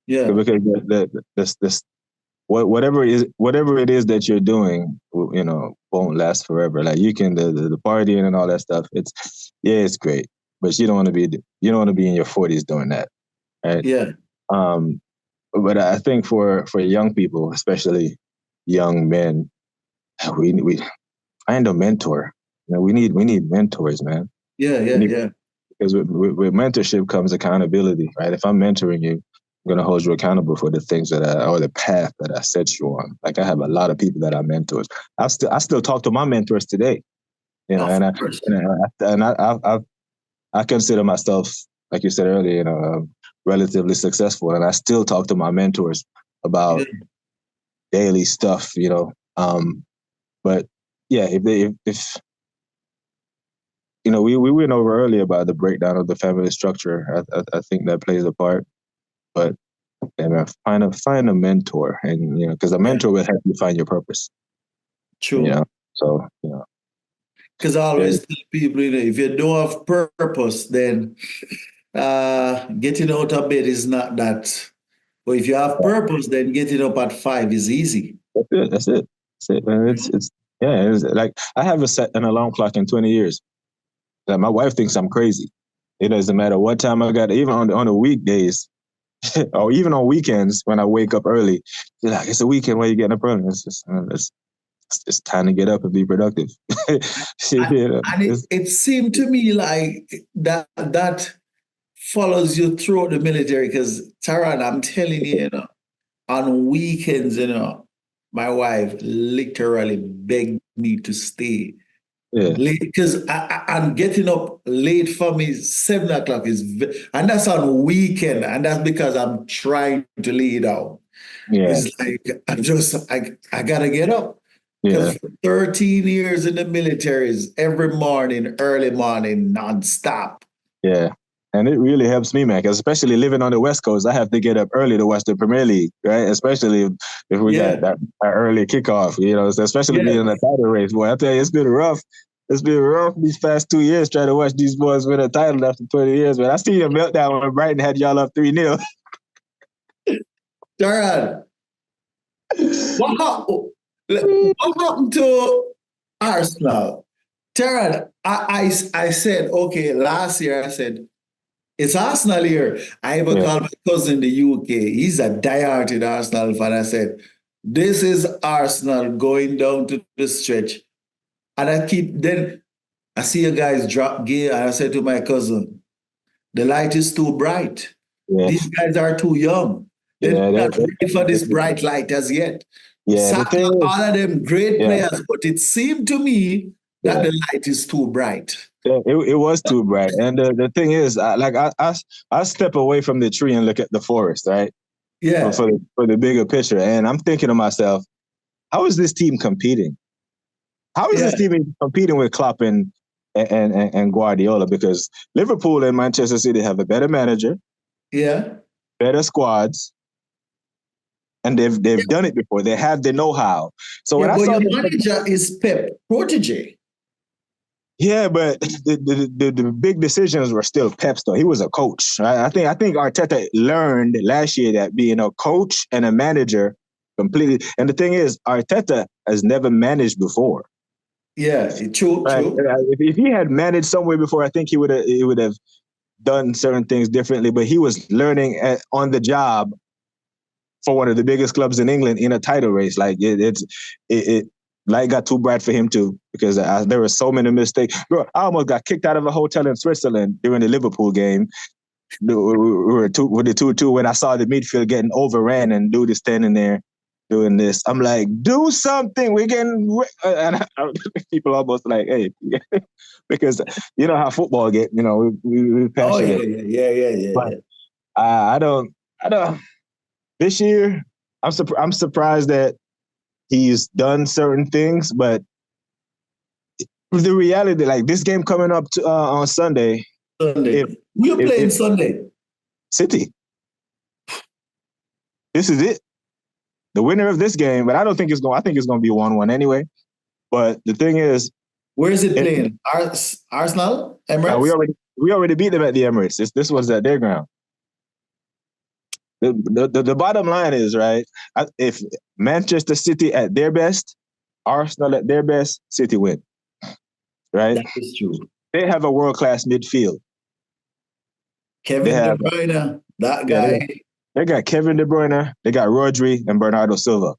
Yeah, Because this whatever it is that you're doing, won't last forever. Like you can the partying and all that stuff. It's great, but you don't want to be in your 40s doing that, right? yeah, Um, but I think for young people, especially young men, we find a mentor. We need mentors, man. yeah, We yeah, need yeah, Because with mentorship comes accountability, right? If I'm mentoring you, I'm going to hold you accountable for the things or the path that I set you on. Like I have a lot of people that are mentors. I still talk to my mentors today, of course. I consider myself, like you said earlier, relatively successful, and I still talk to my mentors Yeah, about daily stuff. But yeah, if we went over earlier about the breakdown of the family structure. I think that plays a part. But find a mentor, and because a mentor will help you find your purpose. True. So because I always tell people, if you don't have purpose, then getting out of bed is not that. But if you have purpose, then getting up at 5 is easy. That's it, man. It's like I haven't set an alarm clock in 20 years. Like my wife thinks I'm crazy. It doesn't matter what time I got, even on the weekdays or even on weekends when I wake up early. She's like, it's a weekend, why are you getting up early? It's just, it's time to get up and be productive. And it seemed to me like that follows you throughout the military, because Taron, I'm telling you, on weekends, my wife literally begged me to stay. Yeah. Late, because I'm getting up late for me. 7 o'clock and that's on weekend, and that's because I'm trying to lay down. Yeah. It's like I gotta get up. Because for 13 years in the military is every morning, early morning, nonstop. Yeah. And it really helps me, man, because especially living on the West Coast, I have to get up early to watch the Premier League, right? Especially if we got that early kickoff, especially being in a title race. Boy, I tell you, it's been rough. It's been rough these past 2 years trying to watch these boys win a title after 20 years. But I see a meltdown when Brighton had y'all up 3-0. Taron, what happened to Arsenal? Taron, I said, okay, last year I said, it's Arsenal here. I even called my cousin in the UK. He's a diehard Arsenal fan. I said, this is Arsenal going down to the stretch. And then I see you guys drop gear, and I said to my cousin, the light is too bright. Yeah. These guys are too young. They're not ready for this bright light as yet. Yeah, all of them great players, but it seemed to me that the light is too bright. Yeah, it was too bright. And the thing is, I step away from the tree and look at the forest, right? Yeah. For the bigger picture. And I'm thinking to myself, how is this team competing? How is this team competing with Klopp and Guardiola? Because Liverpool and Manchester City have a better manager, better squads, and they've done it before. They have the know-how. So when I saw your manager is Pep protege. Yeah, but the big decisions were still Pep's though. He was a coach. Right? I think Arteta learned last year that being a coach and a manager completely. And the thing is, Arteta has never managed before. Yeah, true. Right? If he had managed somewhere before, I think he would have done certain things differently. But he was learning on the job for one of the biggest clubs in England in a title race. Like it light got too bright for him too, because there were so many mistakes. Bro, I almost got kicked out of a hotel in Switzerland during the Liverpool game. We were with the 2-2 when I saw the midfield getting overran and dude is standing there doing this. I'm like, do something. We're getting... And people almost like, hey, because you know how football get, we passionate. Oh, yeah. But I don't... This year, I'm surprised that he's done certain things, but the reality, like this game coming up on Sunday. We're playing Sunday. City. This is it. The winner of this game, but I think it's going to be 1-1 anyway. But the thing is, where is it playing? Arsenal? Emirates? We already beat them at the Emirates. This was at their ground. The bottom line is, right, if Manchester City at their best, Arsenal at their best, City win. Right? That is true. They have a world-class midfield. Kevin De Bruyne, that guy. They got Kevin De Bruyne, they got Rodri and Bernardo Silva.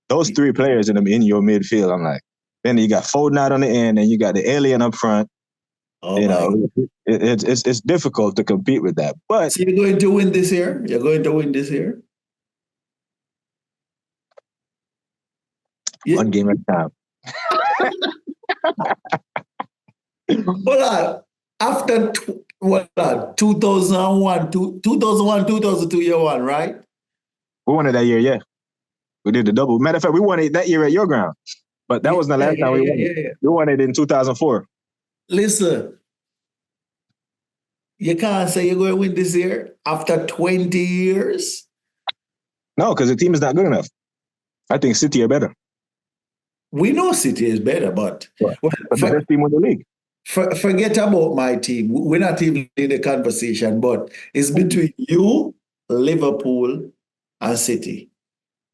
Those three players in your midfield, I'm like. Then you got Foden out on the end, and you got the alien up front. Oh, it's difficult to compete with that. But so you're going to win this year? You're going to win this year? One game at a time. Hold on. After 2001, 2002, year one, right? We won it that year, yeah. We did the double. Matter of fact, we won it that year at your ground. But that wasn't the last time we won it. We won it in 2004. Listen, You can't say you're going to win this year after 20 years. No, because the team is not good enough. I think City are better. We know City is better, but But the best team in the league. forget about my team. We're not even in the conversation, but it's between you, Liverpool, and City.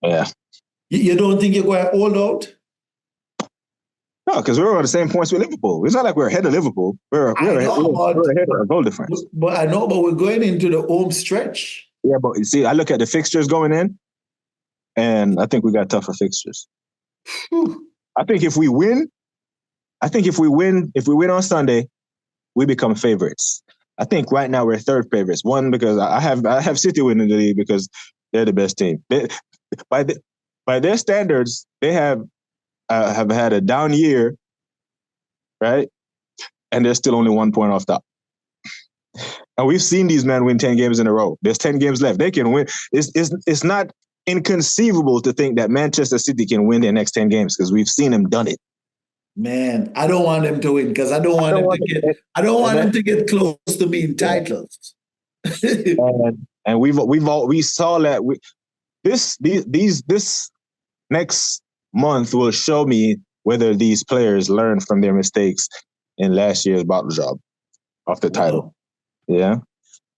Yeah. You don't think you're going to hold out? No, because we're on the same points with Liverpool. It's not like we're ahead of Liverpool. We're ahead of a goal difference. But I know, but we're going into the home stretch. Yeah, but you see, I look at the fixtures going in, and I think we got tougher fixtures. I think if we win on Sunday, we become favorites. I think right now we're third favorites. One, because I have City winning the league because they're the best team. By their standards, they have had a down year, right? And they're still only 1 point off top. And we've seen these men win 10 games in a row. There's 10 games left. They can win. It's not inconceivable to think that Manchester City can win their next 10 games because we've seen them done it. Man, I don't want them to win because I don't want them to get close to being titles. and we saw that this next month will show me whether these players learned from their mistakes in last year's bottle job of the title. Yeah,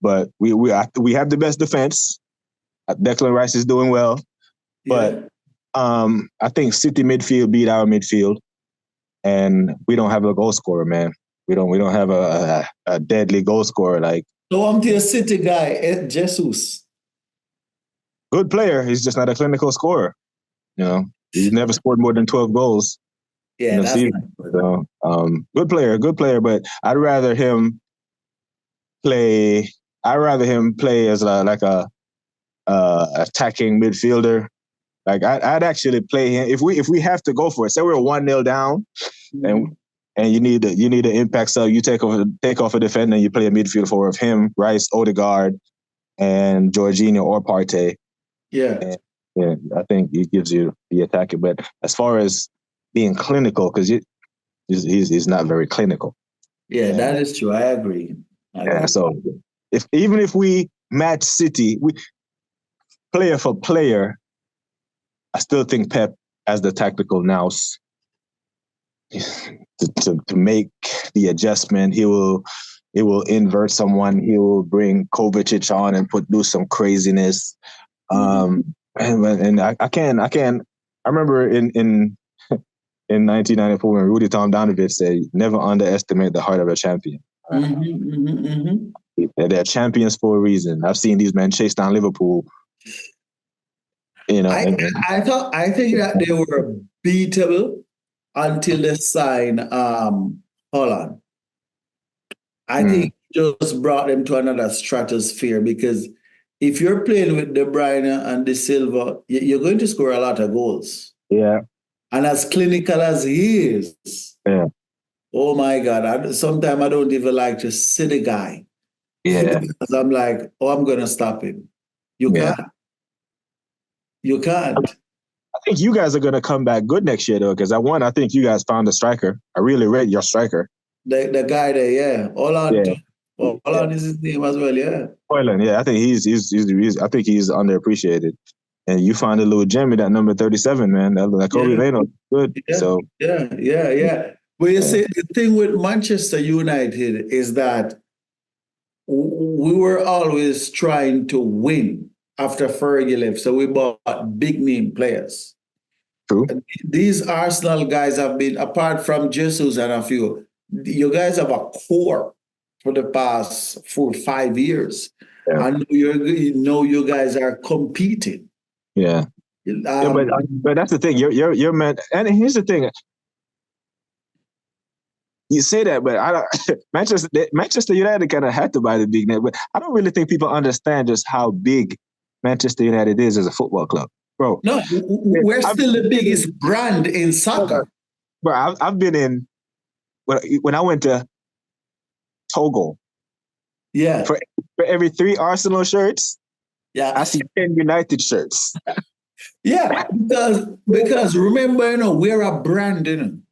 but we have the best defense. Declan Rice is doing well, but I think City midfield beat our midfield, and we don't have a goal scorer, man. We don't have a deadly goal scorer like. So I'm to a City guy, Jesus. Good player. He's just not a clinical scorer. You know, he's never scored more than 12 goals. Yeah, that's season. So, good player. But I'd rather him play as a attacking midfielder. Like I'd actually play him if we have to go for it. Say we're 1-0 down, and you need the impact. So you take off a defender and you play a midfield forward of him, Rice, Odegaard, and Jorginho or Partey. Yeah. Yeah, I think it gives you the attacking. But as far as being clinical, because he's not very clinical. Yeah, that is true. I agree. So even if we match City, player for player, I still think Pep has the tactical nous to make the adjustment. He will invert someone. He will bring Kovacic on and do some craziness. And I remember in 1994 when Rudy Tomjanovich said, "Never underestimate the heart of a champion." They're champions for a reason. I've seen these men chase down Liverpool. You know, I think that they were beatable until they signed Holland. I think it just brought them to another stratosphere because if you're playing with De Bruyne and De Silva, you're going to score a lot of goals. Yeah. And as clinical as he is, oh my God, sometimes I don't even like to see the guy. Yeah. Because I'm like, I'm going to stop him. You can't. You can't. I think you guys are going to come back good next year, though, because I think you guys found a striker. I really rate your striker. The guy there, yeah. Holland is his name as well, yeah. Hoyland, yeah. I think he's underappreciated. And you find a little gem in that number 37, man. That Kobe Mano, good. Yeah. So Yeah. But you see, the thing with Manchester United is that we were always trying to win after Fergie left. So we bought big name players. True. These Arsenal guys have been, apart from Jesus and a few, you guys have a core for the past 4 or 5 years. Yeah. And you guys are competing. Yeah. But that's the thing. You're meant. And here's the thing. You say that, but I don't. Manchester United kind of had to buy the big name, but I don't really think people understand just how big Manchester United is as a football club, bro. No, we're still the biggest brand in soccer. Bro, I've been in when I went to Togo. Yeah. For every 3 Arsenal shirts, I see 10 United shirts. Yeah, because remember, we're a brand,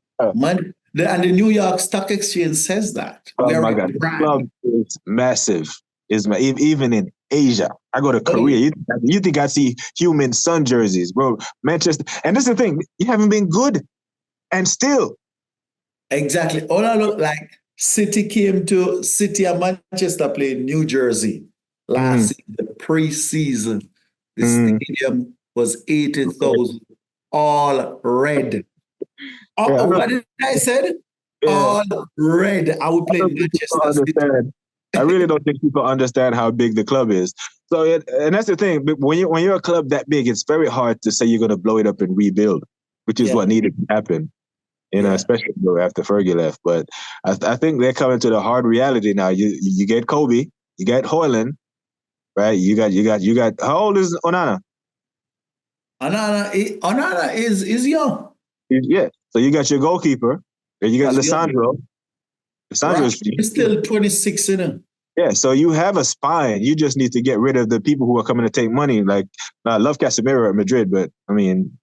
And the New York Stock Exchange says that. Oh We are my a God, the brand. club is massive. Even in Asia. I go to Korea. You think I see human sun jerseys, bro? Manchester, and this is the thing. You haven't been good, and still, Exactly. All I look like City and Manchester played New Jersey last season, pre-season. The stadium was 80,000, all red. yeah, What did I say? yeah. All red. I would I play don't think people Manchester City. understand. I really don't think people understand how big the club is. So, and that's the thing. But when you're a club that big, it's very hard to say you're going to blow it up and rebuild, which is what needed to happen. Especially after Fergie left. But I think they're coming to the hard reality now. You get Kobe, you got Hoyland, right? You got. How old is Onana? Onana is young. Yeah. So you got your goalkeeper, and you got He's young. Lissandro. Lissandro's He's still 26, you know. Yeah, so you have a spine. You just need to get rid of the people who are coming to take money. Like, I love Casemiro at Madrid, but I mean,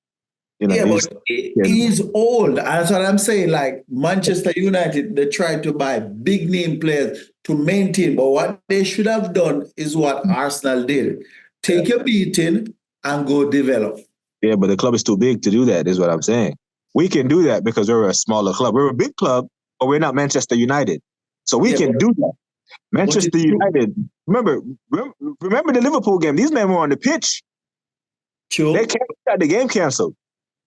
but he's old. That's what I'm saying. Like Manchester United, they try to buy big name players to maintain. But what they should have done is what Arsenal did. Take your beating and go develop. Yeah, but the club is too big to do that, is what I'm saying. We can do that because we're a smaller club. We're a big club, but we're not Manchester United. So we can do that. Manchester United, remember the Liverpool game. These men were on the pitch. True. They got the game canceled.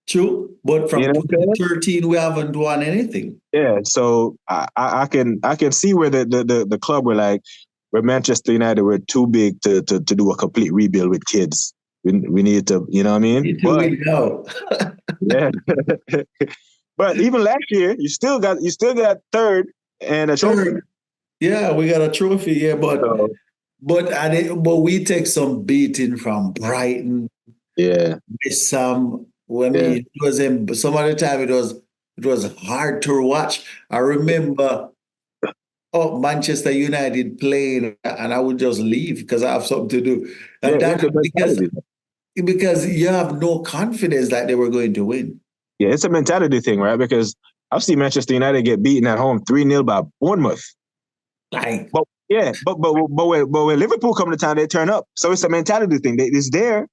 True, but from 2013, we haven't won anything. Yeah, so I can see where the club were like, where Manchester United were too big to do a complete rebuild with kids. We need to, you know what I mean? Yeah. But even last year, you still got third and a trophy. Yeah, we got a trophy. Yeah, but we take some beating from Brighton. Yeah. Some it was some of the time it was hard to watch. I remember Manchester United playing, and I would just leave because I have something to do. And because you have no confidence that they were going to win. Yeah, it's a mentality thing, right? Because I've seen Manchester United get beaten at home 3-0 by Bournemouth. But when Liverpool come to town, they turn up. So it's a mentality thing. It's there.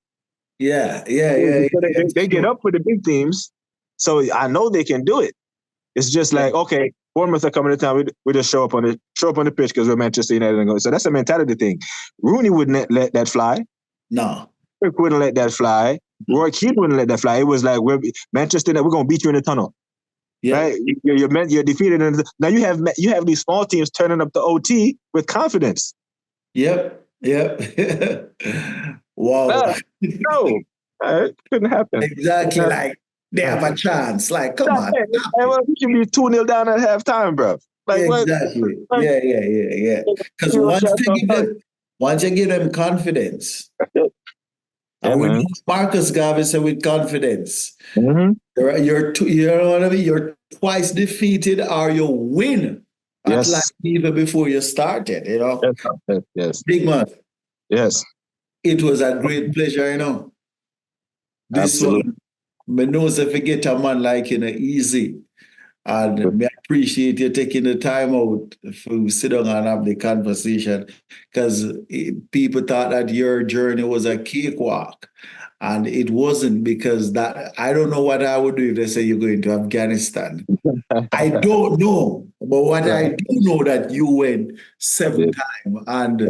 Yeah. They get up for the big teams, so I know they can do it. It's just like, okay, Bournemouth are coming to town. We just show up on the pitch because we're Manchester United and go. So that's a mentality thing. Rooney wouldn't let that fly. No, Kirk wouldn't let that fly. Roy Keane wouldn't let that fly. It was like, we're Manchester United. We're gonna beat you in the tunnel. Yeah. Right? You're defeated. Now you have these small teams turning up the OT with confidence. Yep. Wow. No, it couldn't happen. Exactly. Like they have a chance. Like, come on. We should be 2-0 down at halftime, bro. Like, exactly. What? Yeah. Because once you give them confidence, and we Marcus Garvey said with confidence, you're twice defeated or you win. Yes. Even before you started, you know. Yes. Big man. Yes. It was a great pleasure, you know. This one, I know if you get a man like easy. And I appreciate you taking the time out to sit down and have the conversation, because people thought that your journey was a cakewalk. And it wasn't, because I don't know what I would do if they say you're going to Afghanistan. I don't know. But what I do know that you went 7 times, and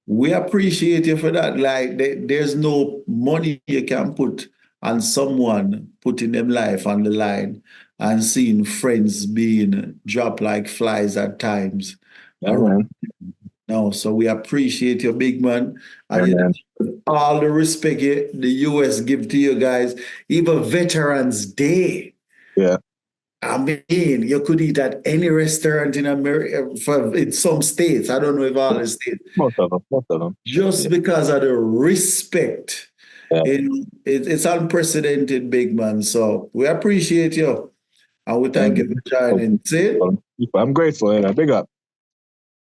we appreciate you for that. Like, there's no money you can put on someone putting them life on the line and seeing friends being dropped like flies at times. No, so we appreciate you, big man. And all the respect the US give to you guys, even Veterans Day. Yeah. I mean, you could eat at any restaurant in America, in some states. I don't know if all the states. Most of them. Just because of the respect. Yeah. It's unprecedented, big man. So we appreciate you. And we thank you for joining. See? I'm grateful. Big up.